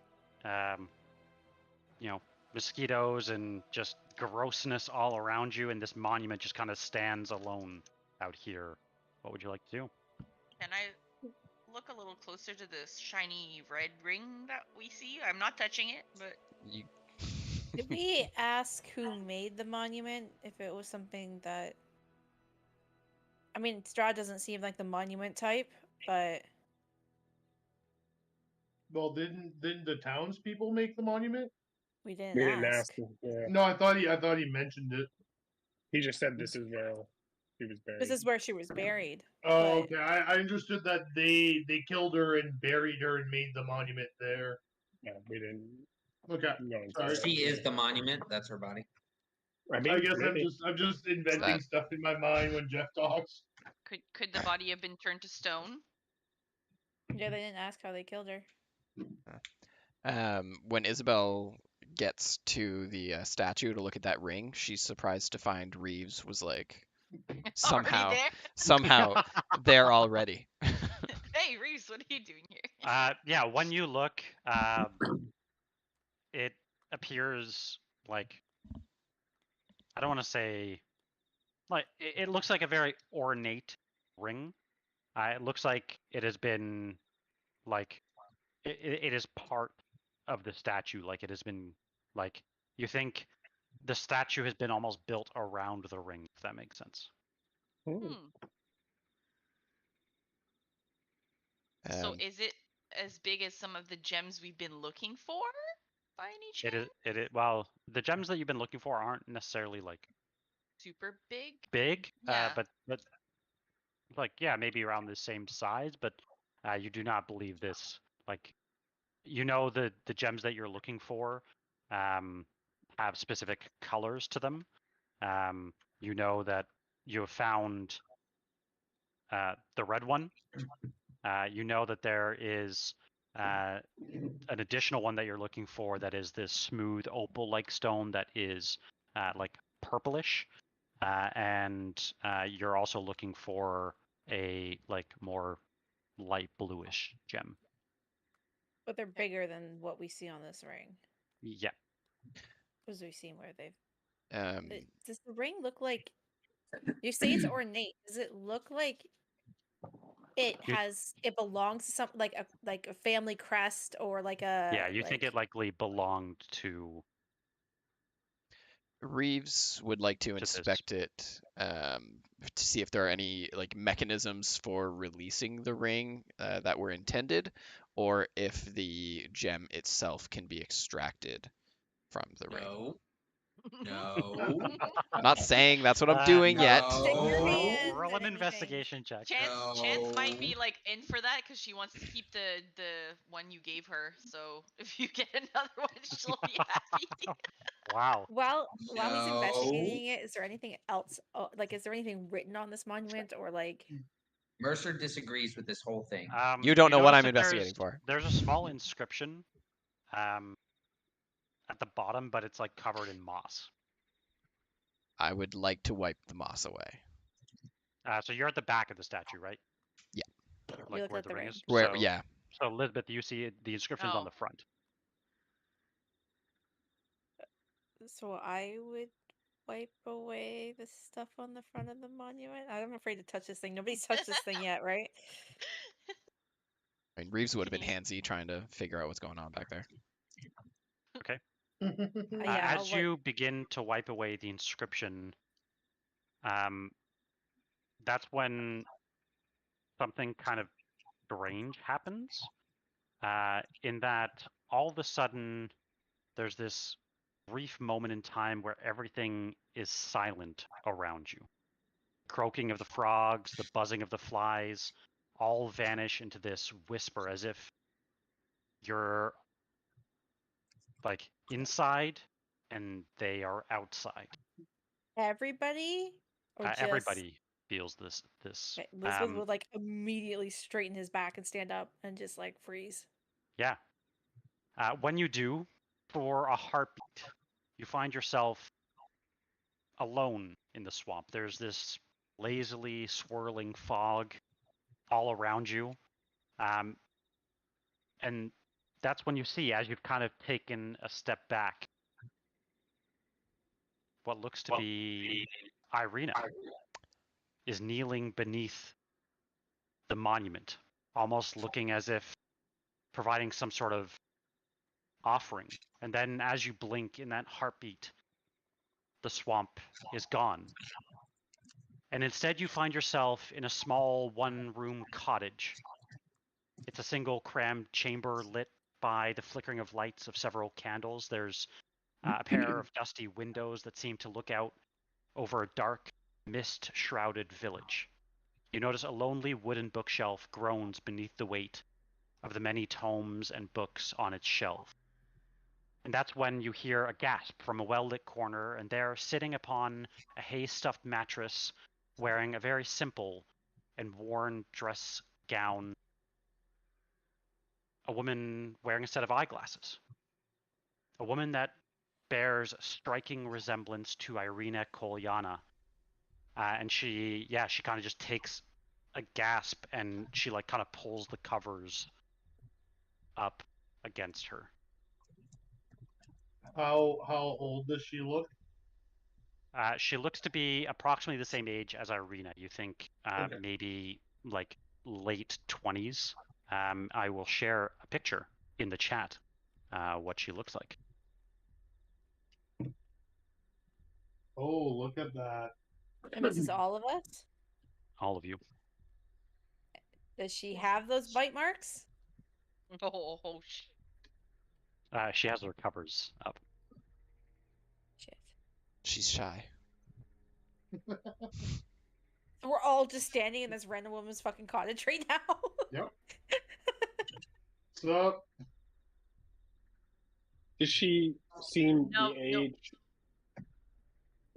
mosquitoes and just grossness all around you, and this monument just kind of stands alone out here. What would you like to do? Can I look a little closer to this shiny red ring that we see? I'm not touching it, but You... Did we ask who made the monument? If it was something that... I mean, Strahd doesn't seem like the monument type, but... Well, didn't the townspeople make the monument? We didn't We didn't ask. ask him. Yeah. No, I thought he mentioned it. He just said this is where he was buried. This is where she was buried. Oh, but... okay. I understood that they killed her and buried her and made the monument there. Yeah, we didn't. Okay. No, it's Sorry. not. She is the monument. That's her body. I mean, I guess maybe. I'm just inventing that? stuff in my mind when Jeff talks. could the body have been turned to stone? Yeah, they didn't ask how they killed her. When Isabel gets to the statue to look at that ring, she's surprised to find Reeves was like somehow Already there? somehow there already. Hey, Reeves, what are you doing here? Yeah, when you look, it appears like, I don't want to say, like, it looks like a very ornate ring. It looks like it has been, like, it is part of the statue. Like, it has been, like, you think the statue has been almost built around the ring, if that makes sense. Hmm. So is it as big as some of the gems we've been looking for, by any chance? It is. Well, the gems that you've been looking for aren't necessarily like Super big? big, Yeah. but like, yeah, maybe around the same size, but you do not believe this. Like, the gems that you're looking for have specific colors to them. You know that you have found the red one. You know that there is an additional one that you're looking for that is this smooth opal-like stone that is like purplish, and you're also looking for a like more light bluish gem. But they're bigger than what we see on this ring. Yeah. Because we've seen where they've... Um, Does the ring look like... You say it's ornate. Does it look like it belongs to something like a family crest or like a... Yeah, you think it likely belonged to... Reeves would like to this. inspect it to see if there are any like mechanisms for releasing the ring that were intended, or if the gem itself can be extracted from the ring. No. No. I'm not saying that's what I'm doing yet. Stick your No. hands Roll at an anything. investigation check. Chance might be No. like in for that because she wants to keep the one you gave her. So if you get another one, she'll be happy. Wow. While he's No. investigating it, is there anything else? Like, is there anything written on this monument or like? Mercer disagrees with this whole thing. You don't know what notice I'm that investigating for. There's a small inscription at the bottom, but it's like covered in moss. I would like to wipe the moss away. So you're at the back of the statue, right? Yeah. Like look where at the the ring ring. is. Where? So, Yeah. So Lisbeth, you see the inscription's on Oh. the front. So I would wipe away the stuff on the front of the monument? I'm afraid to touch this thing. Nobody's touched this thing yet, right? I mean, Reeves would have been handsy trying to figure out what's going on back there. Okay. Yeah, As you begin to wipe away the inscription, that's when something kind of strange happens. In that all of a sudden there's this brief moment in time where everything is silent around you. Croaking of the frogs, the buzzing of the flies, all vanish into this whisper as if you're like inside and they are outside. everybody? Or just... Everybody feels this. Okay, Lisbeth would like immediately straighten his back and stand up and just like freeze. Yeah. When you do, for a heartbeat, you find yourself alone in the swamp. There's this lazily swirling fog all around you. And that's when you see, as you've kind of taken a step back, what looks to be Irina is kneeling beneath the monument, almost looking as if providing some sort of offering. And then as you blink in that heartbeat, the swamp is gone. And instead you find yourself in a small one-room cottage. It's a single crammed chamber lit by the flickering of lights of several candles. There's a pair of dusty windows that seem to look out over a dark, mist-shrouded village. You notice a lonely wooden bookshelf groans beneath the weight of the many tomes and books on its shelf. And that's when you hear a gasp from a well-lit corner, and there, sitting upon a hay-stuffed mattress, wearing a very simple and worn dress gown, a woman wearing a set of eyeglasses. A woman that bears a striking resemblance to Irina Kolyana. And she kind of just takes a gasp and she like kind of pulls the covers up against her. How old does she look? She looks to be approximately the same age as Irina. You think Okay. maybe like late 20s. I will share a picture in the chat what she looks like. Oh, look at that. And this is all of us? All of you. Does she have those bite marks? Oh, shit. She has her covers up. Shit. She's shy. We're all just standing in this random woman's fucking cottage right now. Yep. So, Does she seem No, the age?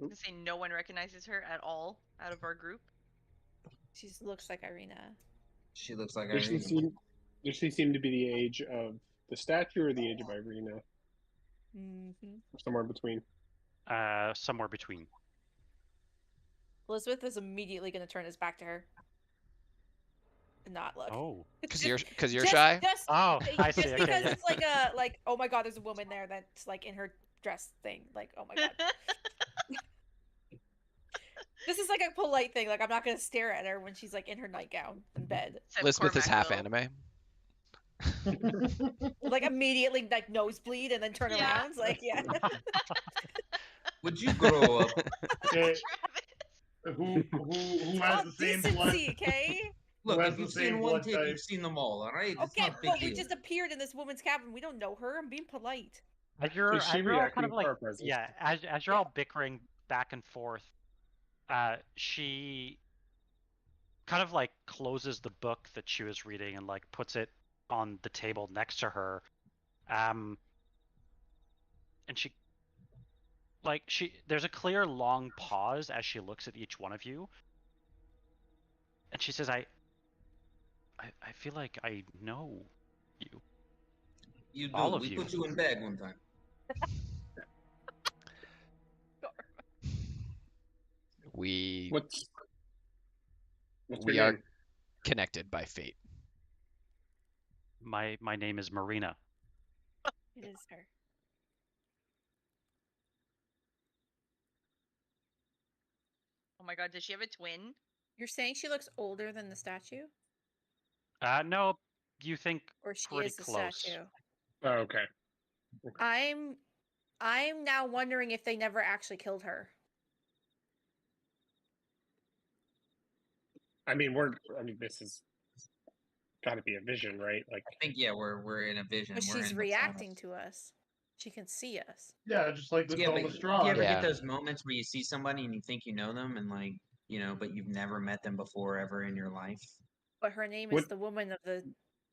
I say no one recognizes her at all out of our group. She looks like Irina. She looks like Does she Irina. seem to be the age of the statue or the age of Irina? Mm-hmm. Somewhere in between. Somewhere between. Elizabeth is immediately going to turn his back to her. And not look. Oh. Because you're shy? Oh, I see. Just Okay, because yeah. it's like, oh my god, there's a woman there that's like in her dress thing. Like, oh my god. This is like a polite thing. Like, I'm not going to stare at her when she's like in her nightgown in bed. Lisbeth is half anime. Like immediately like nosebleed and then turn around. Like, yeah. Would you grow up? okay. Who has the same blood? Decency, okay? Look, has if the you've same seen one blood tick, type? you've seen them all, alright? It's Okay, not a big but we deal. just appeared in this woman's cabin. We don't know her. I'm being polite. As you're Is she all reacting kind of to like, our presence? yeah, as you're all bickering back and forth, she kind of like closes the book that she was reading and like puts it on the table next to her. And there's a clear long pause as she looks at each one of you. And she says, I feel like I know you. You do. All of we you. put you in bag one time. What's We your are name? connected by fate. My name is Marina. It is her. Oh my god, does she have a twin? You're saying she looks older than the statue? No, you think Or she pretty is the close. statue? Oh, okay. I'm now wondering if they never actually killed her. I mean, this is got to be a vision, right? Like, I think we're in a vision. But We're she's in reacting the to us. She can see us. Yeah, just like the Yeah, Stone but of do you Strahd. ever Yeah. get those moments where you see somebody and you think you know them, and like but you've never met them before ever in your life? But her name What- is the woman of the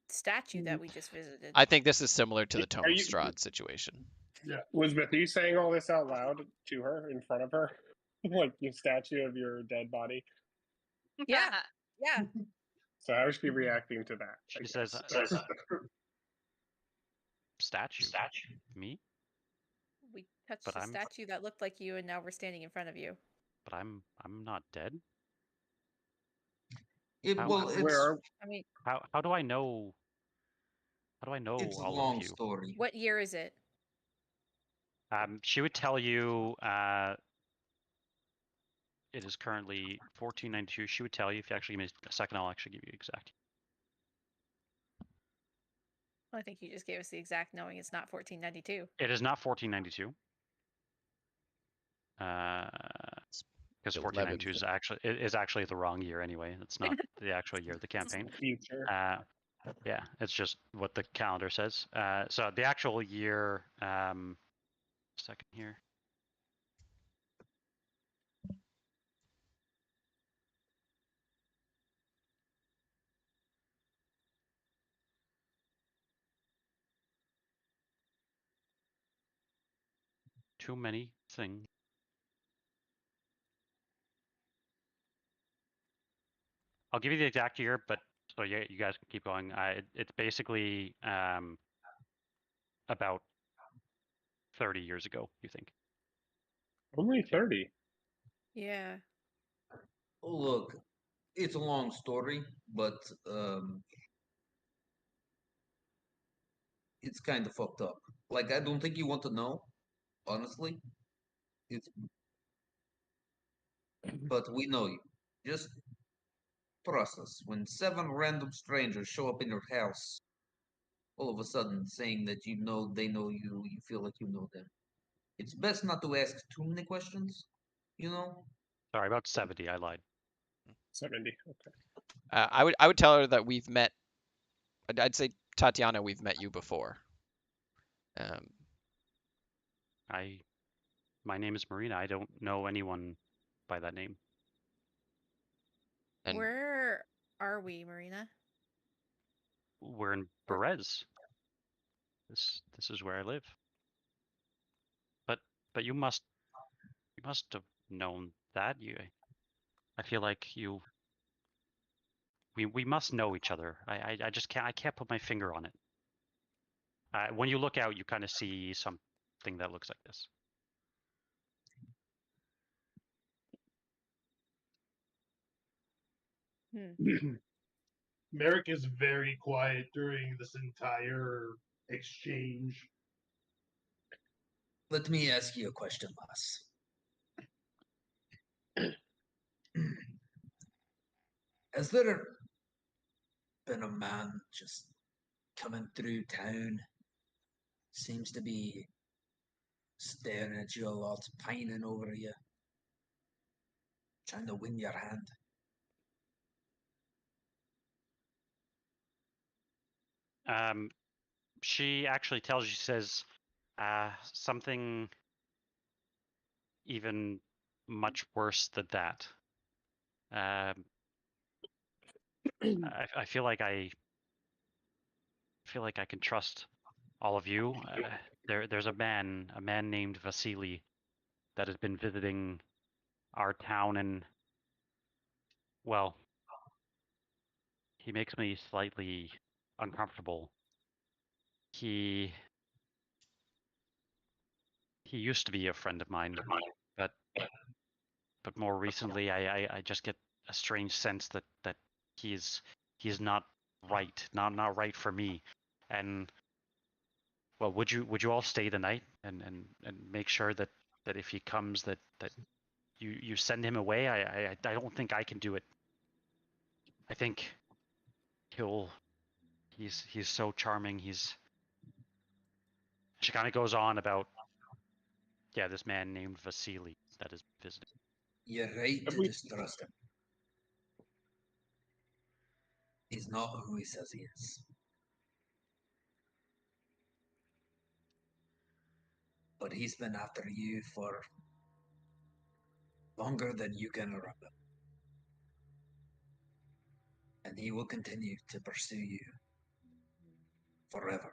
statue that we just visited. I think this is similar to the Tome Are of you- Strahd situation. Lisbeth, are you saying all this out loud to her in front of her, like your statue of your dead body? Yeah. Yeah. So how is she reacting to that? I She says, guess? statue. Me? We touched But a I'm- statue that looked like you, and now we're standing in front of you. But I'm not dead. Well, Where it's are I mean, How do I know? How do I know it's a all long of you? story. what year is it? She would tell you it is currently 1492. She would tell you if you actually give me a second. I'll actually give you exact. I think you just gave us the exact, knowing it's not 1492. It is not 1492. Because 1492 is actually the wrong year anyway. It's not the actual year of the campaign. future? Yeah, it's just what the calendar says. So the actual year, second here. Too many things. I'll give you the exact year, but so you guys can keep going. It's basically about 30 years ago, you think? Only 30. Yeah. Look, it's a long story, but it's kind of fucked up. Like, I don't think you want to know, honestly. But we know you. Just trust us. When 7 random strangers show up in your house, all of a sudden saying that they know you, you feel like you know them. It's best not to ask too many questions, Sorry, about 70. I lied. 70. Okay. I would tell her that we've met. I'd say, Tatiana, we've met you before. My name is Marina. I don't know anyone by that name. And Where are we, Marina? We're in Berez. This is where I live. But you must have known that. I feel like we must know each other. I just can't put my finger on it. When you look out, you kind of see something that looks like this. Merek is very quiet during this entire exchange. Let me ask you a question, lass. Has there been a man just coming through town? Seems to be staring at you a lot, pining over you, trying to win your hand. She actually tells you, she says, something even much worse than that. I feel like I can trust all of you. There's a man named Vasily that has been visiting our town, and well, he makes me slightly uncomfortable. He used to be a friend of mine, but more recently I just get a strange sense that he's not right, not right for me. And well, would you all stay the night and make sure that if he comes that you send him away. I don't think I can do it. I think he's so charming. She kind of goes on about this man named Vasily that is visiting. You're right to distrust him. He's not who he says he is. But he's been after you for longer than you can remember. And he will continue to pursue you forever.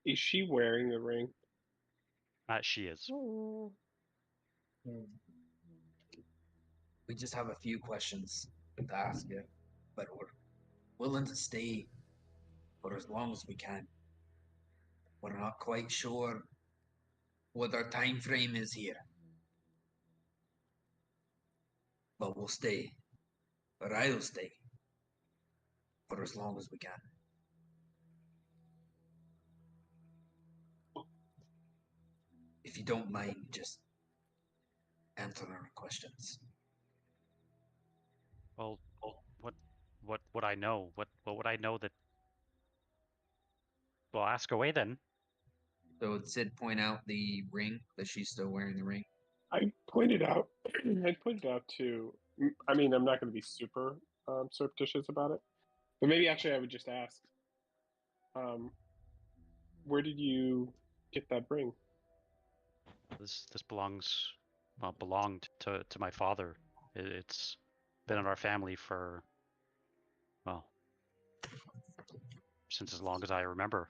Is she wearing the ring? She is. Ooh. We just have a few questions to ask you, but we're willing to stay for as long as we can. We're not quite sure what our time frame is here, but we'll stay. Or I'll stay for as long as we can. If you don't mind, just answer our questions. Well, what would I know? What would I know that? Well, ask away then. So did Sid point out the ring, that she's still wearing the ring? I pointed out. I pointed out to. I mean, I'm not going to be super surreptitious about it, but maybe actually I would just ask. Where did you get that ring? This belonged to my father. It's been in our family for, well, since as long as I remember.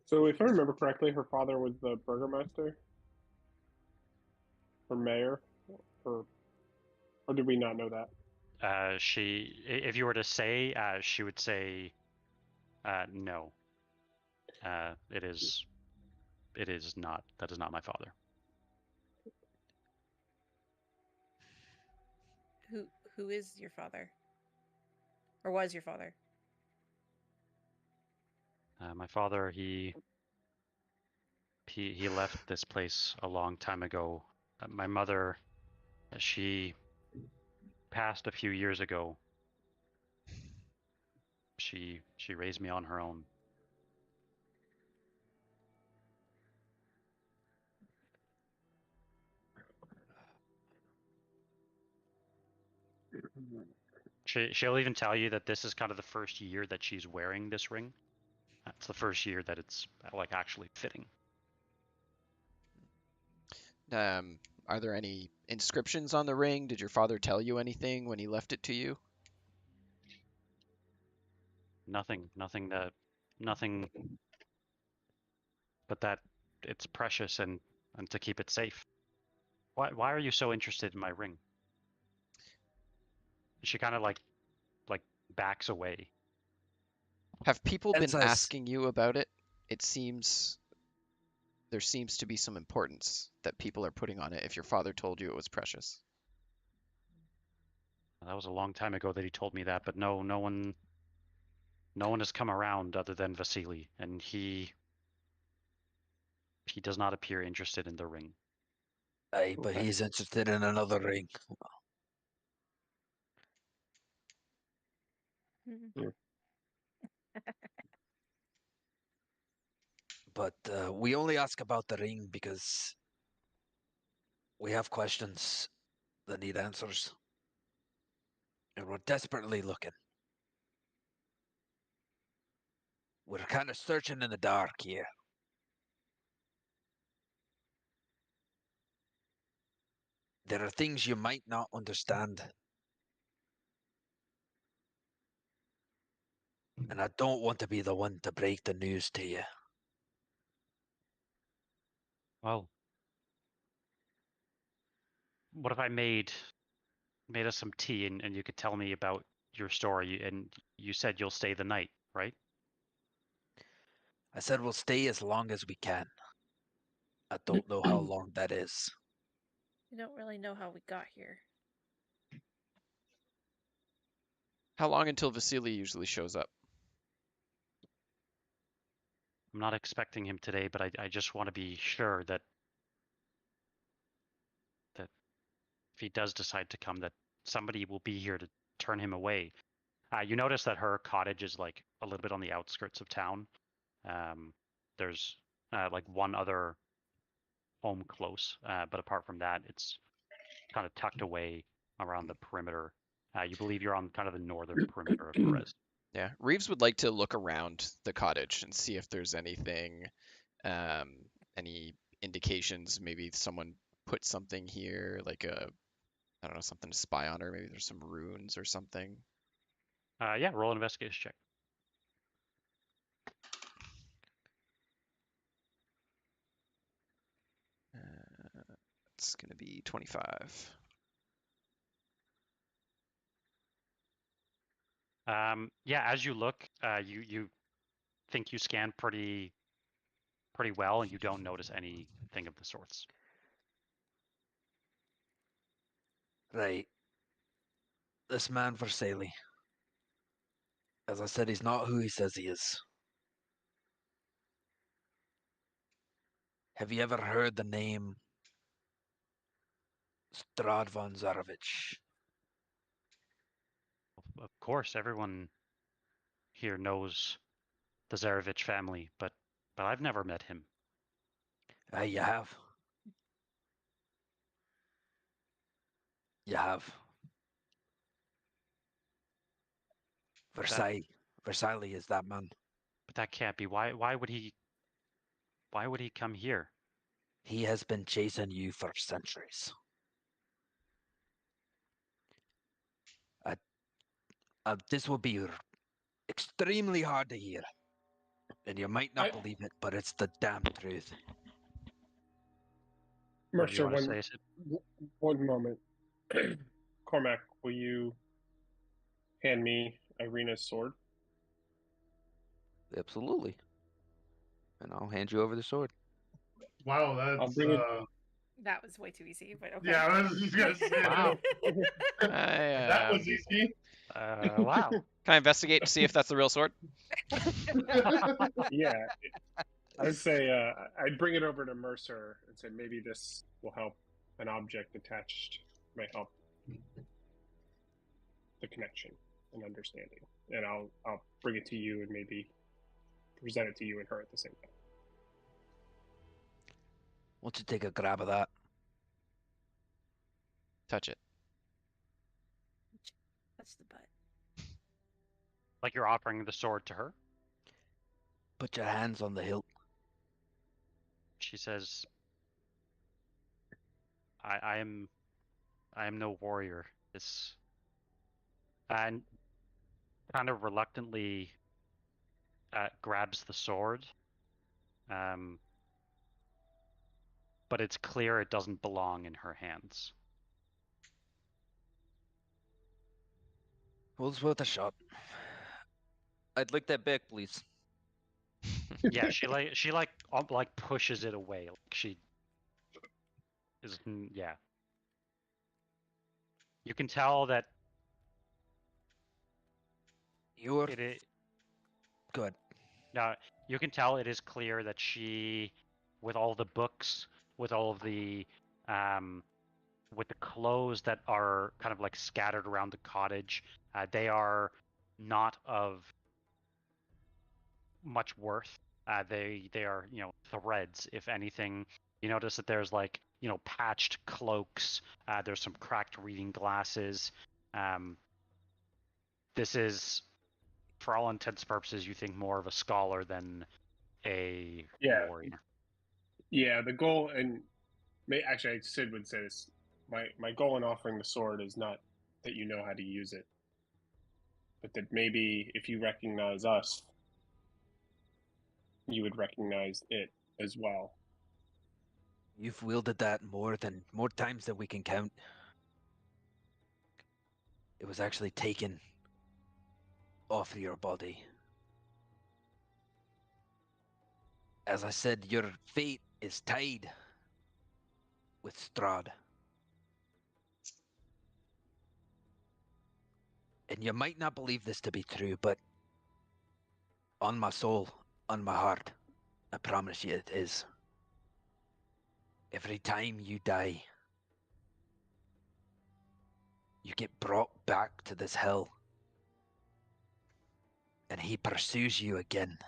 So if I remember correctly, her father was the burgomaster? Or mayor? Or did we not know that? If you were to say, she would say, no. It is not. That is not my father. Who is your father? Or was your father? My father, he left this place a long time ago. My mother, she passed a few years ago. She raised me on her own. She'll even tell you that this is kind of the first year that she's wearing this ring. It's the first year that it's like actually fitting. Are there any inscriptions on the ring? Did your father tell you anything when he left it to you? Nothing but that it's precious and to keep it safe. Why are you so interested in my ring? She kind of like backs away. Have people been That's us. asking you about it? It seems there seems to be some importance that people are putting on it if your father told you it was precious. That was a long time ago that he told me that, but no one has come around other than Vasily, and he does not appear interested in the ring. Aye, but Okay. he's interested in another ring. But we only ask about the ring because we have questions that need answers. And we're desperately looking. We're kind of searching in the dark here. There are things you might not understand. And I don't want to be the one to break the news to you. Well, what if I made us some tea and you could tell me about your story, and you said you'll stay the night, right? I said we'll stay as long as we can. I don't know how long that is. We don't really know how we got here. How long until Vasily usually shows up? I'm not expecting him today, but I just want to be sure that if he does decide to come, that somebody will be here to turn him away. You notice that her cottage is like a little bit on the outskirts of town. There's like one other home close, but apart from that, it's kind of tucked away around the perimeter. You believe you're on kind of the northern perimeter of Perez. Yeah, Reeves would like to look around the cottage and see if there's anything, any indications. Maybe someone put something here, like I don't know, something to spy on, or maybe there's some runes or something. Yeah, roll an investigation check. It's gonna be 25. Yeah, as you look, you think you scan pretty well, and you don't notice anything of the sorts. Right. This man Versailles. As I said, he's not who he says he is. Have you ever heard the name Strahd von Zarovich? Of course, everyone here knows the Zarevich family, but I've never met him. You have. You have. Versailles. Versailles is that man. But that can't be. Why would he come here? He has been chasing you for centuries. This will be extremely hard to hear. And you might not believe it, but it's the damn truth. What do you Mercer, want to say, Sid? one moment. Cormac, will you hand me Irina's sword? Absolutely. And I'll hand you over the sword. Wow, that's I'll bring it. That was way too easy, but okay. Yeah, I was just gonna say Wow. that was easy. Wow. Can I investigate to see if that's the real sword? Yeah, I'd say I'd bring it over to Mercer and say maybe this will help. An object attached may help the connection and understanding, and I'll bring it to you and maybe present it to you and her at the same time. Why don't you take a grab of that? Touch it. That's the butt. Like you're offering the sword to her? Put your hands on the hilt. She says, I am no warrior. This, and kind of reluctantly grabs the sword. But it's clear it doesn't belong in her hands. Well, it's worth a shot. I'd like that back, please. Yeah, she pushes it away. Like she is, yeah. You can tell that You're it. good. Now you can tell it is clear that she, with all the books, with all of the, with the clothes that are kind of like scattered around the cottage, they are not of much worth. They are, threads, if anything. You notice that there's like, patched cloaks. There's some cracked reading glasses. This is, for all intents and purposes, you think more of a scholar than a warrior. Yeah, the goal, and actually, Sid would say this. My goal in offering the sword is not that you know how to use it, but that maybe if you recognize us, you would recognize it as well. You've wielded that more times than we can count. It was actually taken off of your body. As I said, your fate is tied with Strahd. And you might not believe this to be true, but on my soul, on my heart, I promise you it is. Every time you die, you get brought back to this hill. And he pursues you again.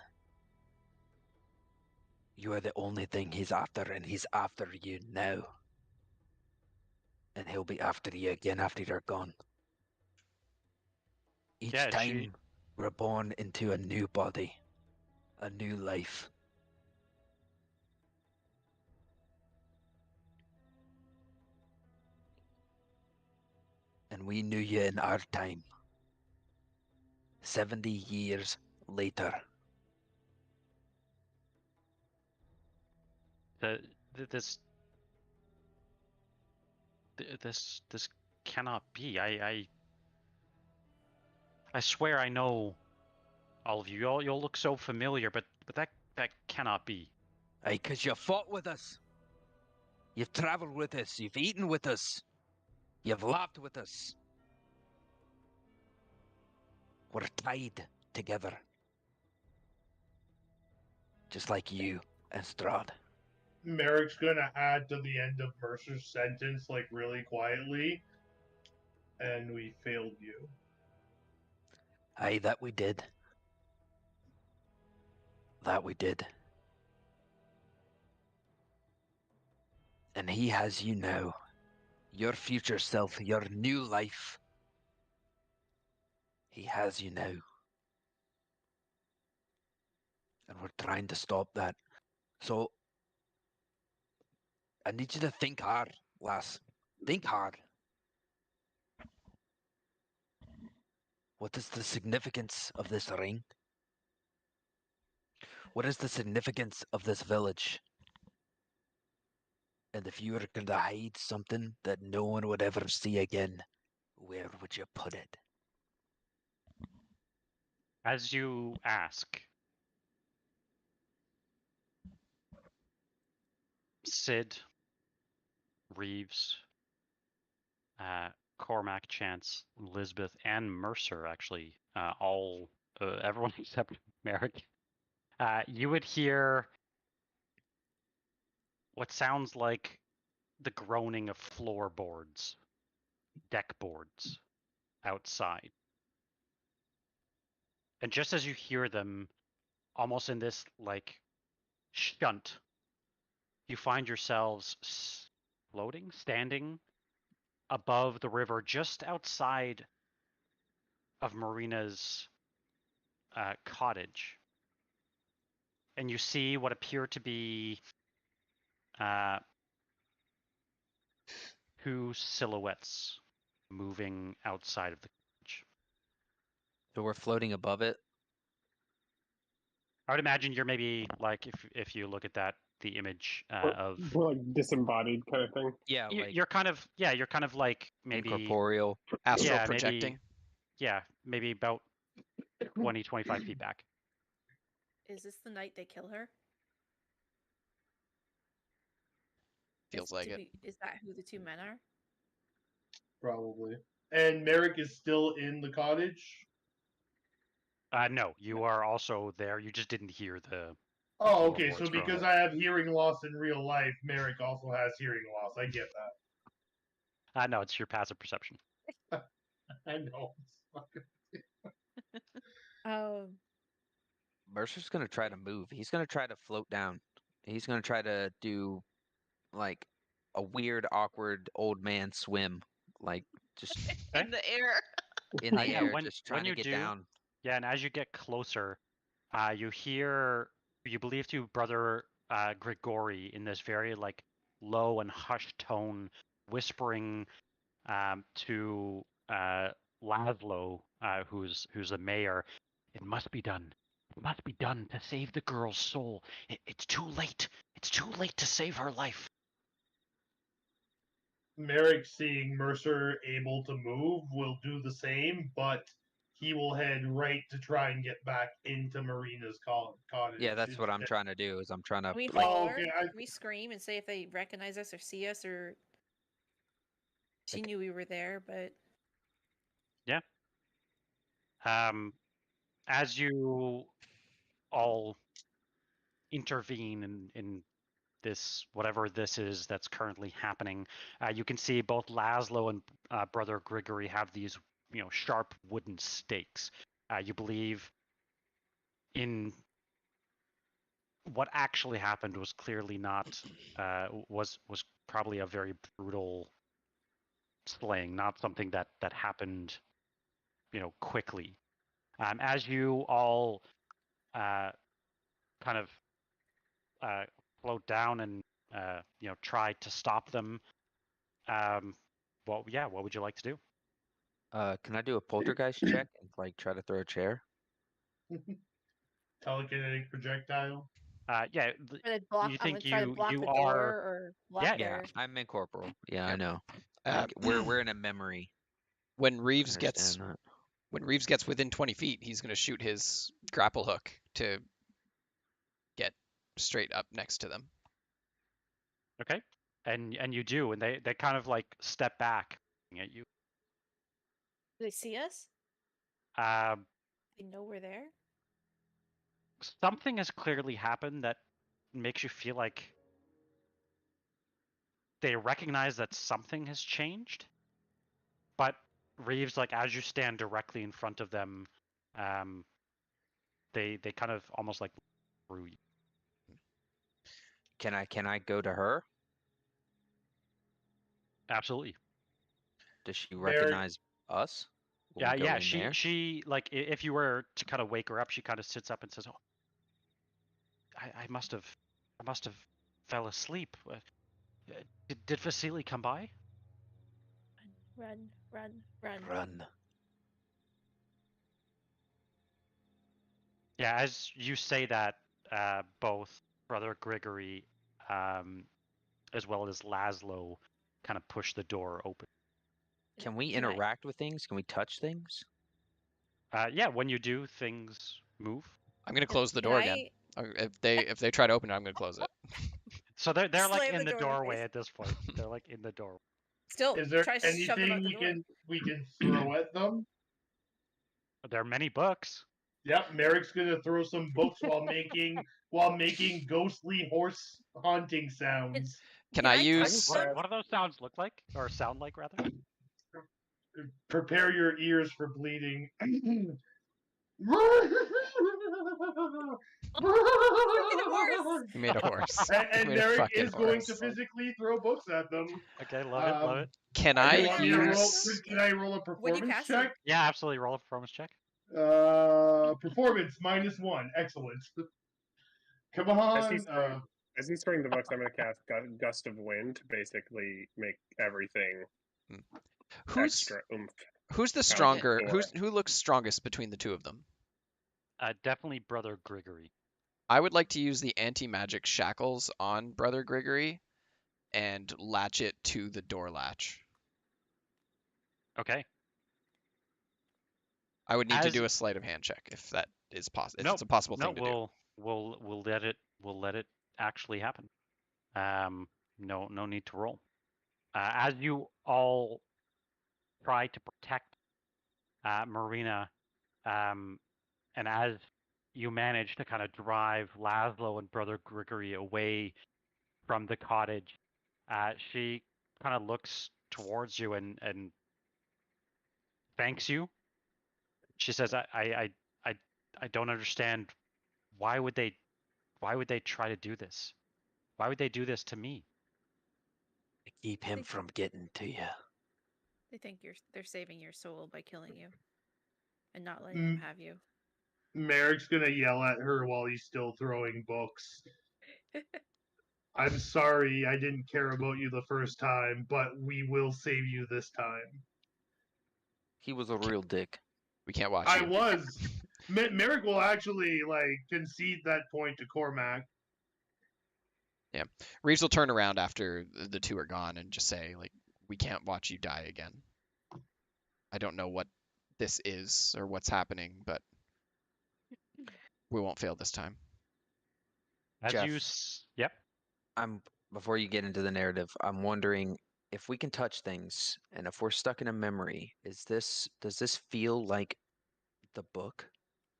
You are the only thing he's after, and he's after you now. And he'll be after you again after you're gone. Each Yeah, time we're born into a new body, a new life. And we knew you in our time. 70 years later. This cannot be. I swear I know all of you. You'll look so familiar, but that cannot be. Aye, 'cause you fought with us. You've traveled with us. You've eaten with us. You've laughed with us. We're tied together. Just like you and Strahd. Merek's gonna add to the end of Mercer's sentence, like really quietly. And we failed you. Aye, that we did. That we did. And he has you now. Your future self, your new life. He has you now. And we're trying to stop that. So, I need you to think hard, lass. Think hard. What is the significance of this ring? What is the significance of this village? And if you were going to hide something that no one would ever see again, where would you put it? As you ask, Sid, Reeves, Cormac, Chance, Lisbeth, and Mercer actually, all everyone except Merek, you would hear what sounds like the groaning of floorboards, deck boards outside. And just as you hear them, almost in this like shunt, you find yourselves floating, standing above the river just outside of Marina's cottage. And you see what appear to be two silhouettes moving outside of the cottage. So we're floating above it? I would imagine you're maybe like, if you look at that, the image of We're like disembodied kind of thing. Yeah, like you're kind of like maybe incorporeal. Astral yeah, projecting. maybe about 20, 25 feet back. Is this the night they kill her? Feels like it. Is that who the two men are? Probably. And Merek is still in the cottage? No, you are also there. You just didn't hear the. Oh, okay. floorboards So because growing. I have hearing loss in real life, Merek also has hearing loss. I get that. No, it's your passive perception. I know. Mercer's gonna try to move. He's gonna try to float down. He's gonna try to do like a weird, awkward old man swim, like just In the air. in the Yeah, air, when just trying to you get do, down. yeah, and as you get closer, you hear, you believe to brother Grigori in this very like low and hushed tone, whispering to Laszlo, who's the mayor. It must be done. It must be done to save the girl's soul. It's too late. It's too late to save her life. Merek, seeing Mercer able to move, will do the same, but he will head right to try and get back into Marina's cottage. Yeah, that's what I'm trying to do. Is I'm trying to Can we like, follow her? okay, Can we scream and say if they recognize us or see us, or she knew we were there, but Yeah. As you all intervene in this, whatever this is that's currently happening. You can see both Laszlo and Brother Grigory have these, sharp wooden stakes. You believe in what actually happened was clearly not was probably a very brutal slaying, not something that happened, quickly. As you all kind of float down and try to stop them, what would you like to do? Can I do a poltergeist check and like try to throw a chair? Telekinetic projectile. Yeah. Or they block. You I'm gonna think try to block you the are? door or block Yeah, Yeah, their. I'm incorporeal. Yeah, I Yep. know. Uh, We're in a memory. when I Reeves gets understand that. when Reeves gets within 20 feet, he's going to shoot his grapple hook to get straight up next to them. Okay. And you do, and they kind of like step back at you. Do they see us? Um, They know we're there. Something has clearly happened that makes you feel like they recognize that something has changed. But Reeves, like as you stand directly in front of them, they kind of almost like through you. Can I go to her? Absolutely. Does she Very- recognize us? Will we go Yeah. in there? She like if you were to kind of wake her up, she kind of sits up and says, "Oh, I must have fell asleep. Did Vasily come by?" Run. Run. Yeah, as you say that, both Brother Grigory, as well as Laszlo, kind of push the door open. Can we Can I- interact with things? Can we touch things? Yeah, when you do, things move. I'm going to Can- close the can door I- again. If they try to open it, I'm going to close it. So they're like Slam in the the door in their doorway face. at this point. They're like in the doorway. Still, Is there try to shove them out anything the door. we can throw at them? There are many books. Yep, Merek's gonna throw some books while making ghostly horse haunting sounds. Can Can I I touch use? them? What do those sounds look like, or sound like, rather? Prepare your ears for bleeding. You made a horse. And You made a Merek fucking is going horse. to physically throw books at them. Okay, love it. Can Do I you want me to roll? use? Can I roll a When you performance cast check? Yeah, absolutely. Roll a performance check. Performance -1. Excellent. Come on. As he's throwing the books, I'm going to cast Gust of Wind to basically make everything Who's extra oomph. who's the out stronger? the door. Who looks strongest between the two of them? Definitely Brother Grigory. I would like to use the anti-magic shackles on Brother Grigory and latch it to the door latch. Okay. I would need to As- do a sleight of hand check if that is possible. If Nope, it's a possible No, thing to do. we'll let it actually happen. No need to roll. As you all try to protect Marina, and as you manage to kind of drive Laszlo and Brother Grigory away from the cottage, she kind of looks towards you and thanks you. She says, I don't understand. Why would they try to do this? Why would they do this to me? To keep him from getting to you. They think they're saving your soul by killing you, and not letting them have you. Merek's gonna yell at her while he's still throwing books. I'm sorry I didn't care about you the first time, but we will save you this time. He was a real dick. We can't watch I you. was. Merek will actually concede that point to Cormac. Yeah. Reeves will turn around after the two are gone and just say, like, we can't watch you die again. I don't know what this is or what's happening, but we won't fail this time. As Jeff. you, yep. Before you get into the narrative, I'm wondering if we can touch things and if we're stuck in a memory, does this feel like the book?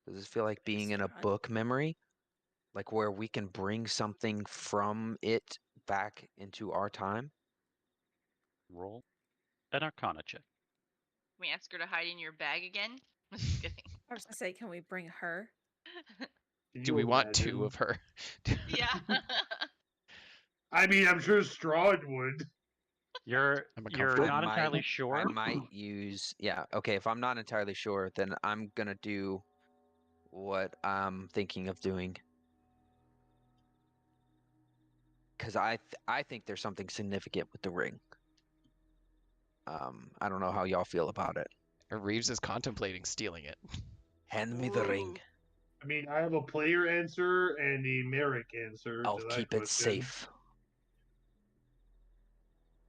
Does this feel like being in a Strahd. book memory? Like where we can bring something from it back into our time? Roll an Arcana check. Can we ask her to hide in your bag again? Just kidding. I was gonna say, can we bring her? Can Do you we want two imagine? of her? Yeah. I mean, I'm sure Strahd would. You're I'm you're uncomfortable. not I might- entirely sure. I might use, yeah, okay, if I'm not entirely sure, then I'm gonna do what I'm thinking of doing. Because I think there's something significant with the ring. I don't know how y'all feel about it. Reeves is contemplating stealing it. Hand me the ring. Ooh. I mean, I have a player answer and a Merek answer I'll to that keep it question. safe.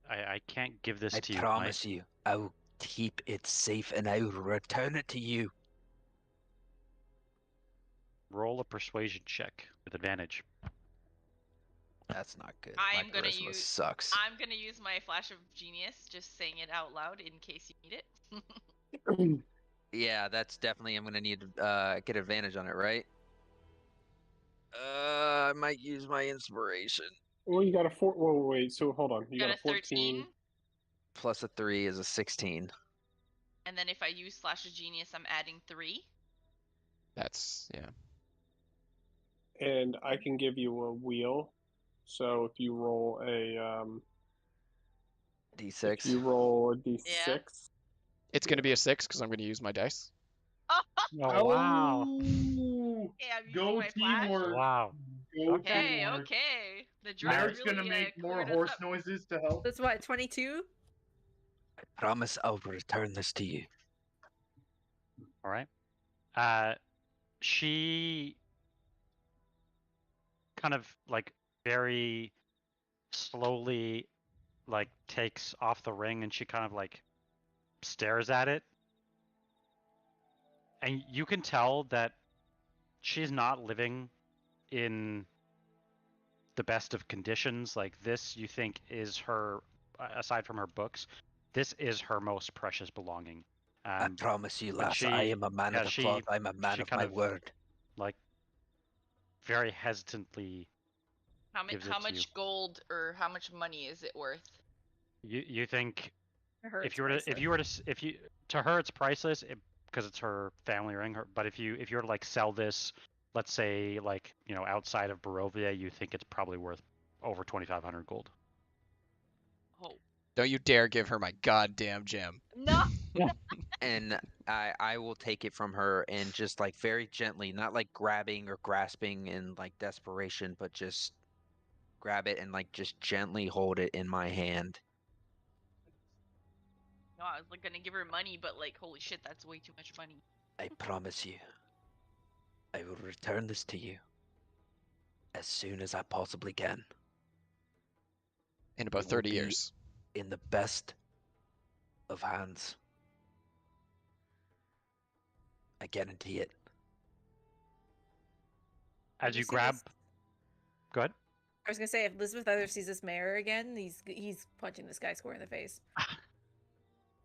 I can't give this I to you. promise you, I'll keep it safe and I will return it to you. Roll a persuasion check with advantage. That's not good. I'm My gonna charisma use- sucks. I'm gonna use my flash of genius, just saying it out loud in case you need it. Yeah, that's definitely, I'm gonna need to get advantage on it, right? I might use my inspiration. Well, you got a 4. Whoa, wait. So hold on. You Got got a a 14. Plus a 3 is a 16. and then if I use flash of genius, I'm adding 3. That's yeah. And I can give you a wheel. So if you roll a D6. if you roll a d6, Yeah. It's gonna be a 6 because I'm gonna use my dice. Oh wow! Okay, I'm using Go my flash. teamwork! Wow. Go Okay, teamwork! okay. The druid Merrick's really gonna make more cleared us horse up. noises to help. That's what, 22? I promise I'll return this to you. All right. She kind of like very slowly like takes off the ring and she kind of like stares at it. And you can tell that she's not living in the best of conditions. Like this, you think is her, aside from her books, this is her most precious belonging. I promise you, but lass, I she- am a man yeah, of the she- cloth. I'm a man she of kind my of- word. Like very hesitantly, How gives it how to much you. gold or how much money is it worth? you think To her, if it's you were to priceless. if you to her it's priceless because it's her family ring. But if you were to like sell this, let's say like outside of Barovia, you think it's probably worth over 2,500 gold. Oh. Don't you dare give her my goddamn gem. No. And I will take it from her and just like very gently, not like grabbing or grasping in like desperation, but just grab it and like just gently hold it in my hand. No, I was like gonna give her money, but like holy shit, that's way too much money. I promise you, I will return this to you as soon as I possibly can. In about It will 30 be years. in the best of hands. I guarantee it. As you see grab, this- go ahead. I was gonna say, if Lisbeth ever sees this mayor again, he's punching this guy square in the face.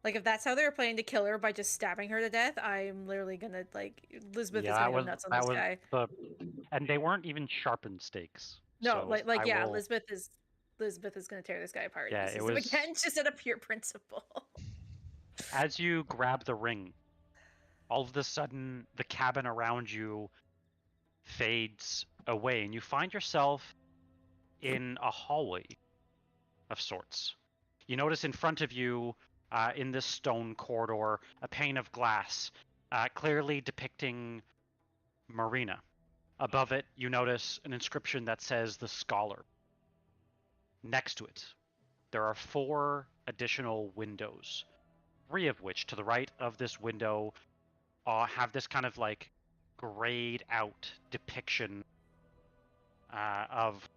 Like, if that's how they were planning to kill her by just stabbing her to death, I'm literally gonna like Lisbeth is gonna go nuts on this guy. And they weren't even sharpened stakes. No, so like I yeah, will- Lisbeth is gonna tear this guy apart. Yeah, if he it sees him was- again, just out of pure principle. As you grab the ring, all of a sudden the cabin around you fades away, and you find yourself in a hallway of sorts. You notice in front of you, in this stone corridor, a pane of glass, clearly depicting Marina. Above it, you notice an inscription that says "The Scholar." Next to it, there are 4 additional windows, 3 of which, to the right of this window, have this kind of like grayed out depiction of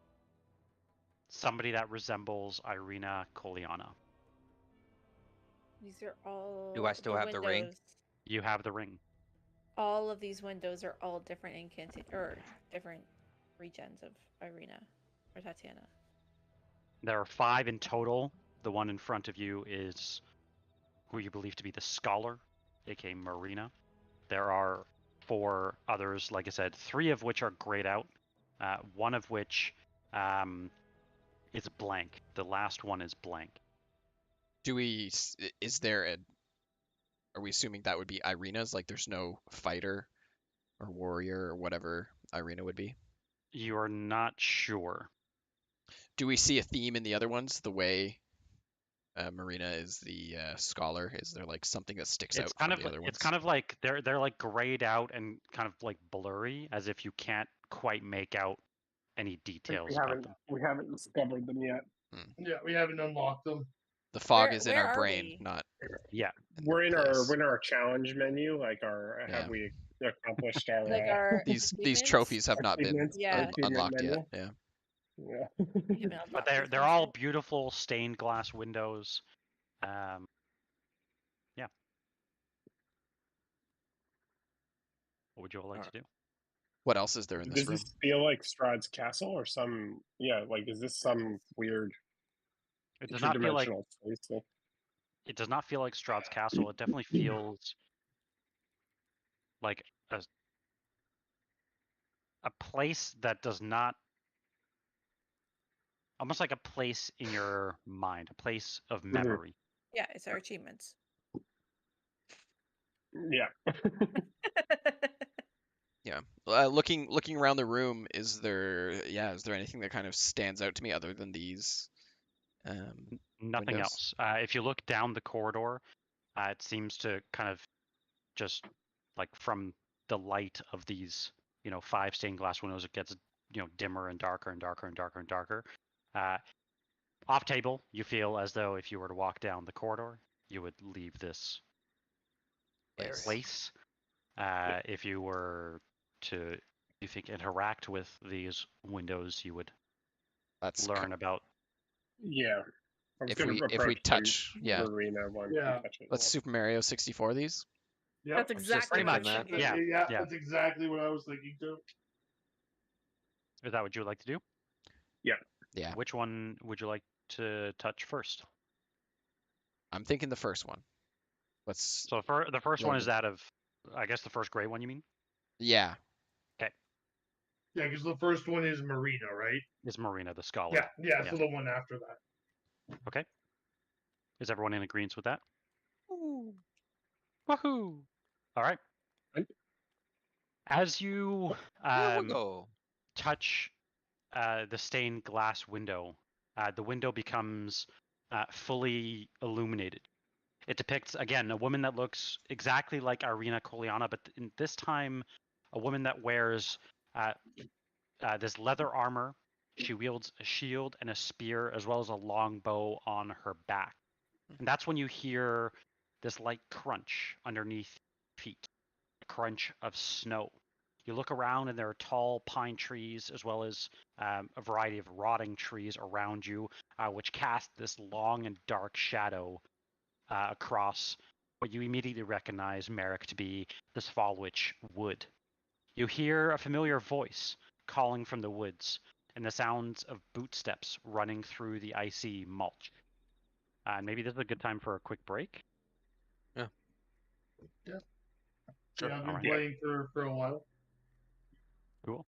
somebody that resembles Irina Koliana. These are all. Do I still have the ring? windows. You have the ring. All of these windows are all different or different regions of Irina or Tatiana. There are 5 in total. The one in front of you is who you believe to be the Scholar, aka Marina. There are 4 others, like I said, 3 of which are grayed out, one of which is blank. The last one is blank. Do we? Is there a? Are we assuming that would be Irina's? Like, there's no fighter or warrior or whatever Irina would be. You are not sure. Do we see a theme in the other ones? The way Marina is the scholar. Is there like something that sticks out from the other ones? It's kind of like they're like grayed out and kind of like blurry, as if you can't quite make out any details about them. We haven't discovered them yet. Yeah, we haven't unlocked them. The fog Where- is in where our are brain, we? not. Yeah. We're in place. our challenge menu. Like Yeah. have we accomplished our Like our These achievements? trophies have not been achievements? Yeah. unlocked Achievement yet. Yeah. Yeah. We haven't But unlocked these they're ones all yet. beautiful stained glass windows. Yeah. What would you all like to do? What else is there in this Does room? this feel like Strahd's castle or some? Yeah, like is this some weird It does not feel like interdimensional space? it does not feel like Strahd's castle. It definitely feels like a place that does not, almost like a place in your mind, a place of memory. Yeah, it's our achievements. Yeah. Yeah. Looking around the room, is there anything that kind of stands out to me other than these? Nothing Windows? else. If you look down the corridor, it seems to kind of just like from the light of these, 5 stained glass windows, it gets, dimmer and darker and darker and darker and darker. Off table, you feel as though if you were to walk down the corridor, you would leave this place. If you were to, you think, interact with these windows, you would learn about. Yeah. I was If gonna we approach touch, the Marina one. Yeah. And touch it. let's Super Mario 64 these. Yep. That's just exactly what thinking I'm that. thinking. Yeah. Yeah, Yeah. that's exactly what I was thinking too. Is that what you would like to do? Yeah. Which one would you like to touch first? I'm thinking the first one. Let's. So the first Yeah, one is that of, I guess, the first gray one. You mean? Yeah. Yeah, because the first one is Marina, right? Is Marina the scholar? Yeah. Yeah. So the one after that. Okay. Is everyone in agreement with that? Woohoo! All right. As you Here we go. touch the stained glass window, the window becomes fully illuminated. It depicts, again, a woman that looks exactly like Irina Koliana, but this time a woman that wears this leather armor. She wields a shield and a spear, as well as a long bow on her back. And that's when you hear this light crunch underneath your feet, a crunch of snow. You look around and there are tall pine trees, as well as a variety of rotting trees around you, which cast this long and dark shadow across what you immediately recognize Merek to be the Svalwich wood. You hear a familiar voice calling from the woods, and the sounds of bootsteps running through the icy mulch. Maybe this is a good time for a quick break. Yeah. Yeah. Sure. Yeah, I've been Alright. playing for a while. Cool.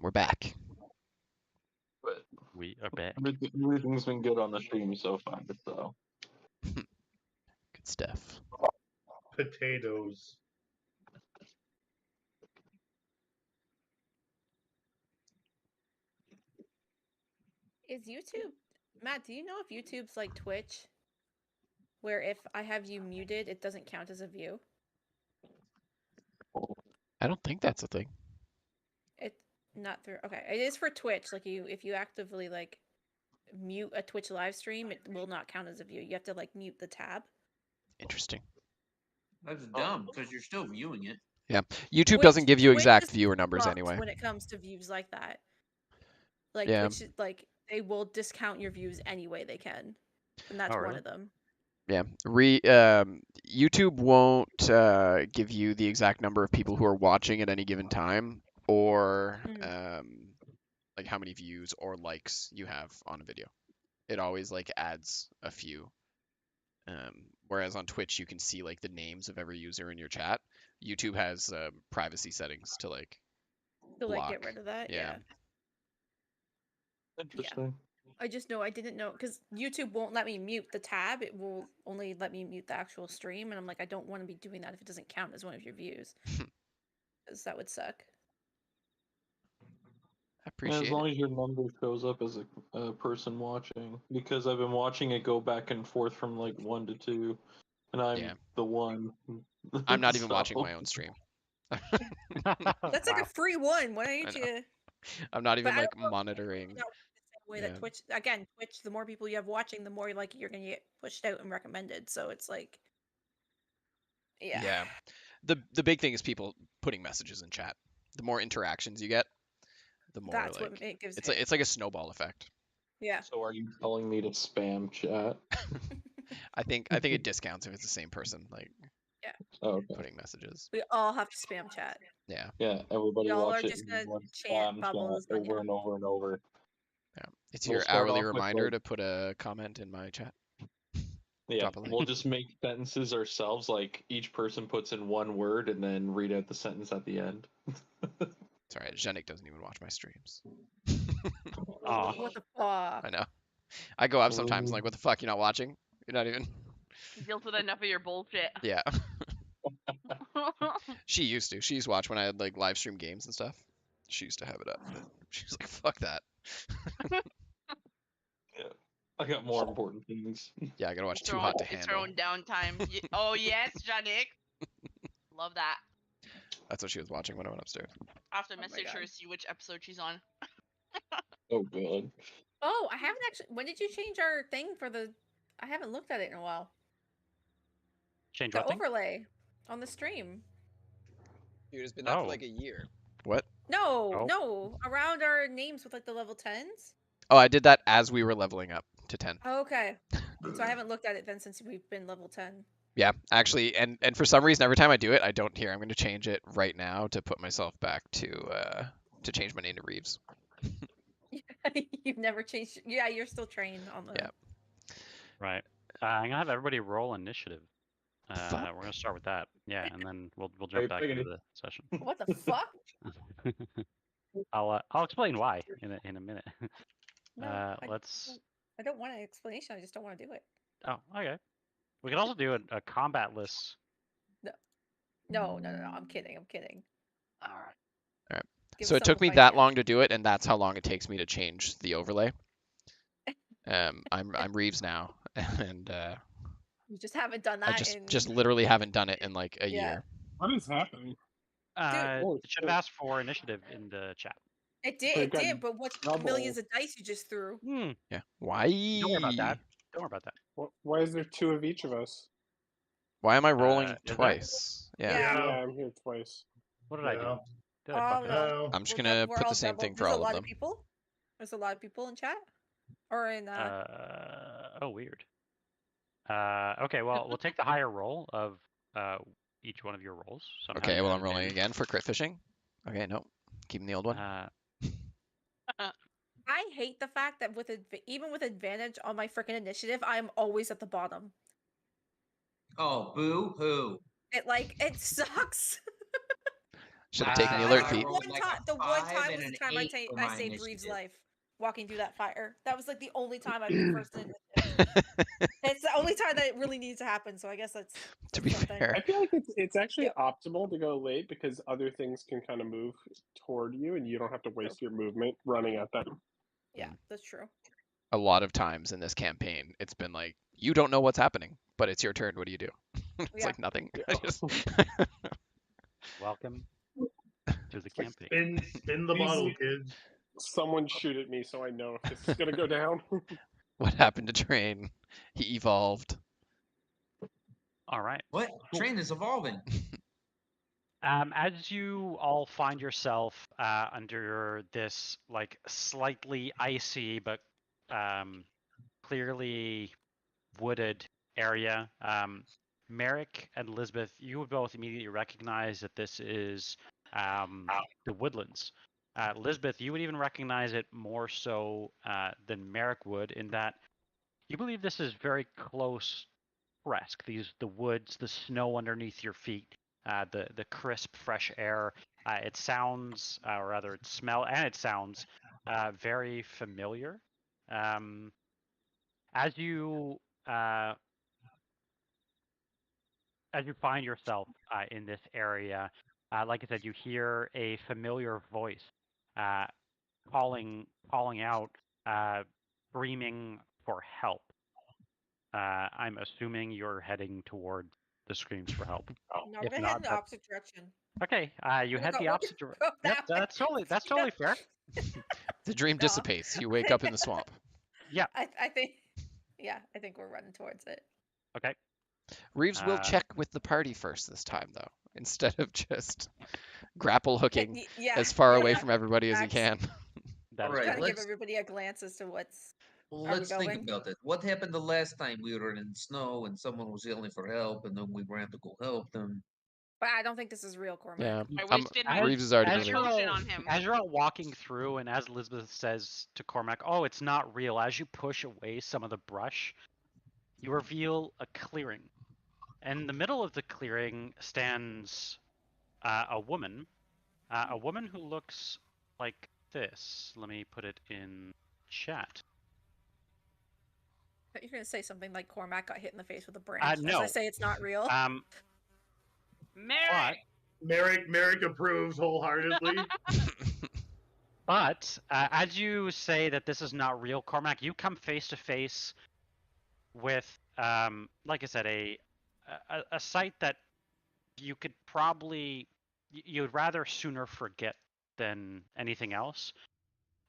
we're back. But We are back. everything's been good on the stream so far, so. Good stuff. Potatoes. Is YouTube, Matt, do you know if YouTube's like Twitch, where if I have you muted, it doesn't count as a view? I don't think that's a thing. It not through. Okay, it is for Twitch. Like if you actively like mute a Twitch live stream, it will not count as a view. You have to like mute the tab. Interesting. That's dumb because you're still viewing it. Yeah, YouTube doesn't give you Twitch exact is viewer numbers fucked anyway. when it comes to views like that. Like Yeah. Twitch, like they will discount your views any way they can, and that's Oh, one really? of them. Yeah, YouTube won't give you the exact number of people who are watching at any given time, or like how many views or likes you have on a video. It always like adds a few. Whereas on Twitch you can see like the names of every user in your chat. YouTube has privacy settings to like To like block. get rid of that. Yeah. Interesting. I just know I didn't know because YouTube won't let me mute the tab. It will only let me mute the actual stream, and I'm like, I don't want to be doing that if it doesn't count as one of your views, because that would suck. I appreciate As it. long as your number shows up as a person watching, because I've been watching it go back and forth from like 1 to 2, and I'm the one. I'm not even So- watching my own stream. That's like Wow. a free one. Why don't know. you? I'm not even But I like don't know if monitoring. It's not the same way that Yeah. Twitch, the more people you have watching, the more like you're gonna get pushed out and recommended. So it's like, yeah. The big thing is people putting messages in chat. The more interactions you get, the more That's like what it gives. it's like a snowball effect. Yeah. So are you telling me to spam chat? I think it discounts if it's the same person like Oh, okay. putting messages. We all have to spam chat. Yeah. Yeah, everybody Y'all watch are it just and gonna one chant spam bubbles chat on over and over and over. Yeah. It's We'll your start hourly off with, reminder like- to put a comment in my chat. Yeah, Drop a link. we'll just make sentences ourselves, like each person puts in one word and then read out the sentence at the end. It's alright, Zhenik doesn't even watch my streams. Aw. What the fuck? I know. I go up sometimes like, what the fuck, you're not watching? You're not even He deals with enough of your bullshit. Yeah. She used to. She used to watch when I had like live stream games and stuff. She used to have it up, but she's like, fuck that. Yeah, I got more important things. Yeah, I gotta watch It's Too her Hot to own- It's her Handle. own downtime. Oh yes, Janik. Love that. That's what she was watching when I went upstairs. I have to my message her God. to see which episode she's on. Oh god. Oh, I haven't actually. When did you change our thing for the? I haven't looked at it in a while. Change The what thing? overlay on the stream. Dude, it's been up Oh. for like a year. What? No, Oh. no, around our names with like the level 10s. Oh, I did that as we were leveling up to 10. Oh, okay. So I haven't looked at it then since we've been level 10. Yeah, actually, and for some reason, every time I do it, I don't hear. I'm going to change it right now to put myself back to change my name to Reeves. You've never changed. Yeah, you're still trained on the. Yeah. Right. I'm gonna have everybody roll initiative. Fuck. We're gonna start with that. Yeah, and then we'll jump back into the session. What the fuck? I'll explain why in a minute. No, I don't want an explanation. I just don't want to do it. Oh, okay. We could also do a combat-less. No. I'm kidding. All right. Give So it took someone me fight that chance. long to do it, and that's how long it takes me to change the overlay. I'm Reeves now, and You just haven't done that. I just literally haven't done it in like a Yeah. year. What is happening? holy It should have asked for initiative in the chat. It did. They've It got did. But what's the double. millions of dice you just threw? Yeah. Why? Don't worry about that. Don't worry about that. Why is there two of each of us? Why am I rolling is there? twice? Yeah. Yeah. Yeah, I'm here twice. What did I do? Yeah. Did I fuck Oh, it no. up? No. I'm just We're gonna we're put all the same double- thing for There's all a of lot them. people. There's a lot of people in chat. Or in Oh, weird. Okay, well, we'll take the higher roll of each one of your rolls. Somehow Okay, you well got I'm rolling advantage. again for crit fishing. Okay, nope. Keeping the old one. I hate the fact that even with advantage on my freaking initiative, I am always at the bottom. Oh, boo hoo. It sucks. Should have taken the alert feat. The one time was the time I saved Reeves' life walking through that fire. That was like the only time I beat first initiative. It's the only time that it really needs to happen, so I guess that's to be something. fair. I feel like it's actually optimal to go late because other things can kind of move toward you, and you don't have to waste your movement running at them. Yeah, that's true. A lot of times in this campaign, it's been like, you don't know what's happening, but it's your turn. What do you do? It's like nothing. Welcome to the campaign. Spin the bottle, kids. Someone shoot at me so I know if this is gonna go down. What happened to Train? He evolved. All right. What? Train is evolving. As you all find yourself under this like slightly icy but clearly wooded area, Merek and Lisbeth, you would both immediately recognize that this is the woodlands. Lisbeth, you would even recognize it more so than Merek would, in that you believe this is very close Kresk. The woods, the snow underneath your feet, the crisp, fresh air. It sounds, or rather, it smells, and it sounds very familiar. As you find yourself in this area, like I said, you hear a familiar voice calling out, screaming for help. I'm assuming you're heading toward the screams for help. No, we're gonna head in the opposite direction. Okay, you head the opposite direction. Yep, that's totally fair. The dream dissipates. You wake up in the swamp. Yeah. I think we're running towards it. Okay. Reeves will check with the party first this time, though, instead of just grapple hooking as far away from everybody as he can. All right, let's give everybody a glance as to what's. Let's think about it. What happened the last time we were in snow and someone was yelling for help, and then we ran to go help them? But I don't think this is real, Cormac. Yeah, Reeves is already moving. As you're all walking through, and as Elizabeth says to Cormac, "Oh, it's not real." As you push away some of the brush, you reveal a clearing. In the middle of the clearing stands a woman who looks like this. Let me put it in chat. I thought you were going to say something like Cormac got hit in the face with a branch. No. As I say it's not real. Merek approves wholeheartedly. But as you say that this is not real, Cormac, you come face to face with, like I said, a sight that you could probably, you'd rather sooner forget than anything else.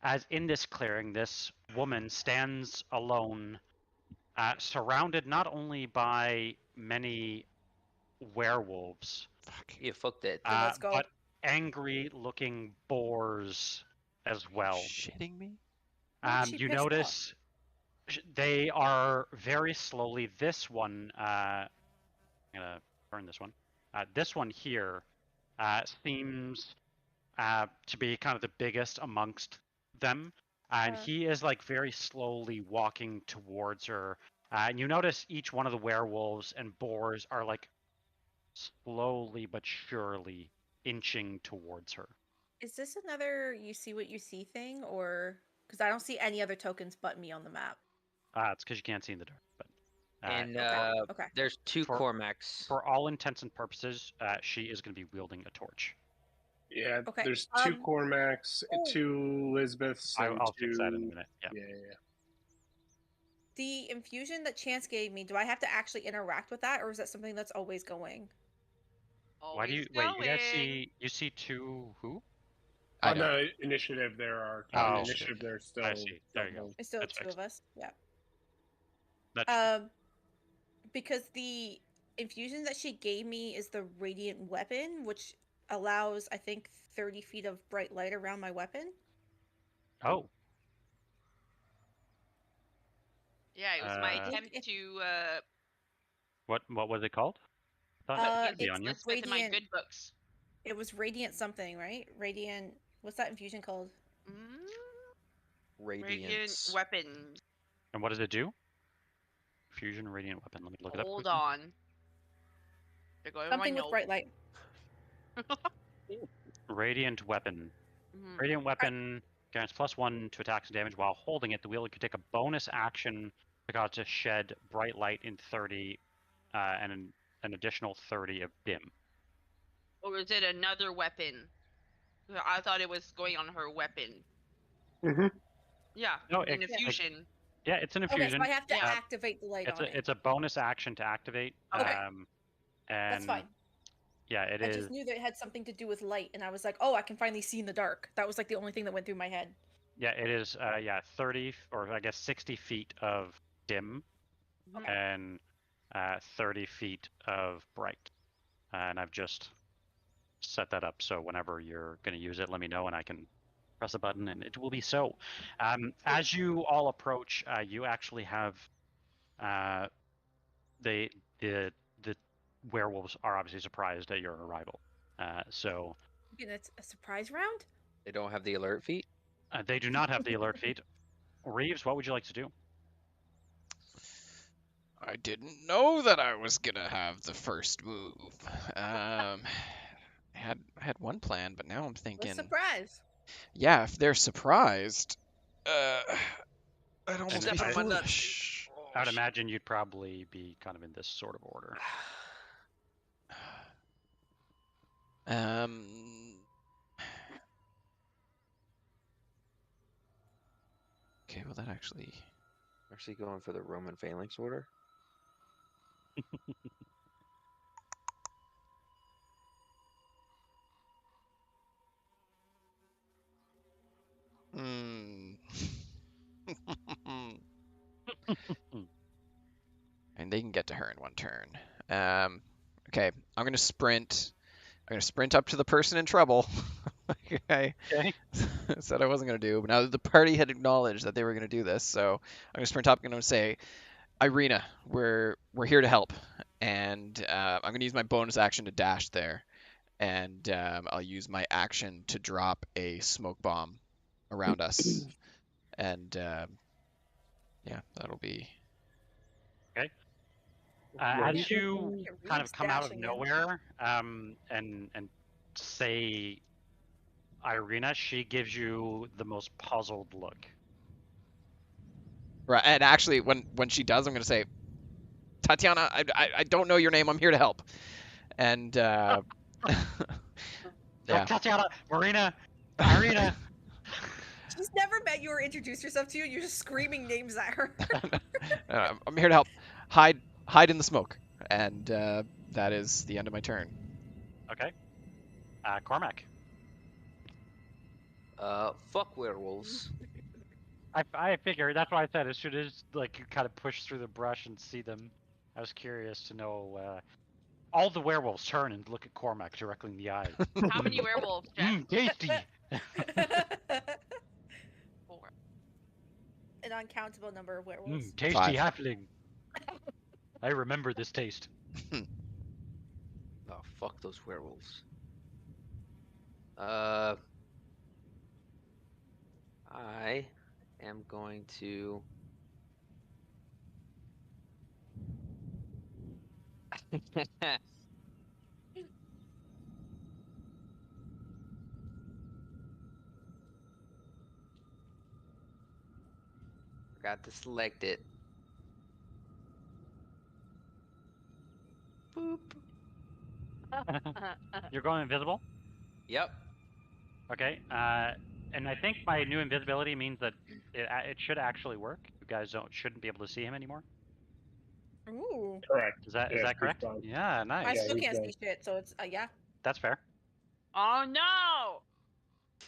As in this clearing, this woman stands alone, surrounded not only by many werewolves, you fucked it. but angry-looking boars as well. Shitting me? You notice they are very slowly. This one, I'm gonna burn this one. This one here seems to be kind of the biggest amongst them, and he is like very slowly walking towards her. And you notice each one of the werewolves and boars are like slowly but surely inching towards her. Is this another you see what you see thing, or because I don't see any other tokens but me on the map? It's because you can't see in the dark. But and there's two Cormacs. For all intents and purposes, she is going to be wielding a torch. Yeah, there's two Cormacs, two Lisbeths. I'll fix that in a minute. Yeah. The infusion that Chance gave me, do I have to actually interact with that, or is that something that's always going? Why do you wait? You guys see two who? On the initiative, there are initiative. There's still. I see. There you go. It's still two of us. Yeah. That's because the infusion that she gave me is the radiant weapon, which allows, I think, 30 feet of bright light around my weapon. Oh. Yeah, it was my attempt to. What was it called? It's Lisbeth in my good books. It was radiant something, right? Radiant. What's that infusion called? Radiant weapon. And what does it do? Fusion radiant weapon. Let me look it up. Hold on. Something with bright light. Radiant weapon. Mhm. Radiant weapon grants +1 to attacks and damage while holding it. The wielder can take a bonus action to shed bright light in 30 and an additional 30 of dim. Or is it another weapon? I thought it was going on her weapon. Mm-hmm. Yeah, No, an infusion. Yeah, it's an Okay, infusion. so I have to Yeah. activate the light on it. It's a bonus action to activate. Okay. And That's fine. Yeah, it I is. just knew that it had something to do with light, and I was like, oh, I can finally see in the dark. That was like the only thing that went through my head. Yeah, it is. 30 or I guess 60 feet of dim, Mhm. and 30 feet of bright. And I've just set that up so whenever you're going to use it, let me know and I can press a button and it will be so. As you all approach, you actually have the werewolves are obviously surprised at your arrival. So Okay, that's a surprise round? They don't have the alert feat? they do not have the alert feat. Reeves, what would you like to do? I didn't know that I was gonna have the first move. I had one plan, but now I'm thinking. Surprise! Yeah, if they're surprised, I'd almost be Step on my foolish. I would imagine you'd probably be kind of in this sort of order. Okay, well that actually. Actually going for the Roman phalanx order? And they can get to her in one turn. Okay, I'm gonna sprint. I'm gonna sprint up to the person in trouble. Okay. Said I wasn't gonna do, but now the party had acknowledged that they were gonna do this, so I'm gonna sprint up and I'm gonna say, Irina, we're here to help, and I'm gonna use my bonus action to dash there, and I'll use my action to drop a smoke bomb around us, and yeah, that'll be. Okay. As you kind of come out of nowhere and say Irina, she gives you the most puzzled look. Right, and actually, when she does, I'm gonna say, Tatiana, I don't know your name. I'm here to help, and yeah. Tatiana, Marina, Irina. She's never met you or introduced yourself to you. You're just screaming names at her. I'm here to help. Hide in the smoke, and that is the end of my turn. Okay. Cormac. Fuck werewolves. I figured that's why I said it should just like you kind of push through the brush and see them. I was curious to know. All the werewolves turn and look at Cormac directly in the eye. How many werewolves, Jeff? Tasty. 4. An uncountable number of werewolves. Tasty 5. halfling. I remember this taste. Oh, fuck those werewolves. I am going to... Forgot to select it. Boop. You're going invisible? Yep. Okay. And I think my new invisibility means that it should actually work. You guys shouldn't be able to see him anymore. Ooh. Correct. Is that correct? Yeah, nice. I still can't see shit, so it's yeah. That's fair. Oh no!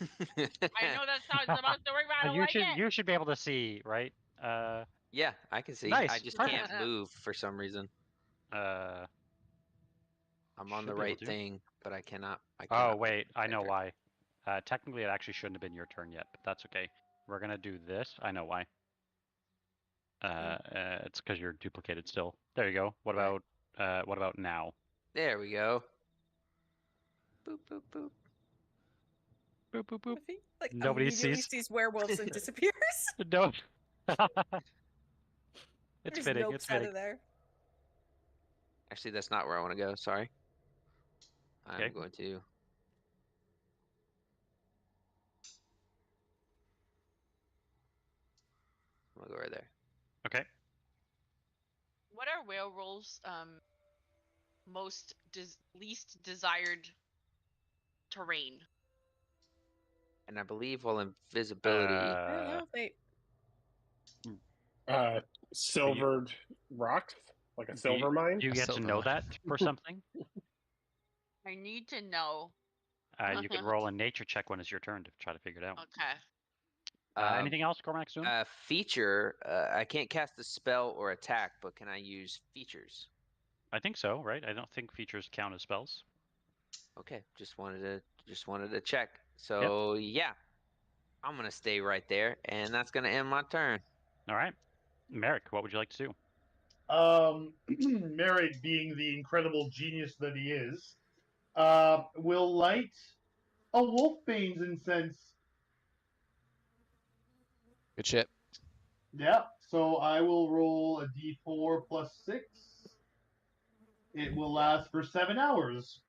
I know that's how it's supposed to work, but I don't You should be able to see, right? Yeah, I can see. Nice, I just perfect. can't move for some reason. I'm on should the be able right to. thing, but I cannot. Oh wait, I know why. Technically, it actually shouldn't have been your turn yet, but that's okay. We're gonna do this. I know why. It's because you're duplicated still. There you go. What about now? There we go. Boop boop boop. Boop boop boop. Like Nobody immediately sees werewolves and disappears. No. It's There's fitting. nopes It's out fitting. of there. Actually, that's not where I want to go. Sorry. I'm Okay. going to I'll go right there. Okay. What are werewolves' least desired terrain? And I believe invisibility. I don't know. Silvered rocks, like a silver mine. Do you get to know that for something? I need to know. You can roll a nature check when it's your turn to try to figure it out. Okay. Anything else, Cormac? Soon? Feature. I can't cast a spell or attack, but can I use features? I think so, right? I don't think features count as spells. Okay, just wanted to check. So yeah, I'm gonna stay right there, and that's gonna end my turn. All right, Merek, what would you like to do? Merek, being the incredible genius that he is, will light a Wolfbane's incense. Good shit. Yeah, so I will roll a d4 plus 6. It will last for 7 hours.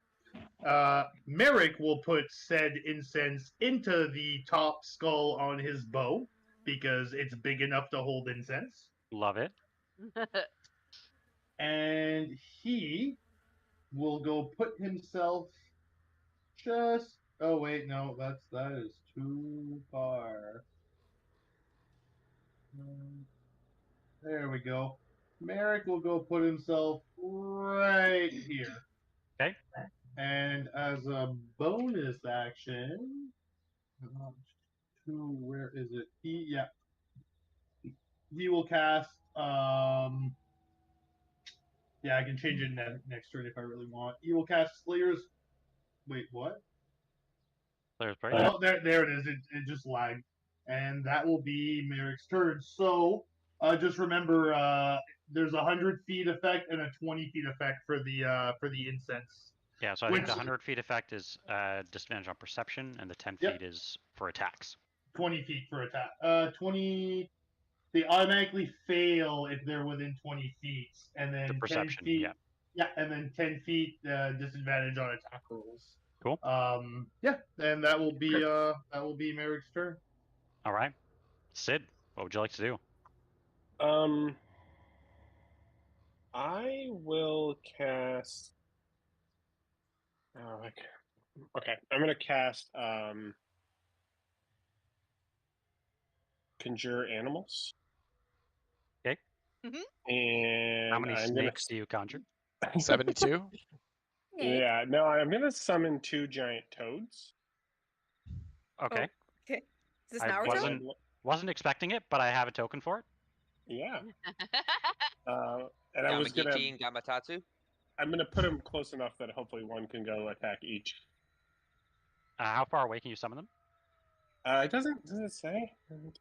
Merek will put said incense into the top skull on his bow, because it's big enough to hold incense. Love it. And he will go put himself just... Oh, wait, no, that is too far. There we go. Merek will go put himself right here. Okay. And as a bonus action, where is it? He will cast. Yeah, I can change it next turn if I really want. He will cast Slayer's. Wait, what? Slayer's Blade. Oh, there it is. It just lagged, and that will be Merek's turn. So, just remember, there's a 100 feet effect and a 20 feet effect for the incense. Yeah, so I think the 100 feet effect is disadvantage on perception, and the 10 feet is for attacks. 20 feet for attack. 20. They automatically fail if they're within 20 feet, and then The perception, 10 feet. yeah. Yeah, and then 10 feet disadvantage on attack rolls. Cool. Yeah, and that will be Merek's turn. All right, Sid, what would you like to do? I will cast. Oh, okay. I'm gonna cast Conjure Animals. Okay. And how many snakes do you conjure? 72. Yeah, no, I'm gonna summon 2 giant toads. Okay. Okay. Is this I Naruto? wasn't expecting it, but I have a token for it. Yeah. And I was gonna. Yamagichi and Gamatatsu? I'm gonna put them close enough that hopefully one can go attack each. How far away can you summon them? It does it say? He's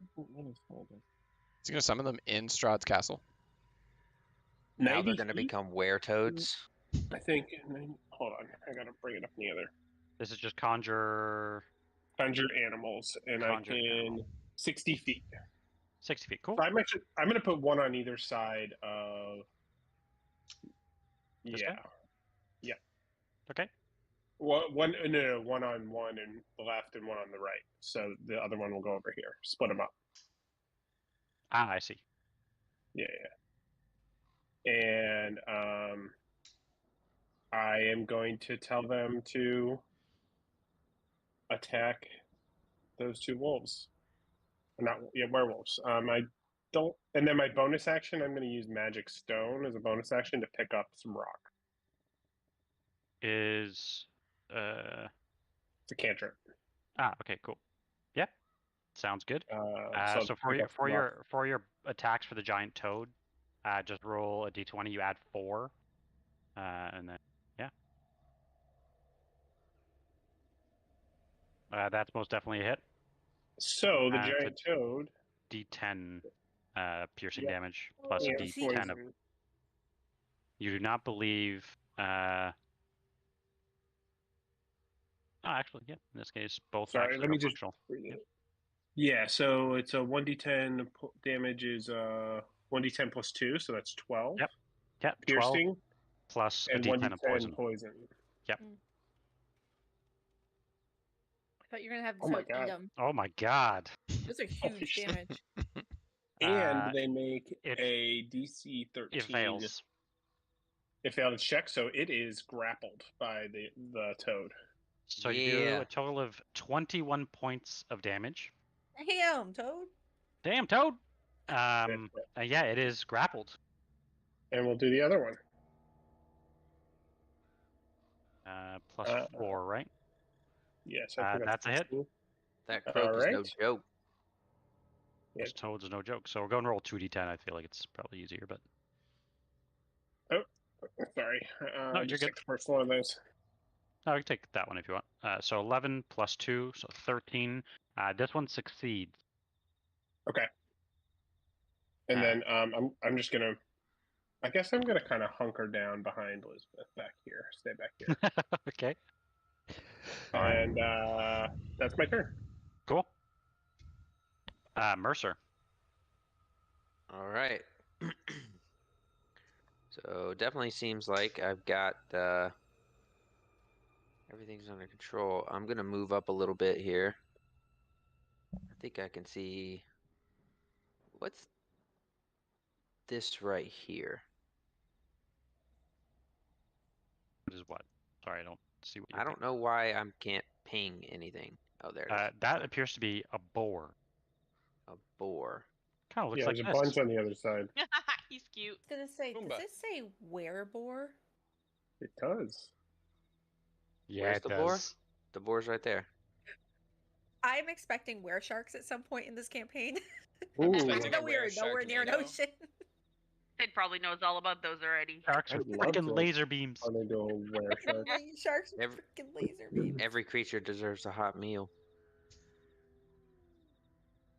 gonna summon them in Strahd's castle. Now they're gonna become were-toads. I think. Hold on, I gotta bring it up in the other. This is just conjure Animals, and I can 60 feet. 60 feet, cool. So I'm gonna put one on either side of. This Yeah. guy? Yeah. Okay. One on one and the left and one on the right. So the other one will go over here. Split them up. Ah, I see. Yeah. And I am going to tell them to attack those 2 wolves. Werewolves. I don't. And then my bonus action, I'm going to use Magic Stone as a bonus action to pick up some rock. Is It's a cantrip. Okay, cool. Yeah, sounds good. So So for your attacks for the giant toad, just roll a d20. You add 4, and then that's most definitely a hit. So the giant toad. D10 piercing damage Oh, plus yeah, D10 of. poison. You do not believe. Actually, yeah. In this case, both Sorry, actually let me are just. functional. Yeah, so it's a 1d10 damage is 1d10 plus 2, so that's 12. Yep. Yeah. 12 Piercing plus and a D10 of 1d10 poison. Yep. I thought you were gonna have Oh the my toad eat God. them. Oh my god. Those are huge damage. And they make a DC 13. It fails. It failed its check, so it is grappled by the toad. So you do a total of 21 points of damage. Damn, Toad. Damn, Toad! Yeah, it is grappled. And we'll do the other one. +4, right? Yes, I think that's a hit. That croak is no joke. This Toad's no joke. So we're going to roll 2d10. I feel like it's probably easier, but... Oh, sorry. No, you're just good. take the first one of those. No, you can take that one if you want. So 11 plus 2, so 13. This one succeeds. Okay. And then I'm just gonna. I guess I'm gonna kind of hunker down behind Lisbeth back here. Stay back here. Okay. And that's my turn. Cool. Mercer. All right. So definitely seems like I've got everything's under control. I'm gonna move up a little bit here. I think I can see what's this right here. What is what? Sorry, I don't see what you I don't know why I can't ping anything. Oh, there it is. That appears to be a boar. A boar. Kind of looks Yeah, like there's this. a bunch on the other side. He's cute. I was gonna say, does this say were-boar? It does. Yeah, Where's it the does. boar? The boar's right there. I'm expecting were-sharks at some point in this campaign. Ooh. Even though we are nowhere near an ocean. Sid probably knows all about those already. Sharks I with love freaking those. laser beams. Are they doing were-sharks? Sharks with freaking laser beams. Every creature deserves a hot meal.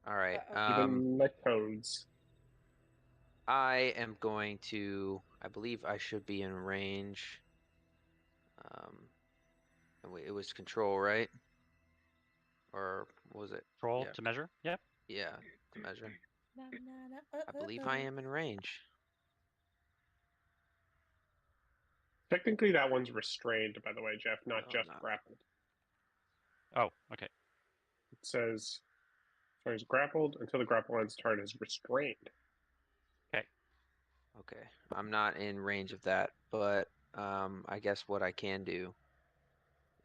All right. Even my toads. I am going to. I believe I should be in range. It was control, right? Or was it? Control to measure? Yep. Yeah, to measure. I believe I am in range. Technically, that one's restrained, by the way, Jeff, not just grappled. Oh, okay. It says, sorry, is grappled until the grapple ends turn is restrained. Okay, I'm not in range of that, but I guess what I can do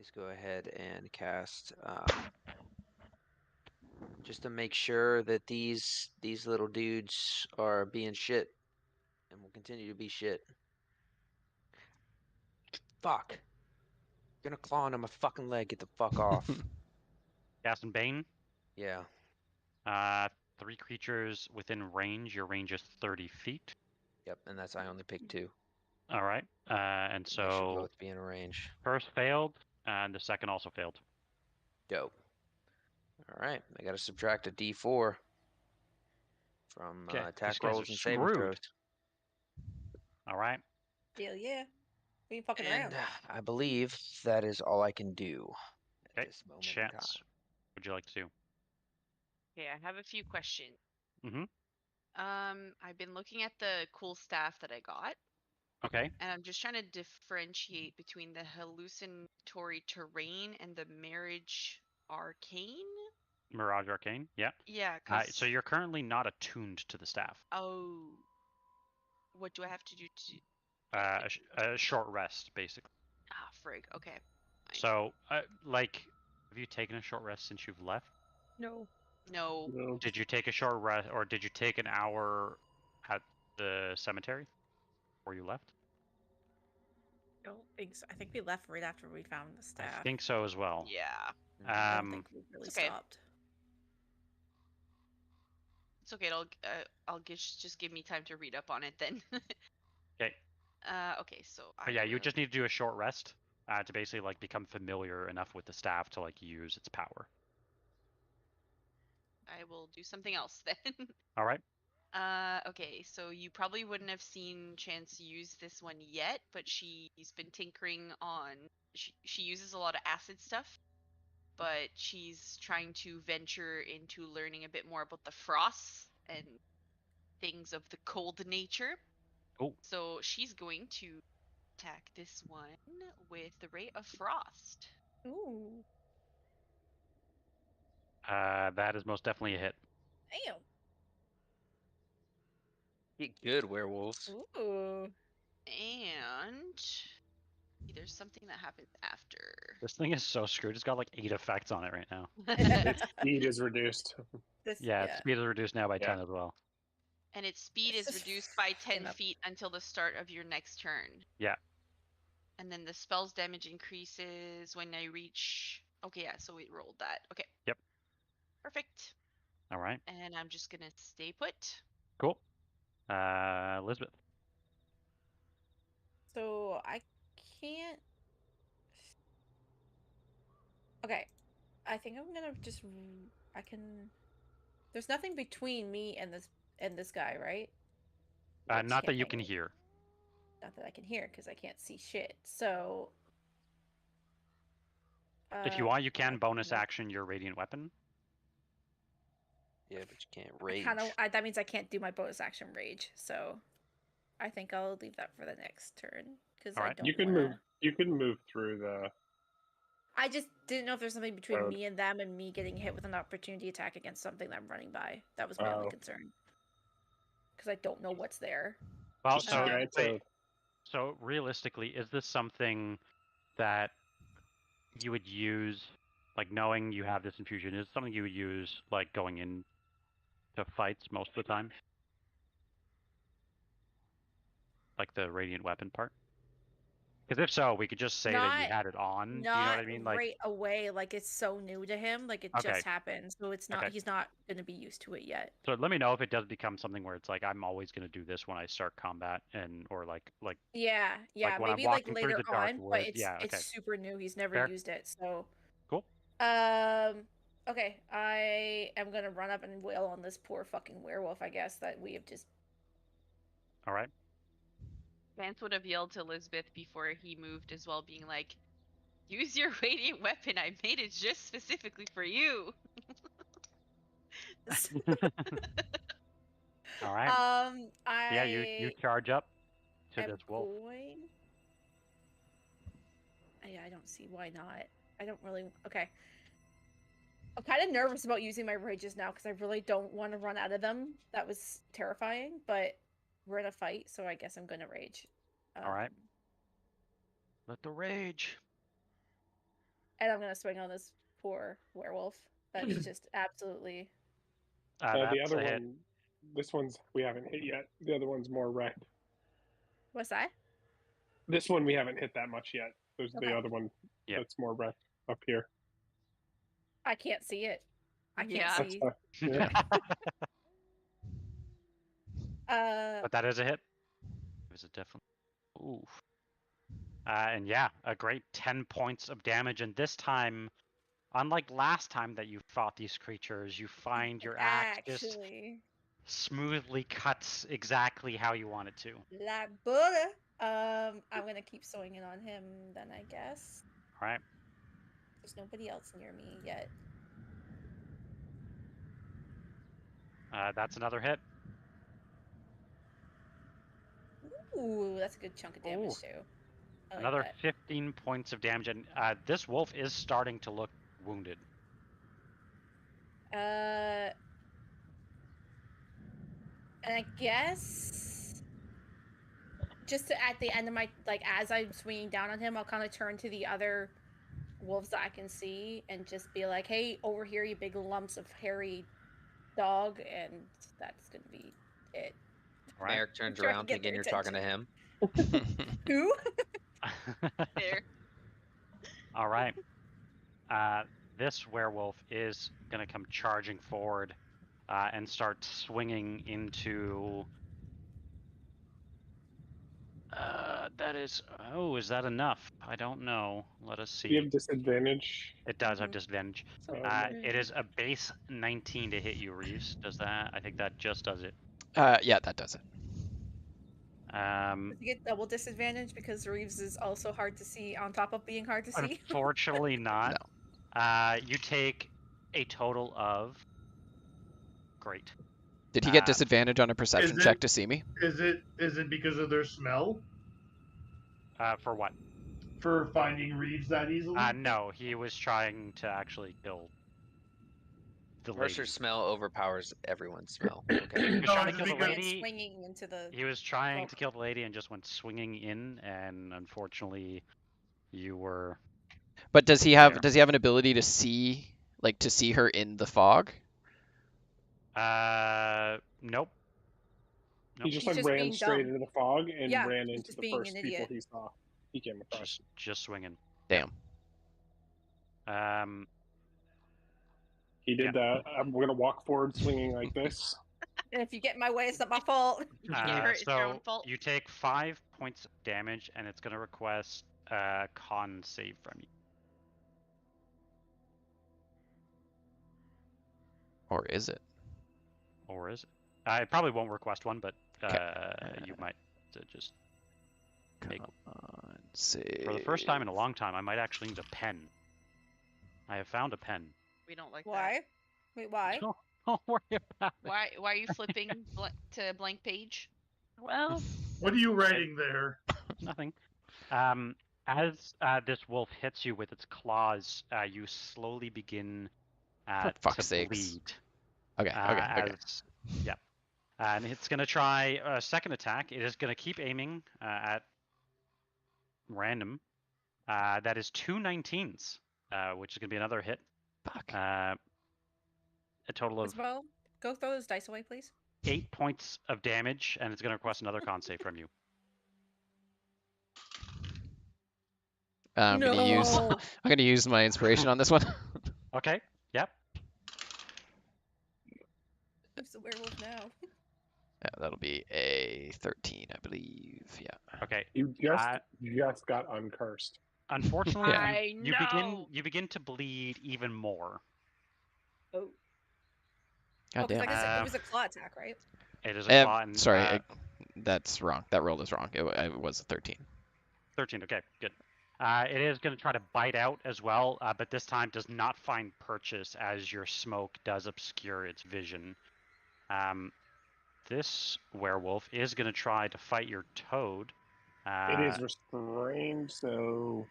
is go ahead and cast just to make sure that these little dudes are being shit and will continue to be shit. Fuck. You're gonna claw into my fucking leg. Get the fuck off. Gas and Bane? Yeah. 3 creatures within range. Your range is 30 feet. Yep, and that's I only picked 2. All right. And They should so both be in range. first failed, and the second also failed. Dope. All right, I got to subtract a D4 from attack rolls and saving throws. All right. Hell yeah. We ain't fucking And around. I believe that is all I can do at Okay. this moment in time. Chance. What would you like to do? Okay, I have a few questions. Mm-hmm. I've been looking at the cool staff that I got. Okay. And I'm just trying to differentiate between the hallucinatory terrain and the marriage arcane. Mirage Arcane, yeah. Yeah. So you're currently not attuned to the staff. Oh. What do I have to do to... A short rest, basically. Ah, frig. Okay. Fine. So, have you taken a short rest since you've left? No. No. Did you take a short rest, or did you take an hour at the cemetery before you left? I don't think so. I think we left right after we found the staff. I think so as well. Yeah. I don't think we really stopped. It's okay. I'll just give me time to read up on it then. Okay. Okay. So. But yeah, you just need to do a short rest to basically become familiar enough with the staff to use its power. I will do something else then. All right. Okay, so you probably wouldn't have seen Chance use this one yet, but she's been tinkering on. She uses a lot of acid stuff, but she's trying to venture into learning a bit more about the frosts and things of the cold nature. Oh. So she's going to attack this one with the Ray of Frost. Ooh. That is most definitely a hit. Damn. Get good, werewolves. Ooh. And there's something that happens after. This thing is so screwed. It's got like 8 effects on it right now. Its speed is reduced. Yeah, its speed is reduced now by 10 as well. And its speed It's is just reduced by 10 fucking up. feet until the start of your next turn. Yeah. And then the spell's damage increases when I reach... Okay, yeah, so we rolled that. Okay. Yep. Perfect. All right. And I'm just going to stay put. Cool. Lisbeth. So I can't. Okay, I think I'm gonna just. I can. There's nothing between me and this guy, right? I just Not that can't you hang can it. hear. Not that I can hear because I can't see shit. So. If you want, you can I bonus kinda- action your radiant weapon. Yeah, but you can't rage. That means I can't do my bonus action rage. So, I think I'll leave that for the next turn because I Alright. don't. You can wanna... move. You can move through the. I just didn't know if there's something between Road. me and them and me getting hit with an opportunity attack against something that I'm running by. That was my only Oh. concern. Because I don't know what's there. Well, Just so try to- so realistically, is this something that you would use, like knowing you have this infusion? Is it something you would use like going in to fights most of the time? Like the radiant weapon part? Because if so, we could just say that you had it on. Do you know what I mean? Like, right away. Like it's so new to him. Like it Okay. just happened. So it's not. Okay. He's not going to be used to it yet. so let me know if it does become something where it's like I'm always going to do this when I start combat, or like Yeah. Yeah. when I'm maybe like walking through later the dark on. But woods. it's Yeah, okay. it's super new. He's never Fair. used it. So. Cool. Okay. I am gonna run up and wail on this poor fucking werewolf. I guess that we have just. All right. Vance would have yelled to Lisbeth before he moved as well, being like, use your radiant weapon. I made it just specifically for you. All right. Yeah, you charge up to this wolf. Yeah, I don't see why not. I don't really. Okay. I'm kind of nervous about using my rages now because I really don't want to run out of them. That was terrifying, but we're in a fight, so I guess I'm gonna rage. All right. Let the rage. And I'm gonna swing on this poor werewolf. That's just absolutely. the other one, this one's we haven't hit yet. The other one's more wrecked. What's that? This one we haven't hit that much yet. There's the Okay. other one that's more wrecked up here. I can't see it. I can't Yeah. see. Yeah. But that is a hit. It was a definitely. Ooh. And yeah, a great 10 points of damage. And this time, unlike last time that you fought these creatures, you find your axe just smoothly cuts exactly how you want it to. Like butter. I'm gonna keep swinging on him then, I guess. All right. There's nobody else near me yet. That's another hit. Ooh, that's a good chunk of damage too. I like Another that. 15 points of damage, and this wolf is starting to look wounded. And I guess just at the end of my as I'm swinging down on him, I'll kind of turn to the other wolves that I can see and just be like, "Hey, over here, you big lumps of hairy dog," and that's gonna be it. Right. Merek turns around thinking you're talking to him. Who? There. All right. This werewolf is going to come charging forward and start swinging into... that is... Oh, is that enough? I don't know. Let us see. You have disadvantage. It does have disadvantage. It is a base 19 to hit you, Reeves. Does that? I think that just does it. Yeah, that does it. Does he get double disadvantage because Reeves is also hard to see on top of being hard to see? Unfortunately not. No. You take a total of... Great. Did he get disadvantage on a perception check to see me? Is it because of their smell? For what? For finding Reeves that easily? No, he was trying to actually kill the lady. Mercer's smell overpowers everyone's smell. Okay. He was No, trying to it's kill the because- lady. Swinging into the. He was trying to Well- kill the lady and just went swinging in, and unfortunately, you were. But does he have There. an ability to see her in the fog? Nope. He just He's like just ran being straight dumb. into the fog and Yeah, ran he's into just the being first an people idiot. he came across. Just swinging. Damn. He did that. We're gonna walk forward swinging like this. And if you get in my way, it's not my fault. You get hurt, it's your own So fault. you take 5 points of damage, and it's going to request a con save from you. Or is it? Or is it? It probably won't request one, but you might just make. Save. For the first time in a long time, I might actually need a pen. I have found a pen. We don't like that. Why? Wait, why? Don't worry about it. Why are you flipping to blank page? Well, What are you writing there? nothing. As this wolf hits you with its claws, you slowly begin For to fuck's sakes. bleed. Okay. Okay. Yep. And it's going to try a second attack. It is going to keep aiming at random. That is 2 19s, which is going to be another hit. Fuck. A total of Isabel, go throw those dice away, please. 8 points of damage, and it's going to request another con save from you. I'm gonna use my inspiration on this one. Okay. Yep. Who's the werewolf now? Yeah, that'll be a 13, I believe. Yeah. Okay. You just got uncursed. Unfortunately, Yeah. you begin to bleed even more. Oh. God damn. Like I said, it was a claw attack, right? It is a claw. And, Sorry, that's wrong. That roll is wrong. It was a 13. 13. Okay, good. It is going to try to bite out as well, but this time does not find purchase as your smoke does obscure its vision. This werewolf is going to try to fight your toad. It is restrained, so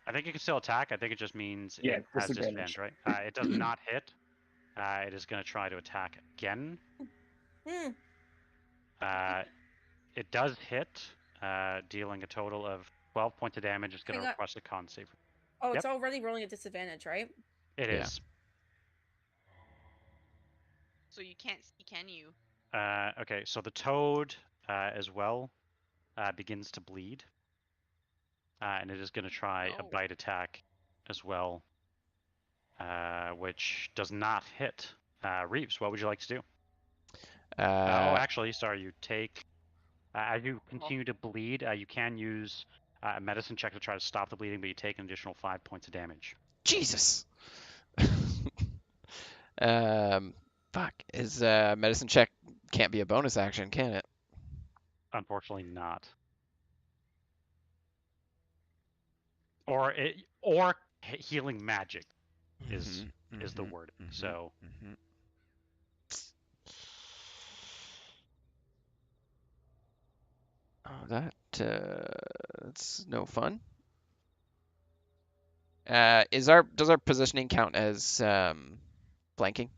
I think it can still attack. I think it just means Yeah, it has disadvantage. disadvantage, right? It does not hit. It is going to try to attack again. Hmm. It does hit, dealing a total of 12 points of damage. It's going to Hang on. request a con save. Oh, it's Yep. already rolling a disadvantage, right? It Yeah. is. So you can't see, can you? Okay, so the toad as well begins to bleed. And it is going to try a Oh. bite attack as well, which does not hit. Reeves, what would you like to do? Actually, sorry, you take... as you continue to bleed, you can use a medicine check to try to stop the bleeding, but you take an additional 5 points of damage. Jesus. Fuck. Is medicine check can't be a bonus action, can it? Unfortunately not. Or healing magic is the word. So oh, that's no fun. Does our positioning count as flanking?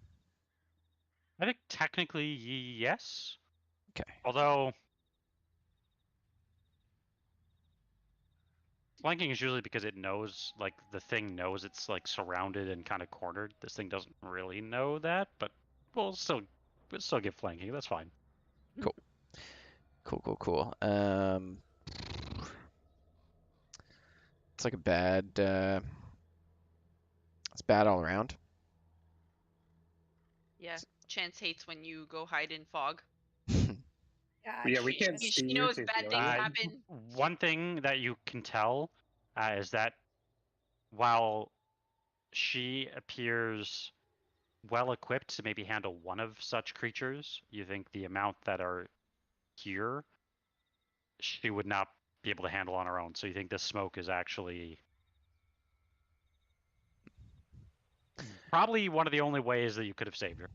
I think technically yes. Okay. Although flanking is usually because it knows, like, the thing knows it's, like, surrounded and kind of cornered. This thing doesn't really know that, but we'll still give flanking. That's fine. Cool. It's like a bad. It's bad all around. Yeah. Chance hates when you go hide in fog. Yeah, we can't see She you. knows so bad you things know. happen. One thing that you can tell is that while she appears well equipped to maybe handle one of such creatures, you think the amount that are here, she would not be able to handle on her own. So you think this smoke is actually probably one of the only ways that you could have saved her.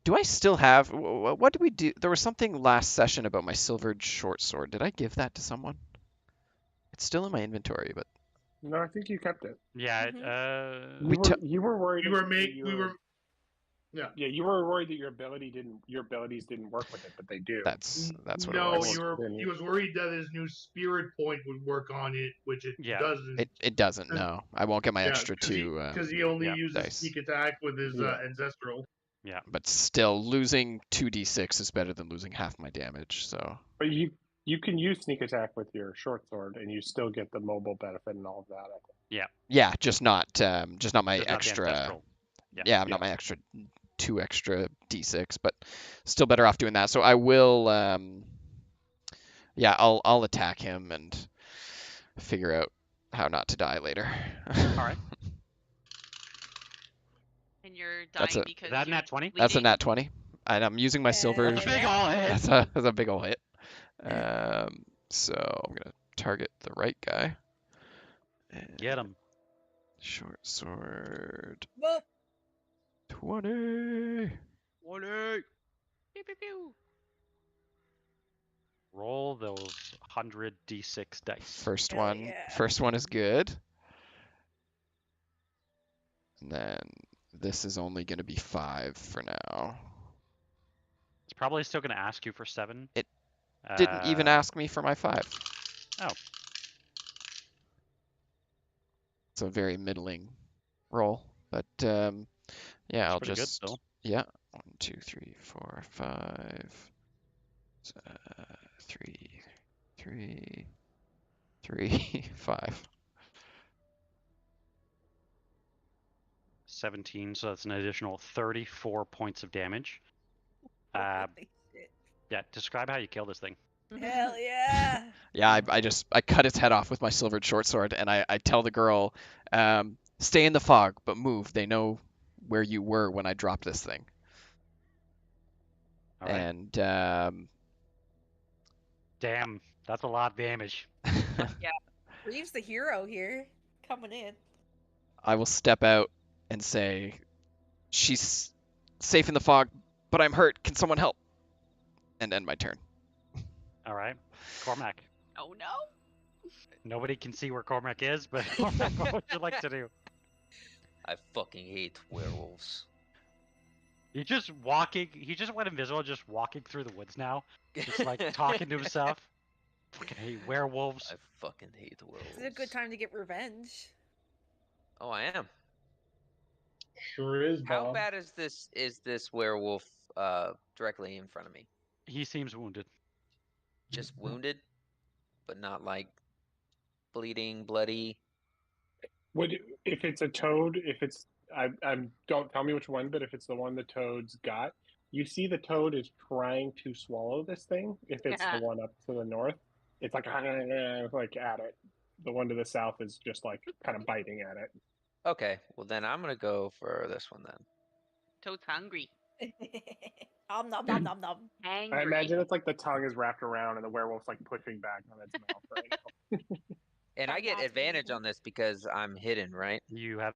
Do I still have? What did we do? There was something last session about my silvered short sword. Did I give that to someone? It's still in my inventory, but No, I think you kept it. Yeah. You were worried. We were. Yeah. Yeah, you were worried that your abilities didn't work with it, but they do. That's what it No, was. he was worried that his new spirit point would work on it, which it doesn't. It doesn't. No, I won't get my extra two. Because he only uses dice. sneak attack with his ancestral. Yeah. But still, losing 2d6 is better than losing half my damage. So. But you can use sneak attack with your short sword, and you still get the mobile benefit and all of that. I think. Yeah. Yeah, just not my Just extra. not yeah, not my extra 2 extra d6, but still better off doing that. So I will. Yeah, I'll attack him and figure out how not to die later. All right. And you're dying because that nat 20? That's a nat 20, and I'm using my silver. That's a big ol' hit. That's a big ol' hit. So I'm gonna target the right guy. Get him. Short sword. Whoa. 20. 20. Pew, pew, pew. Roll those 100 d6 dice. First Hell one. yeah. First one is good. And then this is only going to be 5 for now. It's probably still going to ask you for 7. It didn't even ask me for my 5. Oh. It's a very middling roll, but yeah, I'll pretty just good, though. yeah. 1, 2, 3, 4, 5. 3, 5. 17, so that's an additional 34 points of damage. Holy shit. Yeah, describe how you kill this thing. Hell yeah. Yeah, I cut its head off with my silvered short sword, and I tell the girl, stay in the fog, but move. They know where you were when I dropped this thing. All right. And damn, that's a lot of damage. Yeah. Reeves the hero here, coming in. I will step out and say, she's safe in the fog, but I'm hurt. Can someone help? And end my turn. All right. Cormac. Oh no. Nobody can see where Cormac is, but Cormac, what would you like to do? I fucking hate werewolves. He just went invisible, just walking through the woods now. Just like talking to himself. Fucking hate werewolves. I fucking hate werewolves. It's a good time to get revenge. Oh, I am. Sure is, Bob. How bad is this werewolf directly in front of me? He seems wounded. Just wounded, but not like bleeding, bloody. If it's a toad, I don't tell me which one, but if it's the one the toad's got, you see the toad is trying to swallow this thing. If it's the one up to the north, it's like at it. The one to the south is just like kind of biting at it. Okay, well then I'm gonna go for this one then. Toad's hungry. Nom nom nom nom nom. Angry. I imagine it's like the tongue is wrapped around and the werewolf's like pushing back on its mouth right now. And I get advantage on this because I'm hidden, right? You have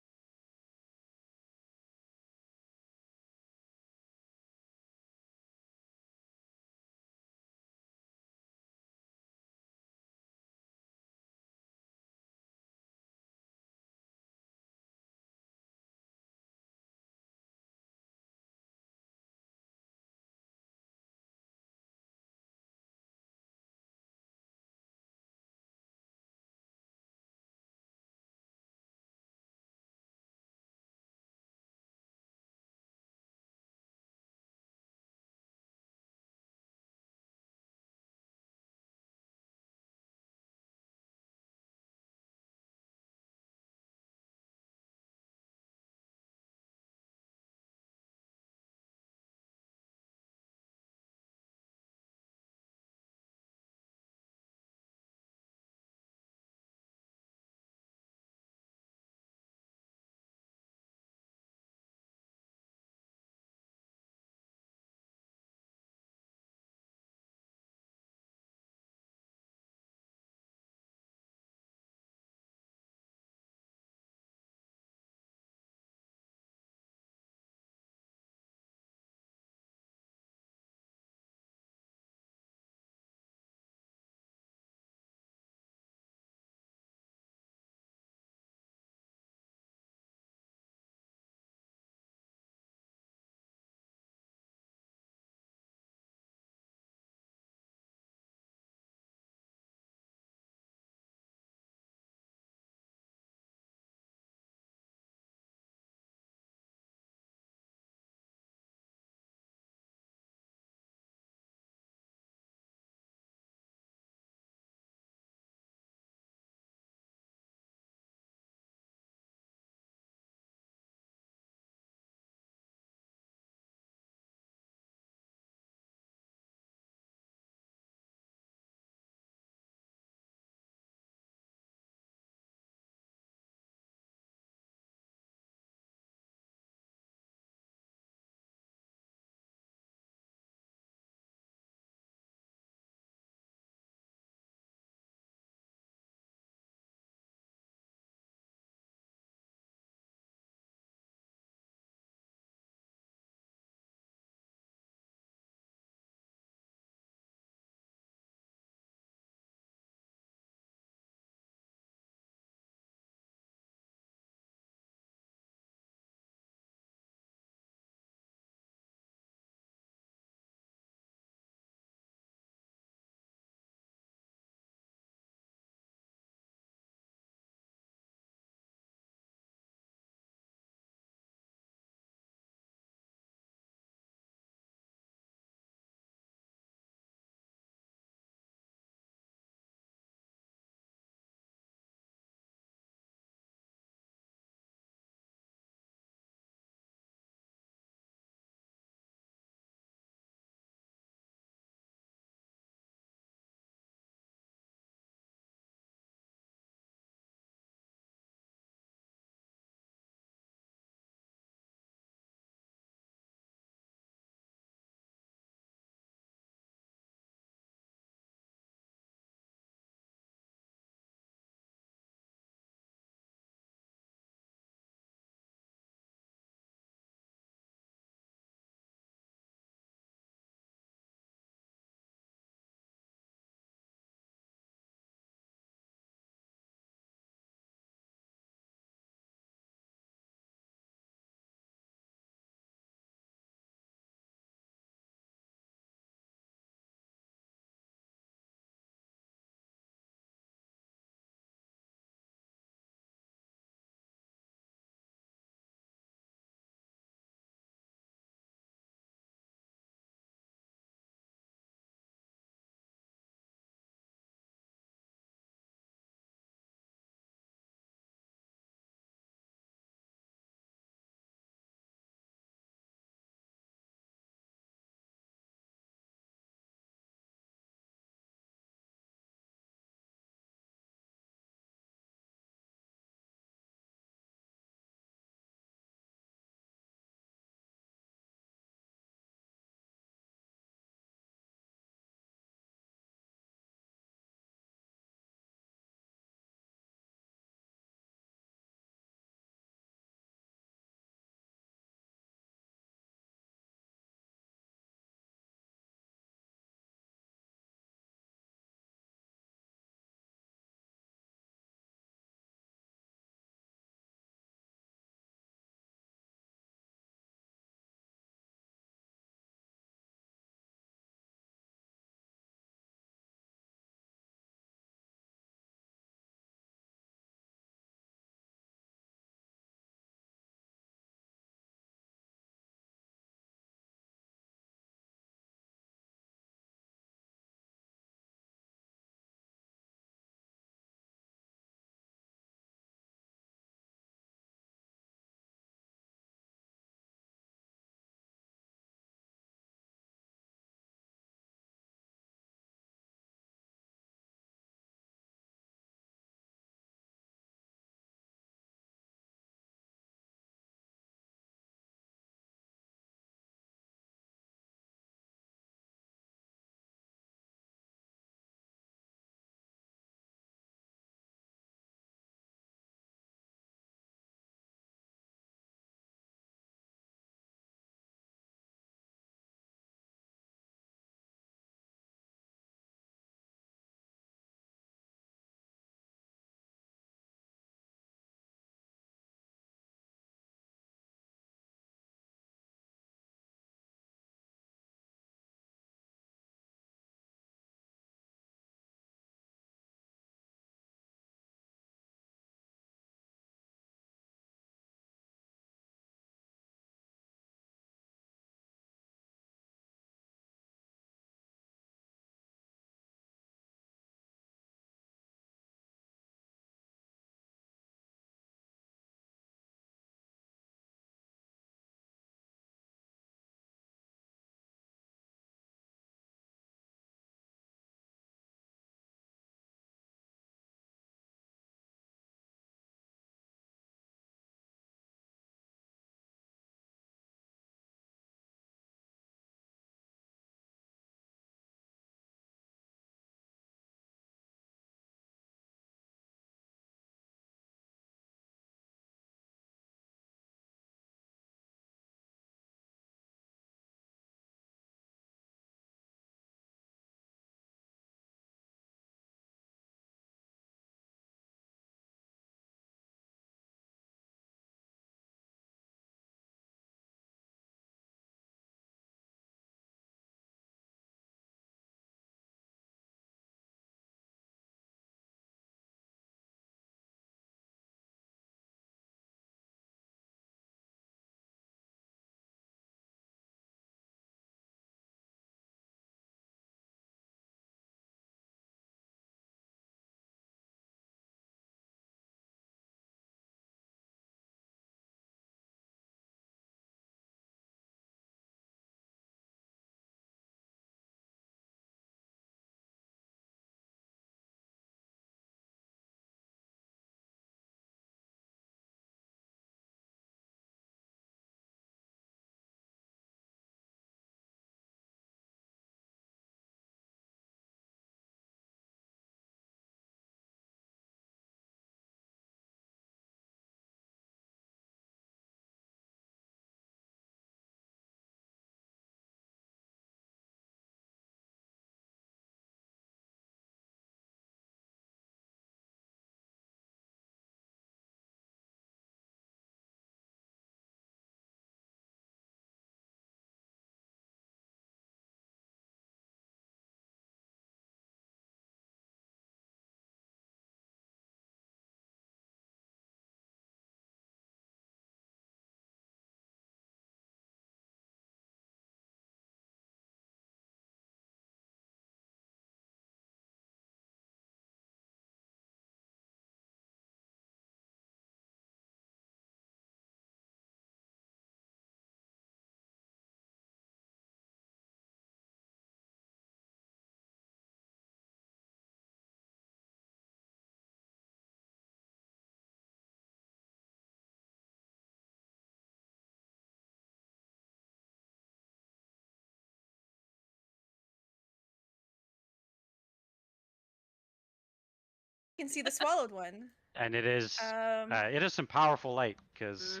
can see the swallowed one. And it is Um, some powerful light because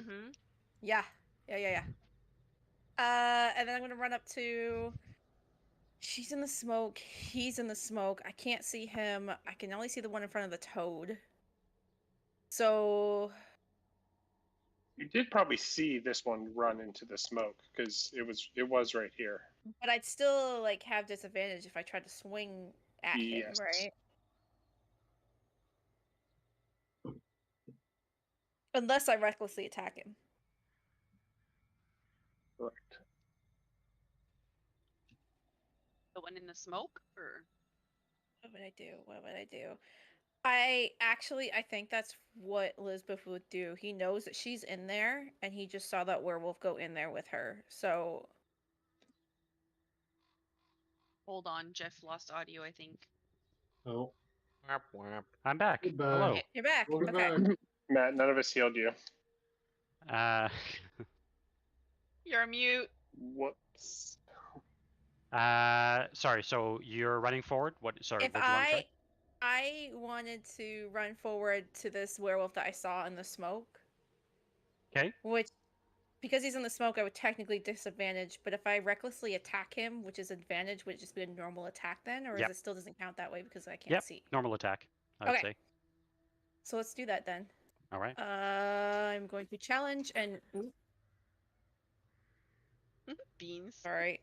yeah. And then I'm gonna run up to. She's in the smoke. He's in the smoke. I can't see him. I can only see the one in front of the toad. So You did probably see this one run into the smoke because it was right here. but I'd still like have disadvantage if I tried to swing at him, Yes. right? Unless I recklessly attack him. Correct. The one in the smoke, or What would I do? What would I do? I think that's what Lisbeth would do. He knows that she's in there, and he just saw that werewolf go in there with her. So hold on, Jeff lost audio, I think. Oh, I'm back. Goodbye. Hello. you're back. Welcome Okay. back. Matt, none of us healed you. You're mute. Whoops. Sorry. So you're running forward. What? Sorry. If What do you want to try? I wanted to run forward to this werewolf that I saw in the smoke. Okay. Which, because he's in the smoke, I would technically disadvantage. But if I recklessly attack him, which is advantage, would it just be a normal attack then, or Yep. is it still doesn't count that way because I can't Yep. see? Normal attack. I would Okay. say. So let's do that then. All right. I'm going to challenge and. Ooh, Beans. sorry.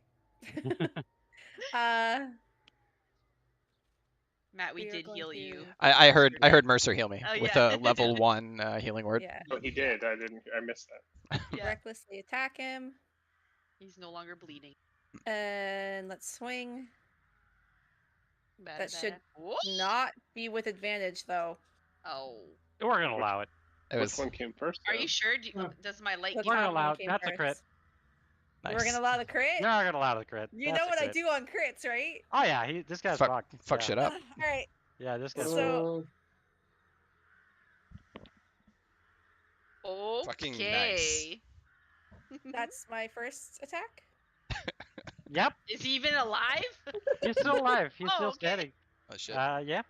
Matt, we we are did going heal to- you. I heard Mercer heal me Oh, with yeah. a level 1 healing word. Yeah. Oh, he did. I missed that. Yeah. Recklessly attack him, He's no longer bleeding. and let's swing. That should Whoosh! not be with advantage though. Oh. We're gonna allow it. It Which was one came first? Are though? you sure? Huh. Does my light The We're count? gonna top one allow it. came That's a crit. first. nice. We're gonna allow the crit. We're not gonna allow the crit. You That's know a what I crit. do on crits, right? Oh yeah. This guy's Fuck fucked. Yeah. shit up. All right. Yeah. This guy's. So- Fucking Okay. That's my first attack. Yep. Is he even alive? He's still alive. He's Oh, still okay. standing. Oh shit. Yeah.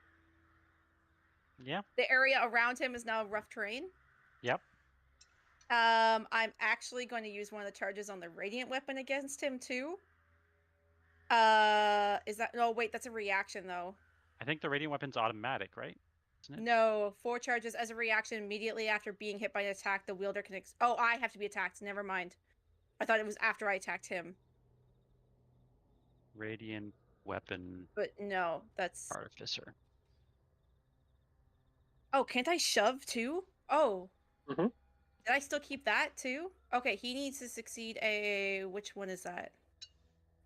Yeah. The area around him is now rough terrain. Yep. I'm actually going to use one of the charges on the radiant weapon against him too. Is that no? Wait, that's a reaction though. I think the radiant weapon's automatic, right? Isn't it? No, 4 charges as a reaction immediately after being hit by an attack. The wielder can. Oh, I have to be attacked. Never mind. I thought it was after I attacked him. Radiant weapon But no, that's. artificer. Oh, can't I shove too? Oh. Mhm. Did I still keep that too? Okay, he needs to succeed a. Which one is that?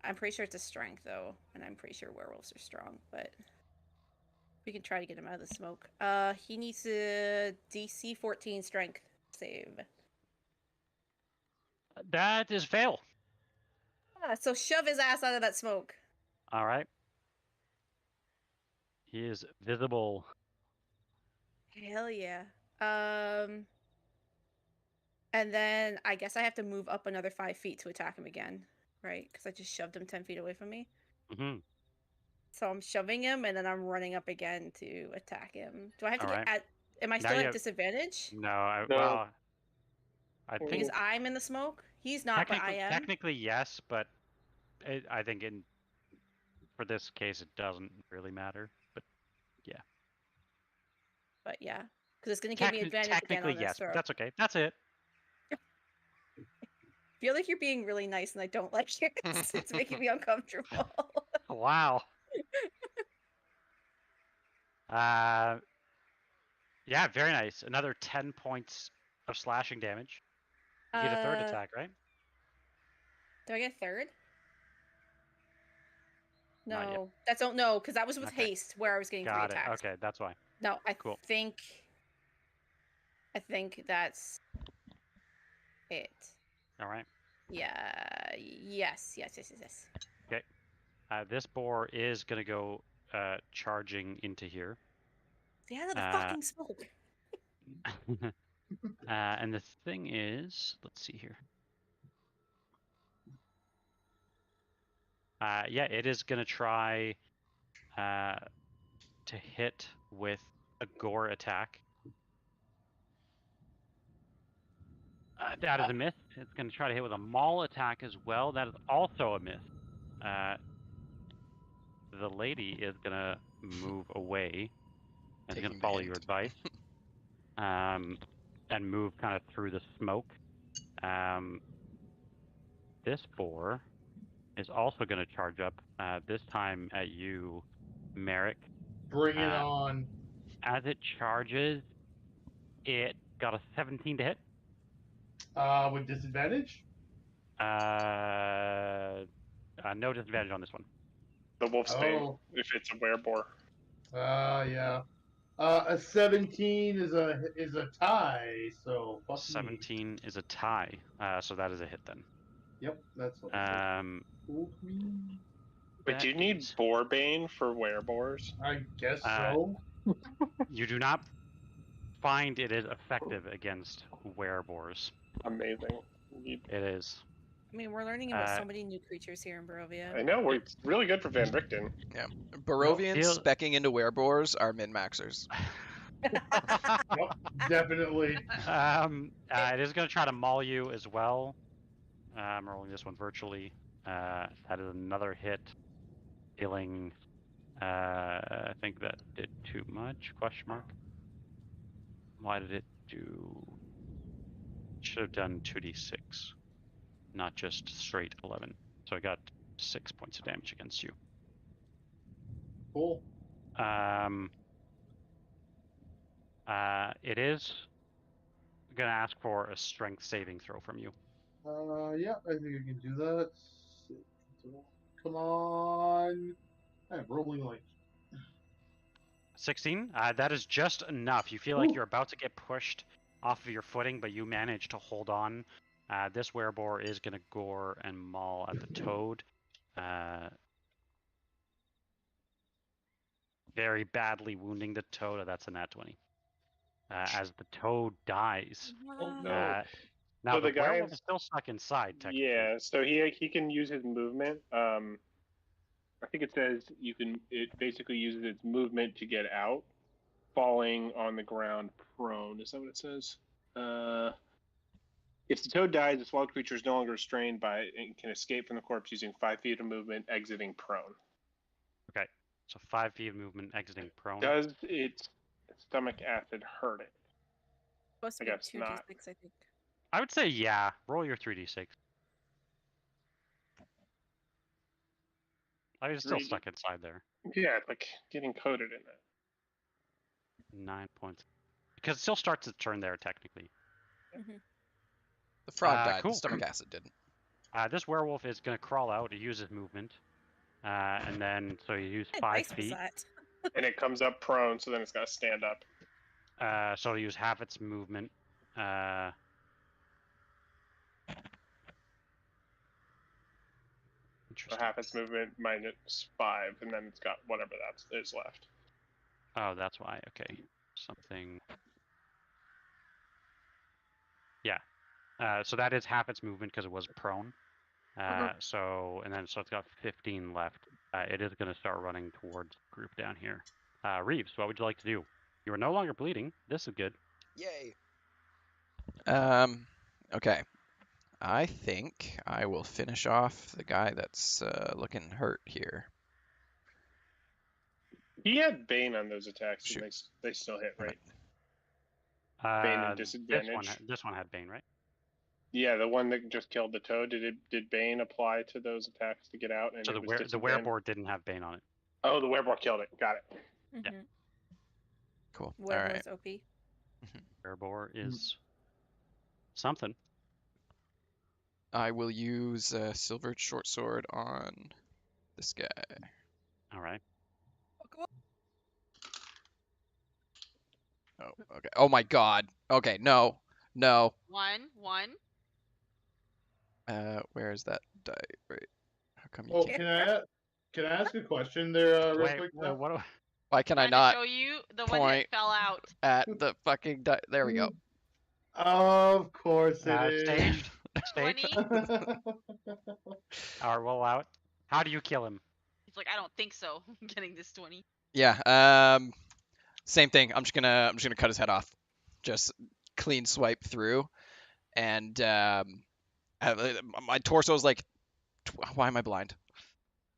I'm pretty sure it's a strength though, and I'm pretty sure werewolves are strong, but we can try to get him out of the smoke. He needs a DC 14 strength save. That is fail. So shove his ass out of that smoke. All right. He is visible. Hell yeah. And then I guess I have to move up another 5 feet to attack him again, right? Because I just shoved him 10 feet away from me. Mm-hmm. So I'm shoving him, and then I'm running up again to attack him. Do I have to Alright. get at? Am I Now still you at have- disadvantage? No. No. Well, I think Because I'm in the smoke. He's not, but I am. technically yes, but I think for this case it doesn't really matter. But But yeah, because it's gonna give me advantage again technically on this yes, throw. but that's okay. That's it. I feel like you're being really nice, and I don't like it. It's making me uncomfortable. Wow. Yeah, very nice. Another 10 points of slashing damage. You get a third attack, right? Do I get a third? Not yet. No, that's no, because that was with Okay. haste, where I was getting 3 Got it. attacks. Okay, that's why. No, I Cool. think that's it. All right. Yeah. Yes. This boar is gonna go charging into here. Stay out of the Uh, fucking smoke. And the thing is, let's see here. Yeah, it is gonna try to hit with a gore attack. That is a miss. It's going to try to hit with a maul attack as well. That is also a miss. The lady is going to move away. And is going to follow your advice. And move kind of through the smoke. This boar is also going to charge up, this time at you, Merek. Bring it on. As it charges, it got a 17 to hit. With disadvantage? No disadvantage on this one. The wolf's bane, if it's a wereboar. Yeah. A 17 is a tie, so fuck 17 is a tie, so that is a hit then. Yep, that's what But do you need boar bane for wereboars? I guess so. You do not find it is effective against wereboars. Amazing. It is. I mean, we're learning about so many new creatures here in Barovia. I know, it's really good for Van Richten. Yeah. Barovians specking into wereboars are min-maxers. Yep, definitely. It is going to try to maul you as well. I'm rolling this one virtually. That is another hit. Dealing, I think that did too much, question mark. Why did it do... Should have done 2d6. Not just straight 11. So I got 6 points of damage against you. Cool. It is going to ask for a strength saving throw from you. Yeah, I think I can do that. Come on. I'm rolling like 16? That is just enough. You feel like you're about to get pushed off of your footing, but you manage to hold on. This wereboar is going to gore and maul at the toad. Very badly wounding the toad. That's a nat 20. As the toad dies. Oh, no. Now So the guy werewolf is still stuck inside, technically. Yeah, so he can use his movement. I think it says it basically uses its movement to get out, falling on the ground prone. Is that what it says? If the toad dies, the swallowed creature is no longer restrained by and can escape from the corpse using 5 feet of movement, exiting prone. Okay, so 5 feet of movement, exiting prone. Does its stomach acid hurt it? Supposed to be 2d6, I think. I would say yeah. Roll your 3d6. I mean, it's still stuck inside there. Yeah, it's like getting coated in it. 9 points. Because it still starts its turn there, technically. Mm-hmm. The frog died, cool. the stomach acid didn't. This werewolf is going to crawl out. It uses movement. And then, so you use 5 feet. And it comes up prone, so then it's got to stand up. So it'll use half its movement. So half its movement minus 5, and then it's got whatever that is left. Oh, that's why. Okay. Something. Yeah. So that is half its movement because it was prone. So it's got 15 left. It is going to start running towards the group down here. Reeves, what would you like to do? You are no longer bleeding. This is good. Yay. Okay. I think I will finish off the guy that's looking hurt here. He had Bane on those attacks, and they still hit, right? Bane and disadvantage. This one had Bane, right? Yeah, the one that just killed the toad. Did Bane apply to those attacks to get out? And so the wereboar didn't have Bane on it. Oh, the wereboar killed it. Got it. Mm-hmm. Yeah. Cool. Wereboar's OP. Wereboar is something. I will use a silver short sword on this guy. All right. Oh, okay. Oh my god. Okay, no. One. Where is that die? Right. How come you can't? Can I ask a question there, real quick? Why can I not show you the point one that fell out at the fucking die? There we go. Of course it is. Staged. 20. Alright, roll out. How do you kill him? He's like, I don't think so. I'm getting this 20. Yeah. Same thing. I'm just gonna cut his head off. Just clean swipe through, and my torso's like, why am I blind?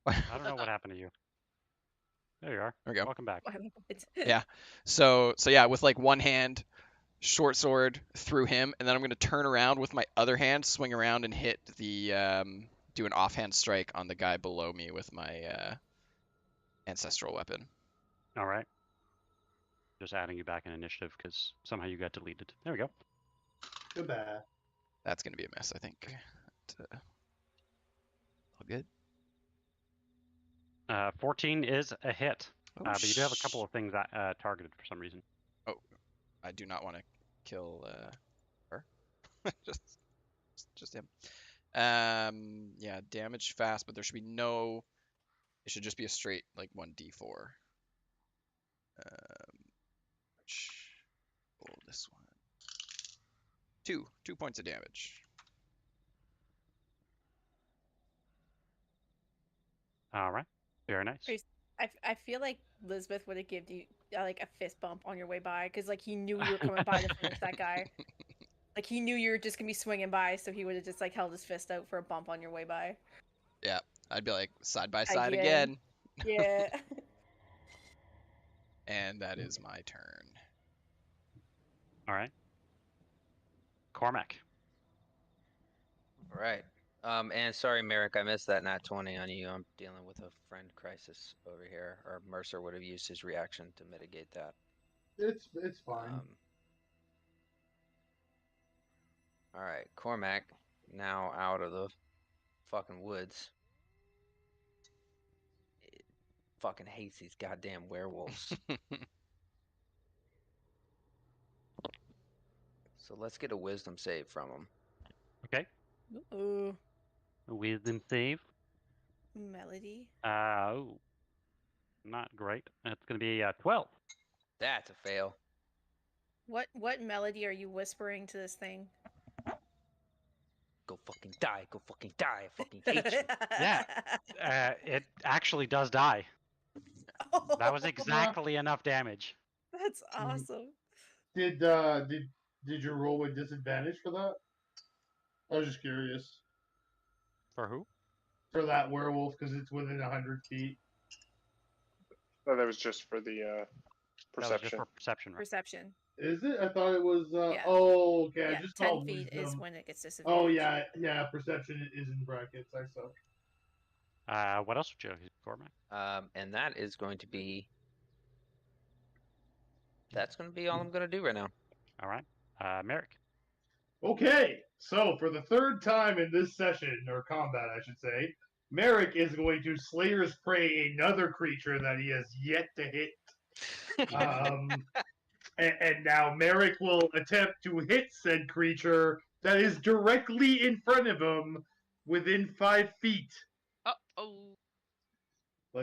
I don't know what happened to you. There you are. There we go. Welcome back. Yeah. So yeah, with like one hand, short sword through him, and then I'm gonna turn around with my other hand, swing around and hit the do an offhand strike on the guy below me with my ancestral weapon. All right. Just adding you back in initiative because somehow you got deleted. There we go. Goodbye. That's gonna be a miss, I think. All good. 14 is a hit, Oh, but you do have a couple of things that targeted for some reason. Oh, I do not want to kill her. just him. Yeah, damage fast, but there should be no. It should just be a straight like 1d4. Roll this one. 2 points of damage. All right. Very nice. I feel like Lisbeth would have given you like a fist bump on your way by because like he knew you were coming by to finish that guy. Like he knew you were just gonna be swinging by, so he would have just like held his fist out for a bump on your way by. Yeah, I'd be like side by side again. Yeah. And that is my turn. All right. Cormac. All right. And sorry, Merek, I missed that nat 20 on you. I'm dealing with a friend crisis over here. Or Mercer would have used his reaction to mitigate that. It's fine. All right, Cormac, now out of the fucking woods. It fucking hates these goddamn werewolves. So let's get a wisdom save from him. Okay. Ooh. A wisdom save. Melody. Oh. Not great. It's going to be 12. That's a fail. What melody are you whispering to this thing? Go fucking die. Go fucking die. I fucking hate you. Yeah. It actually does die. That was exactly enough damage. That's awesome. Did you roll with disadvantage for that? I was just curious. For who? For that werewolf, because it's within 100 feet. No, that was just for the perception. That was just for perception. Right? Perception. Is it? I thought it was. Yeah. Oh, okay. Yeah, I just 10 thought feet wisdom. is when it gets disadvantage. Oh yeah. Perception is in brackets. I suck. What else would you, Cormac? And that is going to be. That's going to be all I'm going to do right now. All right. Merek. Okay, so for the third time in this session, or combat, I should say, Merek is going to Slayer's Prey another creature that he has yet to hit. And now Merek will attempt to hit said creature that is directly in front of him within 5 feet. Uh-oh.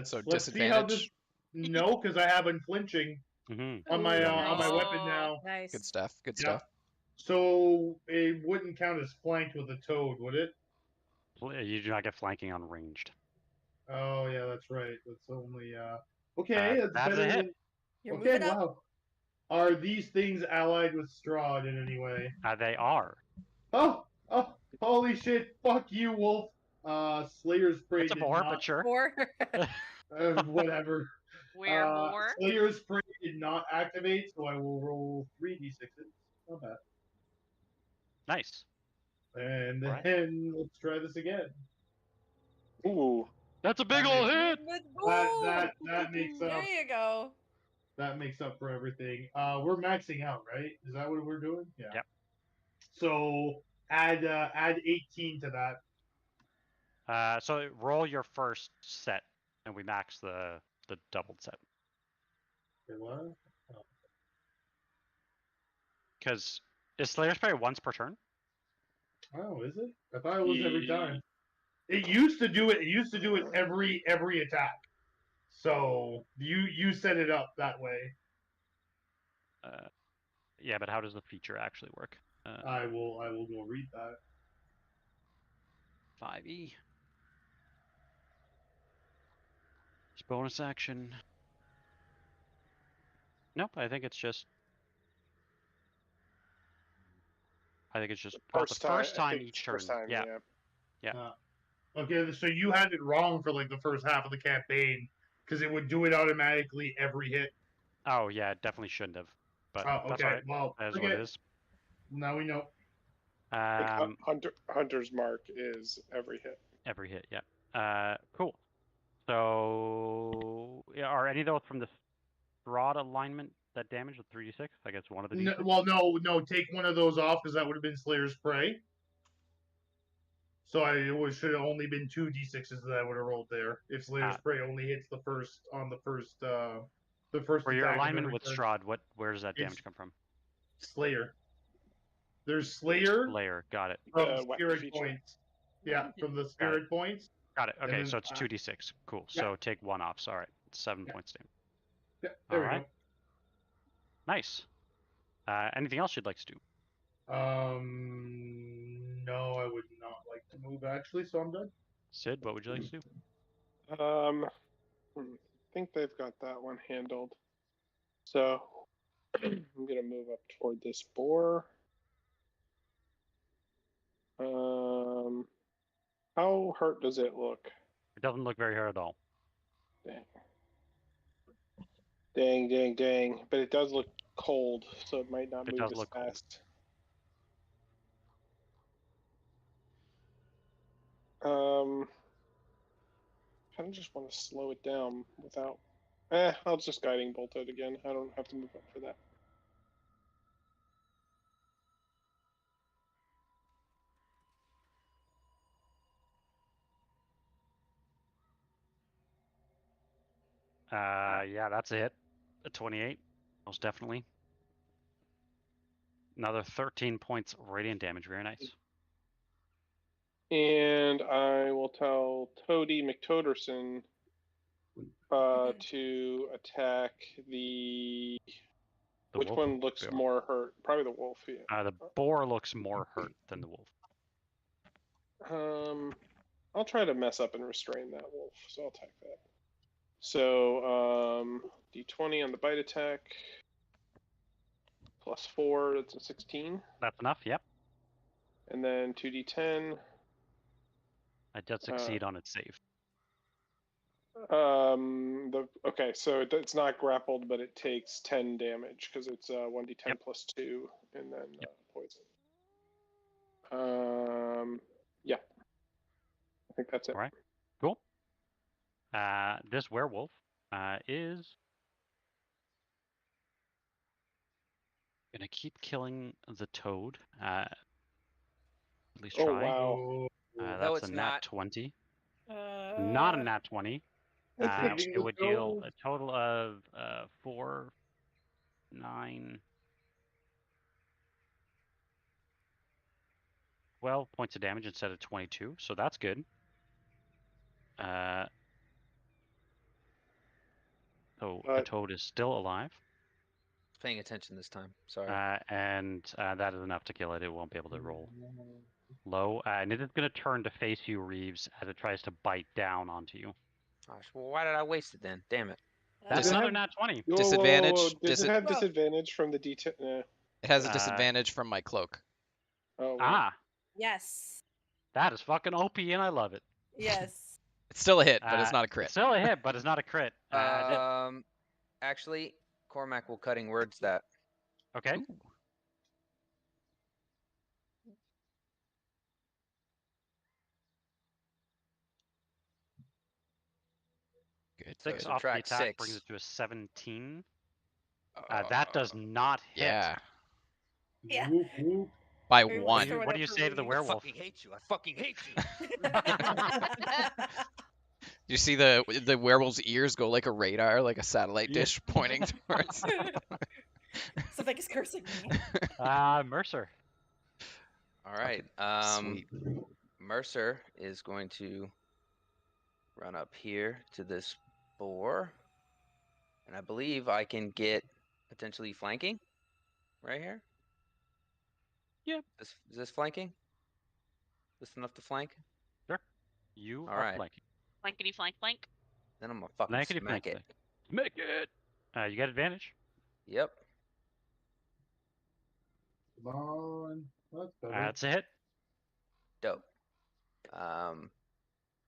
So let's see how this. disadvantage? No, because I have unflinching on my weapon now. Nice. Good stuff. Good Yeah. stuff. So it wouldn't count as flanked with a toad, would it? You do not get flanking on ranged. Oh yeah, that's right. That's only okay. That's That's better a hit. than... You're Okay, moving up. wow. Are these things allied with Strahd in any way? They are. Oh, holy shit! Fuck you, Wolf. Slayer's Prey It's a did boar, not. but sure. Four. Whatever. Where more? Slayer's Prey did not activate, so I will roll 3d6s. Not bad. Nice. And Alright. then let's try this again. Ooh. That's a big ol' hit. That makes up. There you go. That makes up for everything. We're maxing out, right? Is that what we're doing? Yeah. Yep. So add 18 to that. So roll your first set, and we max the doubled set. Okay, what? Because is Slayer's Prey once per turn? Oh, is it? I thought it was every time. It used to do it. It used to do it every attack. So you set it up that way. Yeah, but how does the feature actually work? I will go read that. 5e. It's bonus action. Nope, I think it's just the First I time think each it's turn. first time, Yeah. Okay, so you had it wrong for like the first half of the campaign because it would do it automatically every hit. Oh yeah, it definitely shouldn't have. But Oh, that's okay. alright. Well, That is what it is. Now we know. Hunter's mark is every hit. Every hit, yeah. Cool. So, yeah, are any of those from the Strahd alignment that damage with 3d6? I guess one of the d6? Well, no. Take one of those off because that would have been Slayer's Prey. So should have only been 2d6s that I would have rolled there. If Slayer's Prey only hits the first For your attack of alignment every with turn. Strahd, where does that It's damage come from? Slayer. There's Slayer Slayer, got it. from spirit points. Yeah, from the spirit points. Got it. Okay, then, so it's 2d6. Cool. yeah. So take one off. So, all right, 7 points damage. Yeah, there we Alright. Nice. Anything else you'd like to do? go. No, I would not like to move actually, so I'm done. Sid, what would you like to do? I think they've got that one handled. So I'm gonna move up toward this boar. How hurt does it look? It doesn't look very hurt at all. Dang. But it does look cold, so it might not It move does as look cold. fast. Kind of just want to slow it down without. I'll just guiding bolt it again. I don't have to move up for that. Yeah, that's a hit. A 28, most definitely. Another 13 points radiant damage. Very nice. And I will tell Toady McToderson to attack the which wolf one looks bear? more hurt? Probably the wolf. Yeah. The boar looks more hurt than the wolf. I'll try to mess up and restrain that wolf, so I'll attack that. So, d20 on the bite attack, plus 4, that's a 16. That's enough, yep. And then 2d10. It does succeed on its save. Okay, so it's not grappled, but it takes 10 damage because it's 1d10 plus 2, and then poison. Yeah. I think that's it. All right, cool. This werewolf is gonna keep killing the toad. At least try. Oh wow! That's a nat 20. Not a nat 20. It would deal a total of 4, 9, 12 points of damage instead of 22, so that's good. So the toad is still alive. Paying attention this time. Sorry. And that is enough to kill it. It won't be able to roll low. And it is going to turn to face you, Reeves, as it tries to bite down onto you. Gosh, well, why did I waste it then? Damn it. That's another nat 20. Disadvantage. Whoa. Does it have disadvantage from the D10? No. It has a disadvantage from my cloak. Oh, wow. Yes. That is fucking OP, and I love it. Yes. It's still a hit, but it's not a crit. It's still a hit, but it's not a crit. Actually, Cormac will cutting words that. Okay. Ooh. Good. 6 So off the attack 6. brings it to a 17. That does not hit. Yeah. Yeah. By Very 1. well. What do you say to the werewolf? I fucking hate you. You see the werewolf's ears go like a radar, like a satellite dish pointing towards. Something is cursing me. Mercer. All right. Sweet. Mercer is going to run up here to this boar, and I believe I can get potentially flanking right here. Yeah. Is this flanking? Is this enough to flank? Sure. You All are right. flanking. Flankety flank flank. Then I'm gonna fucking Blankety smack it. Make it. You get advantage. Yep. Come on. That's better. That's a hit. Dope.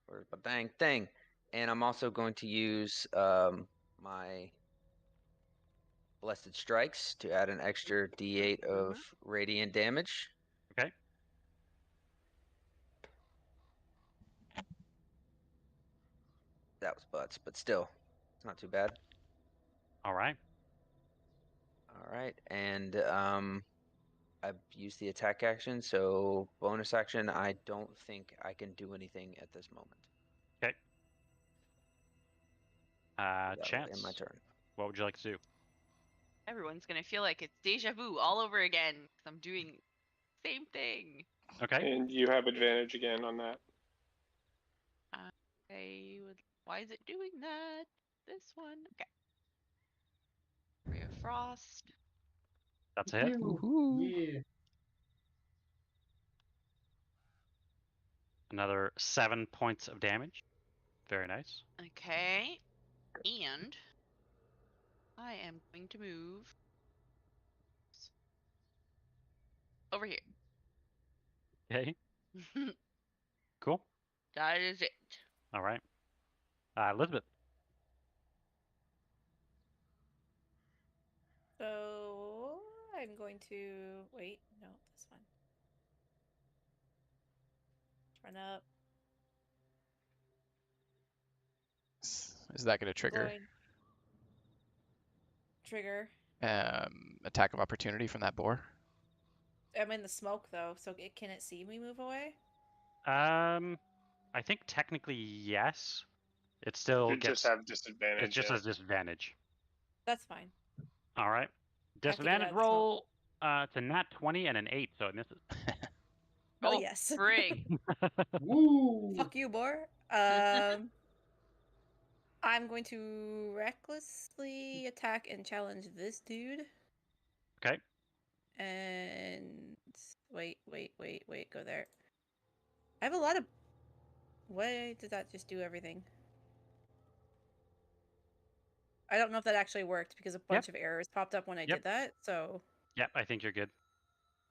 Where's my dang thing? And I'm also going to use my Blessed Strikes to add an extra D8 of radiant damage. Okay. That was butts, but still, it's not too bad. All right. All right, and I've used the attack action, so bonus action. I don't think I can do anything at this moment. Okay. That will Chance. end my turn. What would you like to do? Everyone's gonna feel like it's deja vu all over again. 'Cause I'm doing same thing. Okay. And you have advantage again on that. I would. Why is it doing that? This one. Okay. Ray of Frost. That's a hit. Yeah. Another 7 points of damage. Very nice. Okay. And I am going to move over here. Okay. Cool. That is it. All right. Elizabeth. So I'm going to wait. No, this one. Run up. Is that going to trigger Trigger. attack of opportunity from that boar? I'm in the smoke though, so can it see me move away? I think technically yes. It still You gets. just have disadvantage. It just has disadvantage. That's fine. All right. Have to get out Disadvantage of the smoke. roll. It's a nat 20 and an 8, so it misses. Oh yes. Frig. Woo! Fuck you, boar. I'm going to recklessly attack and challenge this dude. Okay. And wait, go there. I have a lot of. Why did that just do everything? I don't know if that actually worked because a bunch of errors popped up when I did that. So. Yep, I think you're good.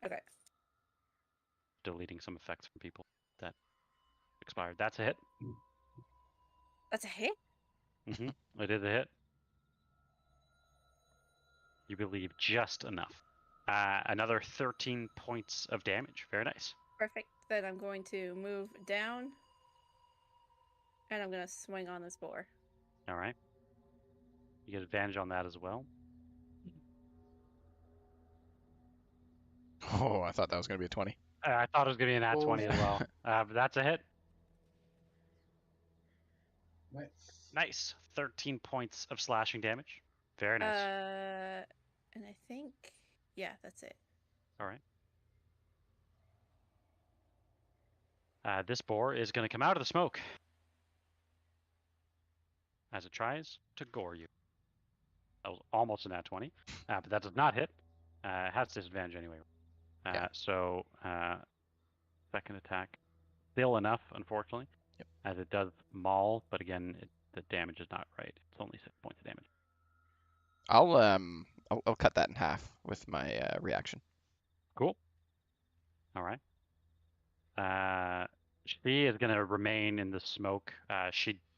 Okay. Deleting some effects from people that expired. That's a hit. That's a hit? It is a hit. You believe just enough. Another 13 points of damage. Very nice. Perfect. Then I'm going to move down. And I'm going to swing on this boar. All right. You get advantage on that as well. Oh, I thought that was going to be a 20. I thought it was going to be an nat 20 as well. But that's a hit. Nice. Nice. 13 points of slashing damage. Very nice. And I think, yeah, that's it. All right. This boar is going to come out of the smoke as it tries to gore you. That was almost a nat 20, but that does not hit. It has disadvantage anyway. So, second attack, still enough, unfortunately, as it does maul, but again, the damage is not right. It's only 6 points of damage. I'll cut that in half with my reaction. Cool. All right. She is going to remain in the smoke.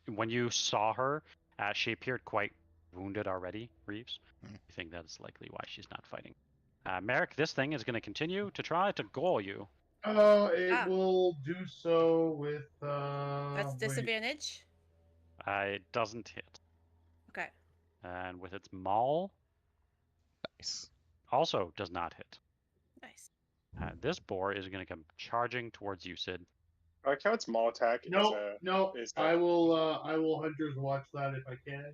When you saw her, she appeared quite wounded already, Reeves. I think that's likely why she's not fighting. Merek, this thing is going to continue to try to gore you. It will do so with That's disadvantage. It doesn't hit. Okay. And with its maul, nice. Also does not hit. Nice. This boar is going to come charging towards you, Sid. I like how it's maul attack. No. I will Hunter's Watch that if I can.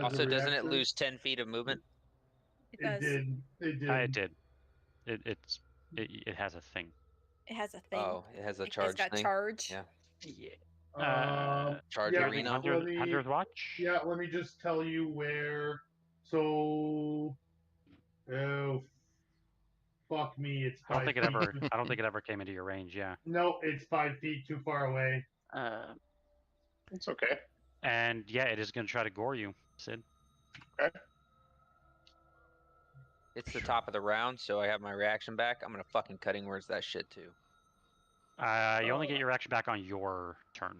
Also, doesn't it lose 10 feet of movement? It did. It did. It has a thing. It has a thing. Oh, it has a charge It's got thing? charge. Yeah. Charge arena? Hunter's Watch? Yeah, let me just tell you where. So, fuck me, it's 5 I don't think feet. it ever came into your range. Yeah. No, it's 5 feet too far away. It's okay. And yeah, it is going to try to gore you, Sid. Okay. It's the top of the round, so I have my reaction back. I'm gonna fucking cutting words that shit too. You only get your reaction back on your turn.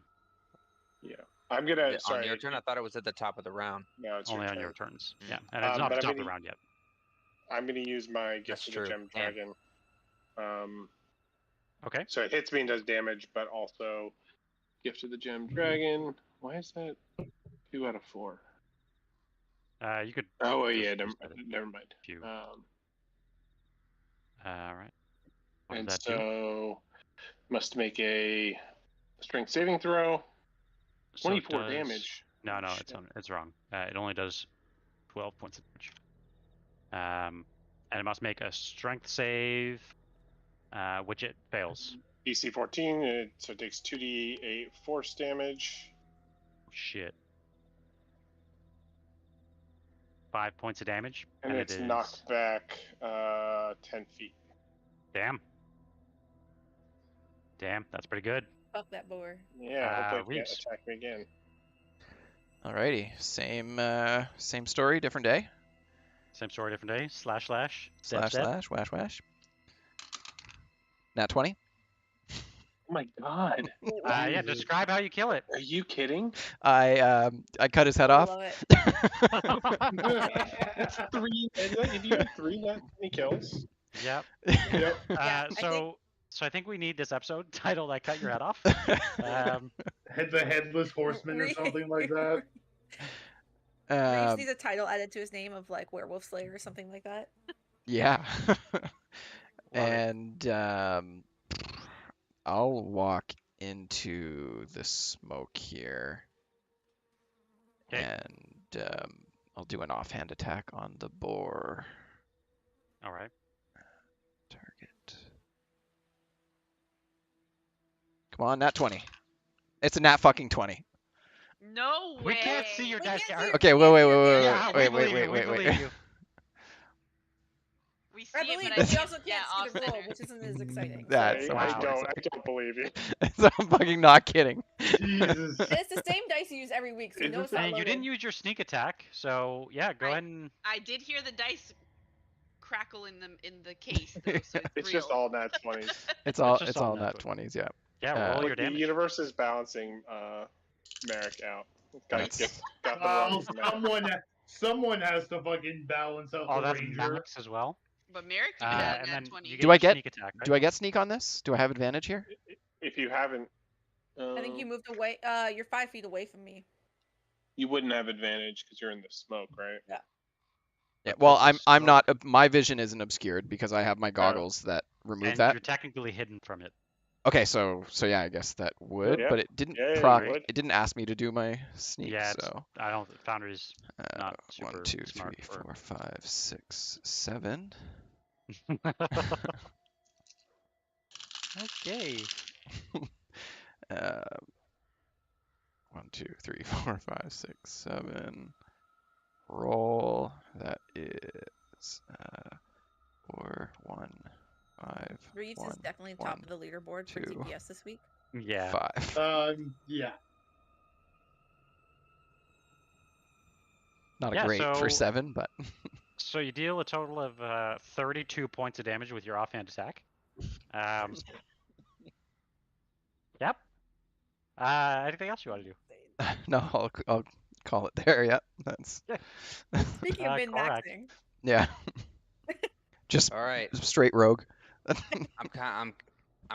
Yeah. I'm gonna. On your turn, I thought it was at the top of the round. No, it's Only your on turn. your turns. Yeah, and it's not the top of the round yet. I'm gonna use my Gift That's of true. the Gem Damn. Dragon. Okay. So it hits me and does damage, but also Gift of the Gem Dragon. Why is that 2 out of 4? You could. Oh just yeah, reset it never mind. if you. All right. What and does that do? so must make a strength saving throw. So it 24 does- damage. No, Oh, no, shit. it's wrong. It only does 12 points of damage. And it must make a strength save, which it fails. DC 14, so it takes 2d8 force damage. Shit. 5 points of damage. And it's it is... knocked back 10 feet. Damn. Damn, that's pretty good. Fuck that boar. Yeah, hopefully it can't Reeves. attack me again. Alrighty, same story, different day. Same story, different day. Slash, slash. Slash, slash, wash, wash. Nat 20. Oh my god. Yeah, describe how you kill it. Are you kidding? I cut his head I off. love it. That's 3. If you had 3 that many kills. Yep. Yep. So I think we need this episode titled "I Cut Your Head Off." The Headless Horseman or something like that. Reeves needs a title added to his name of like Werewolf Slayer or something like that. Yeah. And I'll walk into the smoke here. Okay. And I'll do an offhand attack on the boar. All right. Target. Come on, nat 20. It's a nat fucking 20. No way. We can't see your dice. Okay, wait. Yeah, we believe you. We see I it, believe, but but I we also yeah, can't see the roll, off-center. which isn't as exciting. That's so. so much more I don't believe you. So I'm fucking not kidding. Jesus. And it's the same dice you use every week, so you know it's not And you loaded. didn't use your sneak attack, so yeah, go ahead and. I did hear the dice crackle in the case, though, so it's It's real. just all nat 20s. It's all just all nat nat 20s, yeah. Yeah, roll your The damage. universe is balancing Merek out. Got the Well, wrong someone has to fucking balance out Oh, the that's Ranger. Max as well. But Merek did And nat then 20. you Do your I get sneak attack, right? Do I get sneak on this? Do I have advantage here? If you haven't, I think you moved away. You're 5 feet away from me. you wouldn't have advantage because you're in the smoke, right? Yeah. Yeah. Well, There's a I'm not. smoke. My vision isn't obscured because I have my goggles that remove And that. you're technically hidden from it. Okay, so yeah, I guess that would, Yeah. but it didn't Yeah, proc. you would. It didn't ask me to do my sneak. Yeah, So I don't. Foundry's not super 1, 2, 3, smart for- 4, 5, 6, 7. Okay. 1, 2, 3, 4, 5, 6, 7. Roll. That is 4, 1, 5. Reeves is 1, definitely 1, top of the leaderboard for 2. DPS this week. Yeah. 5. Yeah. Not Yeah, a great for so- 7, but So you deal a total of 32 points of damage with your offhand attack. Yep. Anything else you want to do? no, I'll call it there. Yeah, that's Speaking of min correct. maxing, yeah. Just All right. straight rogue. I'm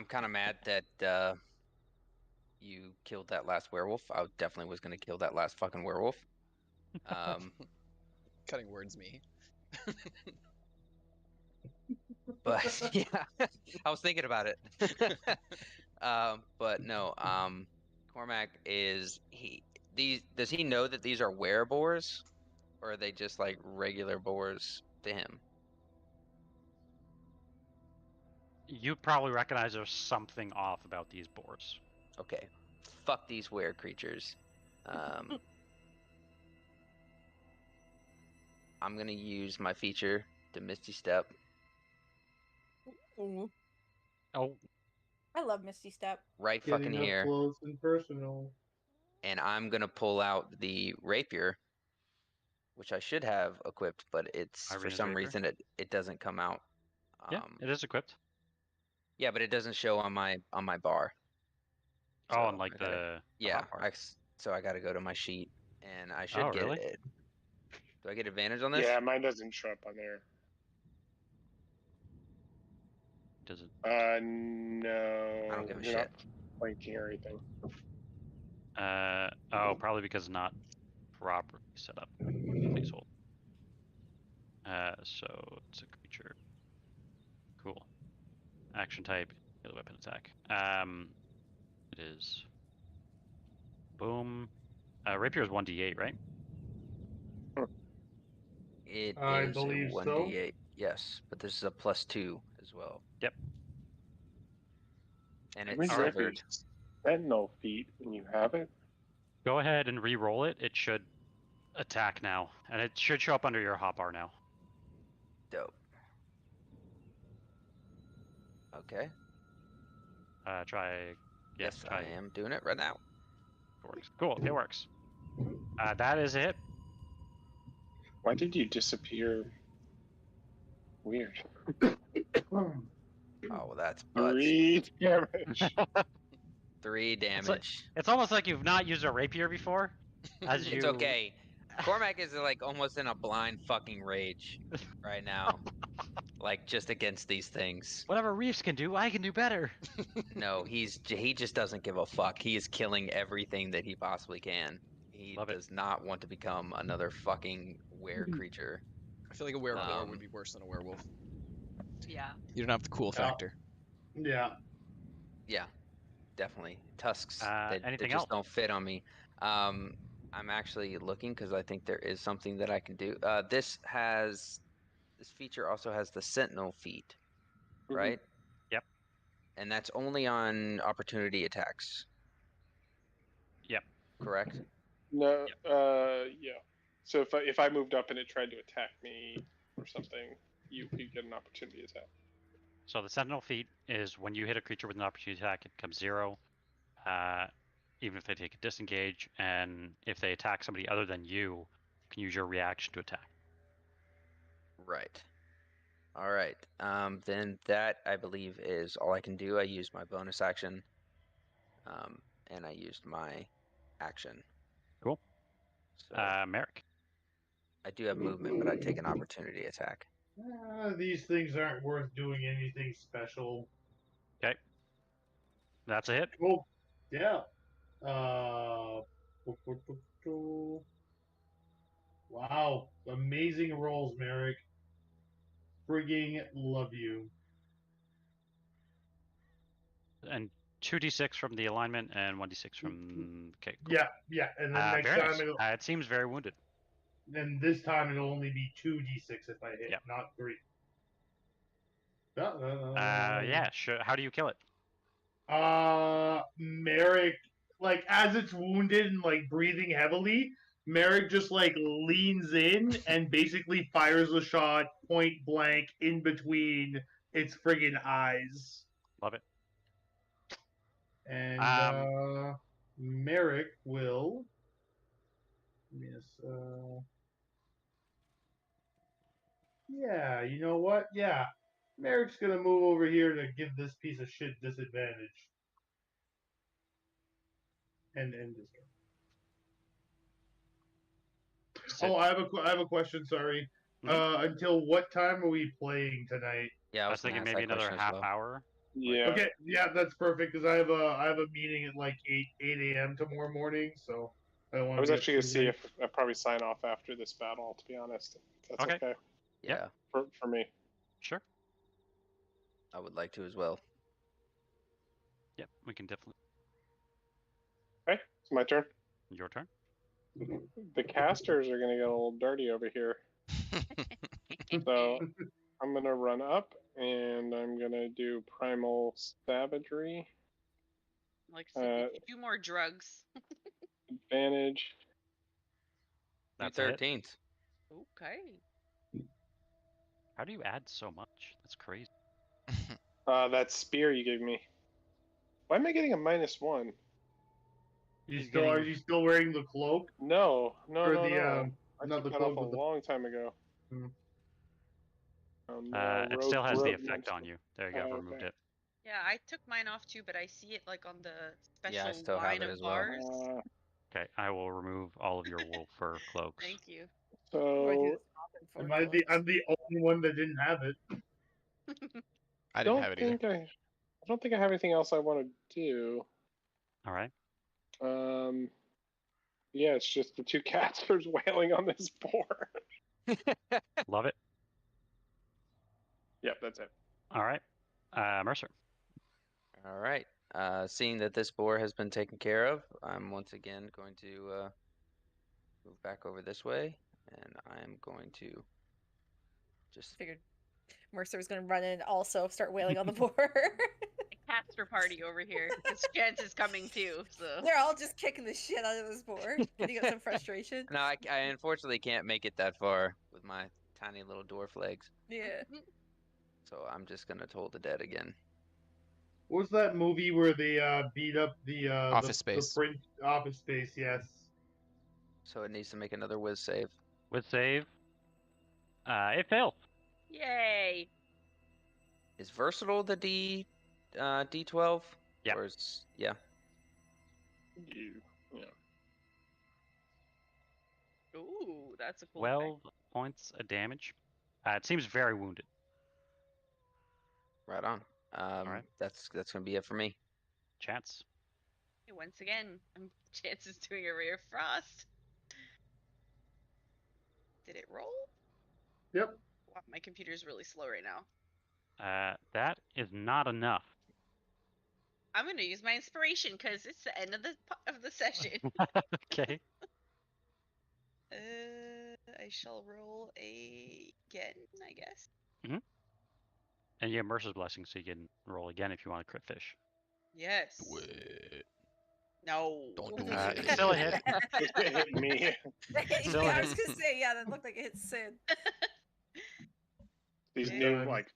kind of mad that you killed that last werewolf. I definitely was gonna kill that last fucking werewolf. Cutting words, me. But yeah, I was thinking about it. But no, Cormac does he know that these are wereboars, or are they just like regular boars to him? You probably recognize there's something off about these boars. Okay, fuck these were creatures. I'm gonna use my feature, the Misty Step. ooh, Oh, I love Misty Step. Right Getting fucking up here. close and personal. And I'm gonna pull out the rapier which I should have equipped, but it's for Irena's some Rapier? reason it doesn't come out. Yeah, it is equipped. Yeah, but it doesn't show on my bar. Oh, So on like I gotta- the yeah, hotbar. so I got to go to my sheet, and I should Oh, get really? it. Do I get advantage on this? Yeah, mine doesn't show up on there. Does it? No. I don't give a you're shit. not blinking or anything. Oh, probably because it's not properly set up. Placeholder. So it's a creature. Cool. Action type, melee weapon attack. It is. Boom. Rapier is 1d8, right? It I is a believe so. 1d8. Yes, but this is a +2 as well. Yep. And Can it's we grab silvered. a Sentinel feat when you have it? Go ahead and re-roll it. It should attack now, and it should show up under your hotbar now. Dope. Okay. Try. Yeah, Yes, try. I am doing it right now. It works. Cool. It works. That is a hit. Why did you disappear? Weird. Oh, well, that's butts. 3 damage. 3 damage. It's almost like you've not used a rapier before. As you... It's okay. Cormac is like almost in a blind fucking rage right now. Like just against these things. Whatever Reeves can do, I can do better. No, he just doesn't give a fuck. He is killing everything that he possibly can. He does not want to become another fucking were creature. I feel like a wereboar would be worse than a werewolf. Yeah. You don't have the cool factor. Yeah. Yeah, definitely. Tusks, they anything just else? don't fit on me. I'm actually looking because I think there is something that I can do. This feature also has the Sentinel feat, right? Yep. And that's only on opportunity attacks. Yep. Correct? No, yeah. So if I moved up and it tried to attack me or something, you could get an opportunity attack. So the Sentinel feat is when you hit a creature with an opportunity attack, it becomes 0. Even if they take a disengage, and if they attack somebody other than you can use your reaction to attack. Right. All right. Then that, I believe, is all I can do. I used my bonus action. And I used my action. Cool. So Merek. I do have movement, but I take an opportunity attack. These things aren't worth doing anything special. Okay. That's a hit. Cool. Yeah. Wow. Amazing rolls, Merek. Frigging love you. And 2d6 from the alignment and 1d6 from... Okay, cool. Yeah. And then next very time nice. It seems very wounded. Then this time it'll only be 2d6 if I hit, not 3. Yeah, sure. How do you kill it? Merek, like, as it's wounded and, like, breathing heavily, Merek just, like, leans in and basically fires a shot point blank in between its friggin' eyes. Love it. And, Merek will... Yes, yeah, you know what? Yeah. Merek's gonna move over here to give this piece of shit disadvantage. And end this turn. Oh, I have a question, sorry. Until what time are we playing tonight? Yeah, I was thinking maybe another half hour. Yeah. Okay, yeah, that's perfect, because I have a meeting at like 8 a.m. tomorrow morning, so I don't want to... I was actually going to see if I'd probably sign off after this battle, to be honest. If that's okay. Yeah. For me. Sure. I would like to as well. Yep, we can definitely... Okay, it's my turn. Your turn. The casters are going to get a little dirty over here. So I'm going to run up, and I'm going to do Primal Savagery. Like, so 2 more drugs. Advantage. That's 13th. Okay. How do you add so much? That's crazy. That spear you gave me. Why am I getting a -1? Are you still wearing the cloak? No. I Not took the that clone off a with the- long time ago. Hmm. It still has the rogue effect on monster. you. There you go. Oh, Removed okay. it. Yeah, I took mine off too, but I see it like on the Yeah, I special still have line it of as well. bars. Okay, I will remove all of your wolf fur cloaks. Thank you. So I'm the only one that didn't have it. I didn't have it either. I don't think I have anything else I want to do. All right. Yeah, it's just the two casters wailing on this boar. Love it. Yep, that's it. All right. Mercer. All right. Seeing that this boar has been taken care of, I'm once again going to move back over this way, and I'm going to just Figured Mercer was going to run in and also start wailing on the boar. A caster party over here. This chance is coming too, so. They're all just kicking the shit out of this boar, getting up some frustration. No, I unfortunately can't make it that far with my tiny little dwarf legs. Yeah. So I'm just gonna toll the dead again. What was that movie where they beat up the Office Space. The print Office Space? Yes. So it needs to make another whiz save. With save. It failed. Yay! Is versatile the D12? Yeah. Or is, yeah. Ooh, that's a cool 12 points of damage. It seems very wounded. Right on. right. That's gonna be it for me. Chance. effect. Once again, Chance is doing a rare frost. Did it roll? Yep. Wow, my computer's really slow right now. That is not enough. I'm gonna use my inspiration because it's the end of the session. Okay. I shall roll again, I guess. And you have Mercer's Blessing, so you can roll again if you want to crit fish. Yes. Do it. No. Don't do It's it. still a hit. It hit me. Still Yeah, a I was hit. gonna say, yeah, that looked like it hit Sid. These Yeah. new like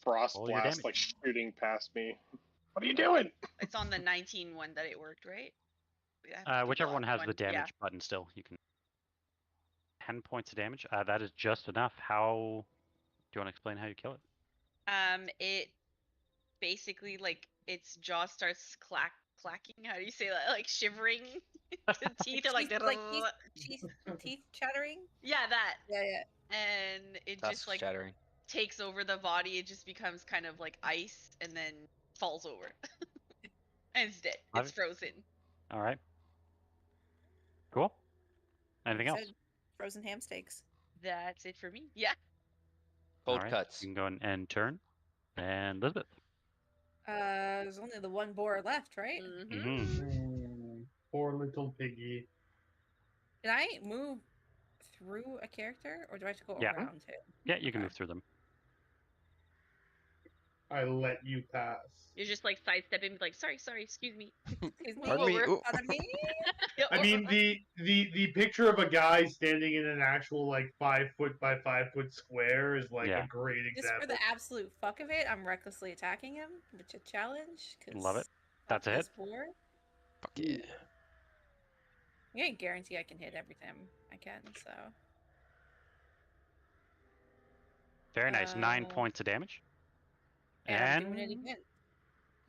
frost Roll your blasts damage. like shooting past me. What are you doing? It's on the 19 one that it worked, right? We have to Whichever block one has the damage Yeah. button still, you can. 10 points of damage. That is just enough. How do you want to explain how you kill it? It basically like its jaw starts clacking. How do you say that? Like shivering. The teeth are like, teeth chattering. Yeah, that. Yeah, yeah. And it That's just like shattering. takes over the body. It just becomes kind of like ice and then falls over. And it's dead. Love It's it. frozen. All right. Cool. Anything else? Said frozen ham steaks. That's it for me. Yeah. Cold All right. cuts. You can go and end turn. And Lisbeth. There's only the one boar left, right? Mm-hmm. Poor little piggy. Can I move through a character, or do I have to go Yeah. around it? Yeah, you can Okay. move through them. I let you pass. You're just like sidestepping, like sorry, excuse me. Excuse me. Pardon me. over. Ooh. Pardon me? I mean, the picture of a guy standing in an actual like 5 foot by 5 foot square is like Yeah. a great Just for example. the absolute fuck of it, I'm recklessly attacking him, which is a challenge. Love it. That's a fuck hit. this boar. Fuck yeah. Yeah, I guarantee I can hit every time I can. So Very nice. 9 Uh, points of damage. and I'm doing it again.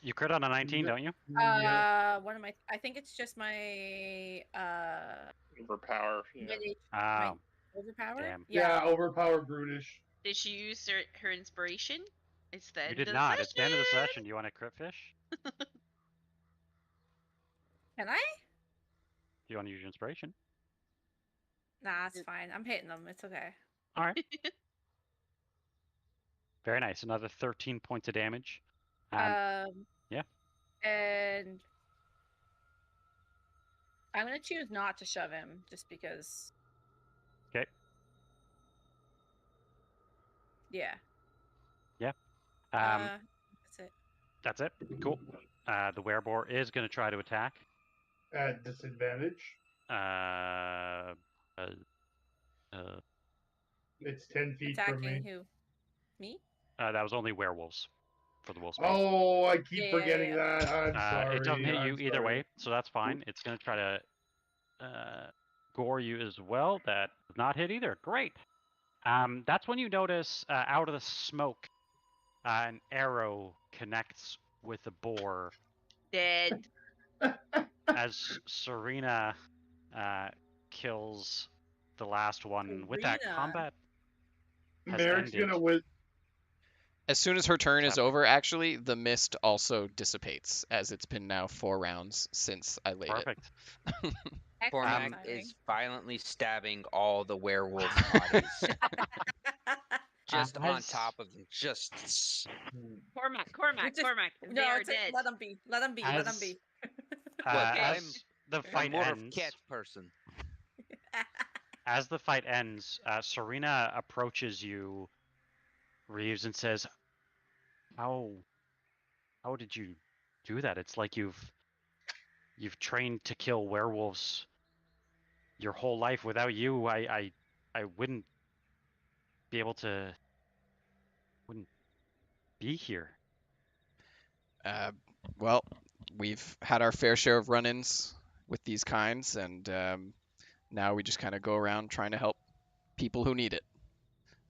You crit on a 19, don't you? Yeah. One of my, I think it's just my Overpower. Yeah. mid- Oh, overpower. damn. Yeah, overpower brutish. Did she use her inspiration? It's the You end did of not. the It's the end of the session. session. Do you want to crit fish? Can I? Do you want to use your inspiration? Nah, it's fine. I'm hitting them. It's okay. All right. Very nice. Another 13 points of damage. Yeah. And I'm gonna choose not to shove him, just because. Okay. Yeah. Um, That's it. that's it. Cool. The wereboar is going to try to attack. At disadvantage. It's 10 feet from me. Attacking who? Me? That was only werewolves for the wolf speed. Oh, I keep Yeah, forgetting yeah. that. I'm sorry. It doesn't hit you I'm either sorry. way, so that's fine. It's going to try to gore you as well. That does not hit either. Great. That's when you notice out of the smoke, an arrow connects with the boar Dead. as Serena kills the last one. With that, Serena. combat has Merek's ended. gonna win. As soon as her turn is Happening. over, actually, the mist also dissipates, as it's been now 4 rounds since I laid Perfect. it. Cormac timing. is violently stabbing all the werewolf bodies. Just on As- top of them. Just. Cormac, Just- they No, are it's dead. let them be. Let them be. Let them As- be. What, as the A fight more of ends, cat person. as the fight ends, Serena approaches you, Reeves, and says, "How did you do that? It's like you've trained to kill werewolves your whole life. Without you, I wouldn't be able to, wouldn't be here." Well, we've had our fair share of run-ins with these kinds, and now we just kind of go around trying to help people who need it.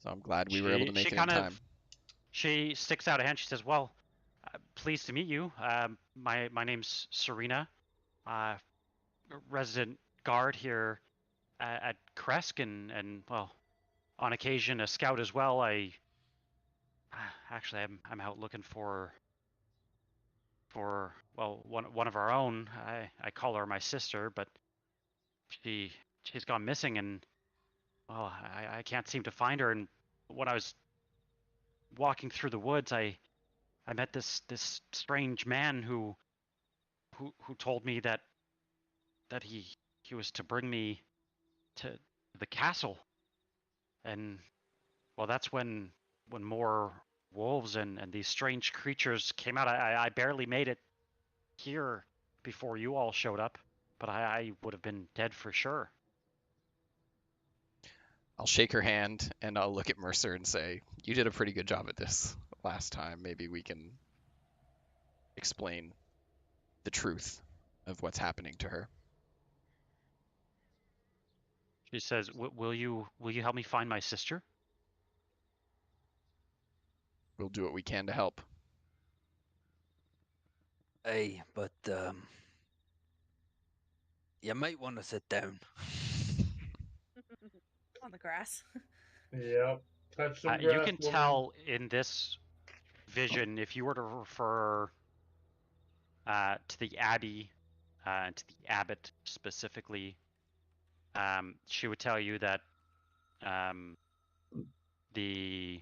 So I'm glad we were able to make it in time. She sticks out a hand. She says, "Well, pleased to meet you. My name's Serena, resident guard here at Kresk, and well, on occasion a scout as well. Actually, I'm out looking for well, one of our own. I call her my sister, but she's gone missing, and well, I can't seem to find her. And when I was walking through the woods, I met this strange man who told me that he was to bring me to the castle, and well, that's when more wolves and these strange creatures came out. I barely made it here before you all showed up, but I would have been dead for sure." I'll shake her hand and I'll look at Mercer and say, "You did a pretty good job at this last time. Maybe we can explain the truth of what's happening to her." She says, Will you help me find my sister?" We'll do what we can to help. Hey, but you might want to sit down. On the grass. Yep. Touch some You grass, can woman. tell in this vision, if you were to refer to the abbey and to the abbot specifically, she would tell you that the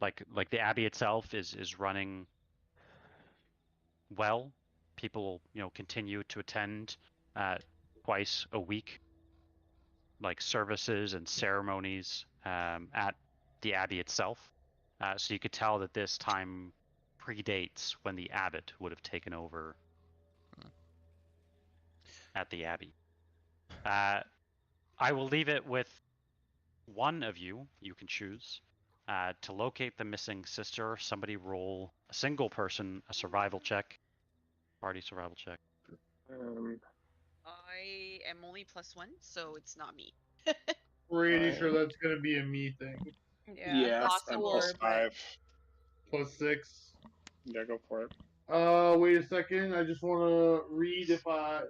like the abbey itself is running well. People continue to attend twice a week, like services and ceremonies at the abbey itself. So you could tell that this time predates when the abbot would have taken over at the abbey. I will leave it with one of you. You can choose to locate the missing sister. Somebody roll a single person a survival check. Party survival check. I am only +1, so it's not me. Pretty sure that's gonna be a me thing. Yeah, I'm Possible, +5. +6. Yeah, go for it. Wait a second. I just want to read if. But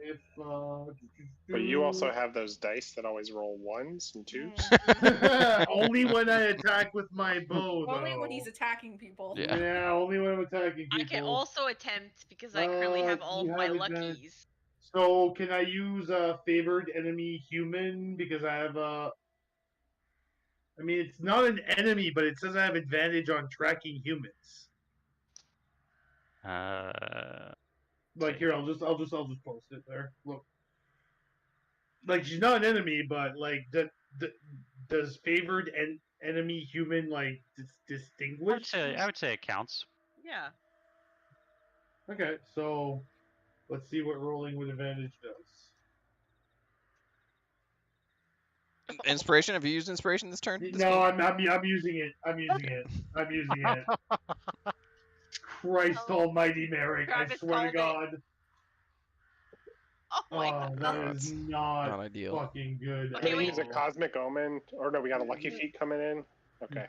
you also have those dice that always roll 1s and 2s. Only when I attack with my bow, though. Only when he's attacking people. Yeah. Yeah, only when I'm attacking people. I can also attempt because I currently have all you of my have advantage. luckies. So can I use a favored enemy human because I have a? I mean, it's not an enemy, but it says I have advantage on tracking humans. Like here, I'll just post it there. Look, like she's not an enemy, but like does favored enemy human like distinguish? I would say it counts. Yeah. Okay, so let's see what rolling with advantage does. Inspiration? Have you used inspiration this turn? No, I'm using it. I'm using it. Christ Almighty, Merek! I Travis swear to called it. God. Oh my god. that Oh, is it's not not ideal. fucking good. Okay, Can we wait. use a Cosmic Omen? Or no, we got a Lucky Feet coming in? Okay.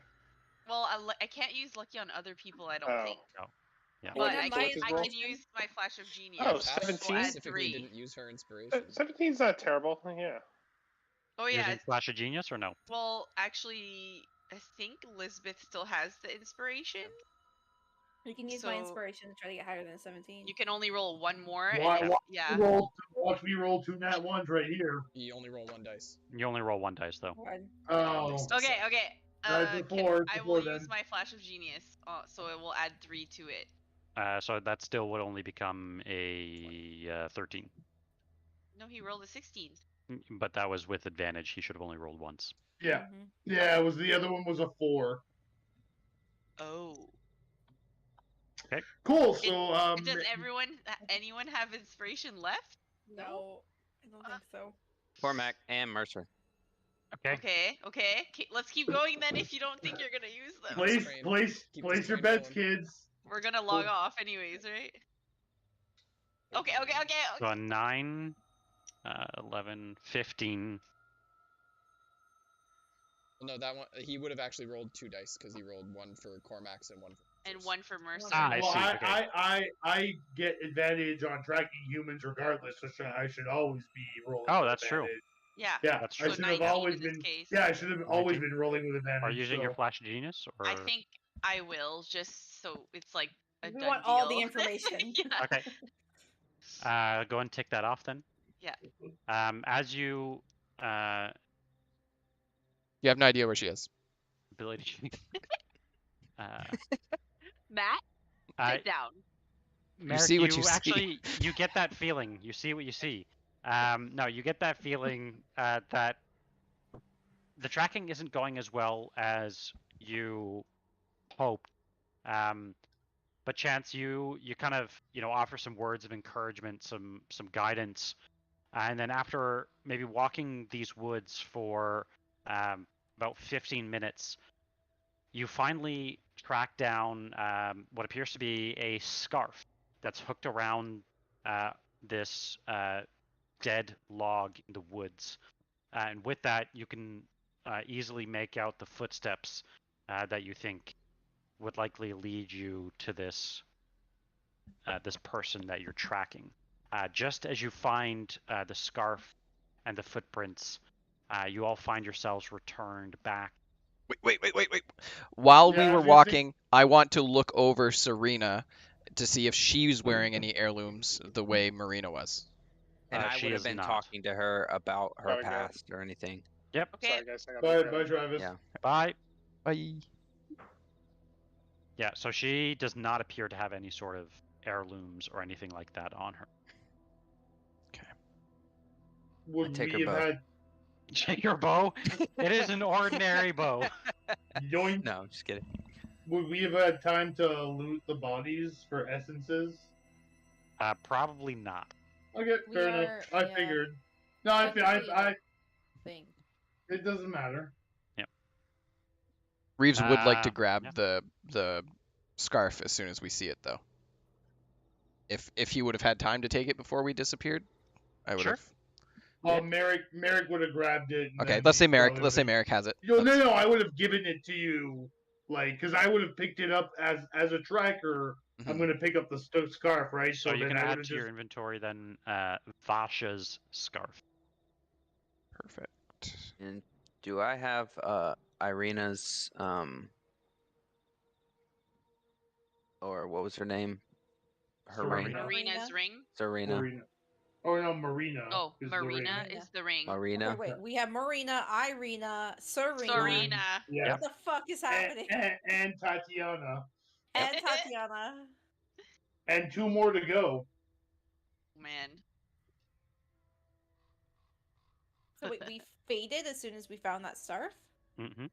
Well, I can't use lucky on other people, I don't Oh. think. Yeah. But Wouldn't I my can roll? use my Flash of Genius. Oh, We'll 17? add Specifically 3. didn't use her inspiration. 17's not terrible. Yeah. Oh yeah. Using Flash of Genius or no? Well, actually, I think Lisbeth still has the inspiration. You can use my So- inspiration to try to get higher than 17. You can only roll one more. And Why- if- why- yeah. Watch me roll 2 nat 1s right here. You only roll 1 dice. You only roll 1 dice though. One. Oh. Okay. That's a 4, I it's a will 4 use then. my Flash of Genius, so it will add 3 to it. So that still would only become a 13. No, he rolled a 16. But that was with advantage. He should have only rolled once. Yeah. Mhm. Yeah, it was the other one was a 4. Oh. Cool. So Does anyone have inspiration left? No, I don't think so. Cormac and Mercer. Okay. Okay. Let's keep going then. If you don't think you're gonna use them, Keep place this your train bets, going. kids. we're gonna log off anyways, right? Okay. So a 9, 11, 15. Well, no, that one he would have actually rolled 2 dice because he rolled 1 for Cormax and 1 for. And 1 for Mercer. I Well, see, okay. I get advantage on tracking humans regardless, so I should always be rolling. Oh, with that's true. advantage. Yeah. Yeah, That's I true. should So have 19 always in this been. case. Yeah, I should have always 19. been rolling with advantage. Are you using your so- Flash of Genius? Or... I think I will, just so it's like a We done want all the deal. information. Yeah. Okay. Go and tick that off then. Yeah. As you You have no idea where she is. ability. Matt, I sit down. Merrick, see what you see. actually you get that feeling. You see what you see. No, you get that feeling that the tracking isn't going as well as you hoped. But Chance, you kind of offer some words of encouragement, some guidance, and then after maybe walking these woods for about 15 minutes, you finally track down what appears to be a scarf that's hooked around this dead log in the woods. And with that, you can easily make out the footsteps that you think would likely lead you to this this person that you're tracking. Just as you find the scarf and the footprints, you all find yourselves returned back. Wait. While Yeah, we I were was gonna say- walking, I want to look over Serena to see if she's wearing any heirlooms the way Marina was. And I She would have is been not. talking to her about her Oh, yeah. past or anything. Yep. Okay. Sorry, guys. I got Bye, to bye, go. Travis. Yeah. Bye. Bye. Yeah, so she does not appear to have any sort of heirlooms or anything like that on her. Would take we her have bow. had Take your bow. It is an ordinary bow. yoink? No, just kidding. Would we have had time to loot the bodies for essences? Probably not. Okay, We fair are- enough. I yeah. figured. No, I Technically, thing. it doesn't matter. Reeves would like to grab yeah. the scarf as soon as we see it, though. If he would have had time to take it before we disappeared, I would Sure. have. Oh, Merek would have grabbed it. and Okay, then let's say he Merek. probably Let's say would've- Merek has it. No, Let's- I would have given it to you, because I would have picked it up as a tracker. I'm Mhm. gonna pick up the scarf, right? So you then can I add would've to your just- inventory then Vasha's scarf. Perfect. And do I have Irina's or what was her name? Her ring. Serena. Marina's ring. Serena. Marina. Oh no, Marina. Oh, is the ring. Marina ring. is the ring. Marina. Okay, wait, we have Marina, Irina, Serena. Serena. Yeah. What the fuck is happening? And Tatiana. And Tatiana. And 2 more to go. Man. So wait, we faded as soon as we found that scarf? hmm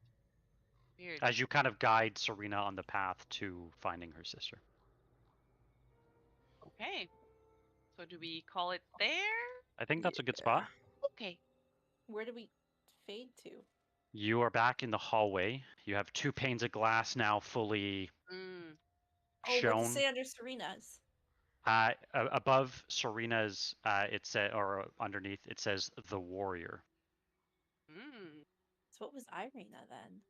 Weird. As you kind of guide Serena on the path to finding her sister. Okay. So do we call it there? I think that's a good spot. Okay. Where do we fade to? You are back in the hallway. You have 2 panes of glass now fully Mm. Oh, what's shown. it say under Serena's? Above Serena's, it said, or underneath, it says the warrior. Mm. So what was Irina then?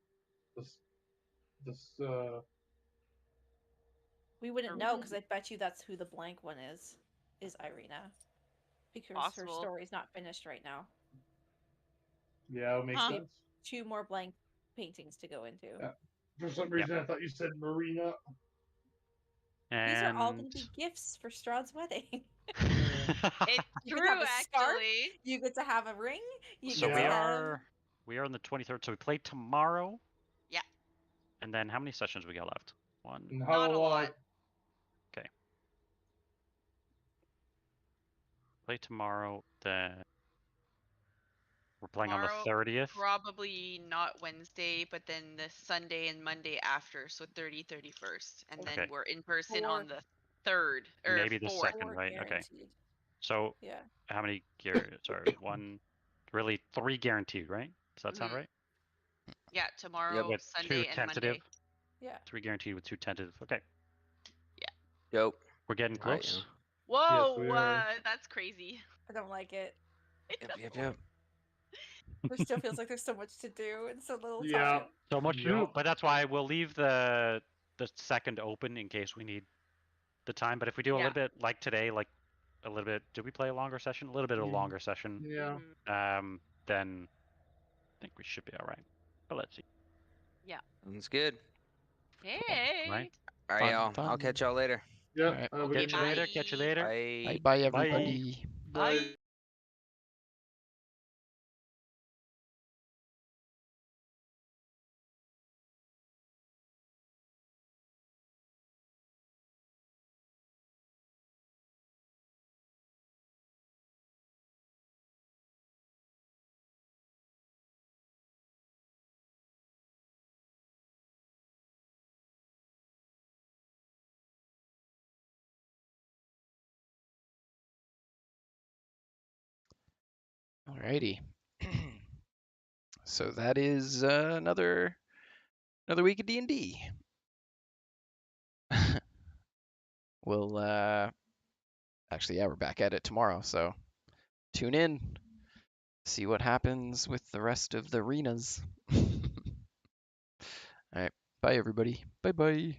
This We wouldn't know Irina. because I bet you that's who the blank one is Irina. Because her Possible. story's not finished right now. Yeah, it makes Huh. sense. 2 more blank paintings to go into. Yeah. For some reason, I thought you said Marina. And These are all going to be gifts for Strahd's wedding. It's You get to true, have a scarf, actually. you get to have a ring. You so get we to are on the 23rd. So we play tomorrow. Yeah. And then how many sessions we got left? One. Not a lot. Okay. Play tomorrow. Then we're playing Tomorrow, on the 30th. Probably not Wednesday, but then the Sunday and Monday after, so 30, 31st, and then Okay. we're in person 4. on the 3rd or Maybe the 4th. 2nd, 4 right? Okay. guaranteed. So Yeah. how many sorry, 3 guaranteed, right? Does that sound Mhm. right? Yeah, tomorrow, With Sunday, 2 and tentative. Monday. Yeah. 3 guaranteed with 2 tentative. Okay. Dope. We're getting All right, close. Whoa, we are. That's crazy. I don't like it. Yep. There still feels like there's so much to do and so little Yeah. time. So much to do, but that's why we'll leave the 2nd open in case we need the time. But if we do a little bit like today, like a little bit, did we play a longer session? A little bit of a longer session. Yeah. Then I think we should be all right. But let's see. Yeah. Sounds good. Hey. Right? All right, y'all. I'll catch y'all later. Yeah. Alright. Have a Okay, good Catch you night. later. Catch you later. Bye. Bye, Bye. everybody. Bye. Alrighty. So that is another week of D&D. We'll actually, yeah, we're back at it tomorrow, so tune in. See what happens with the rest of the arenas. All right. Bye, everybody. Bye-bye.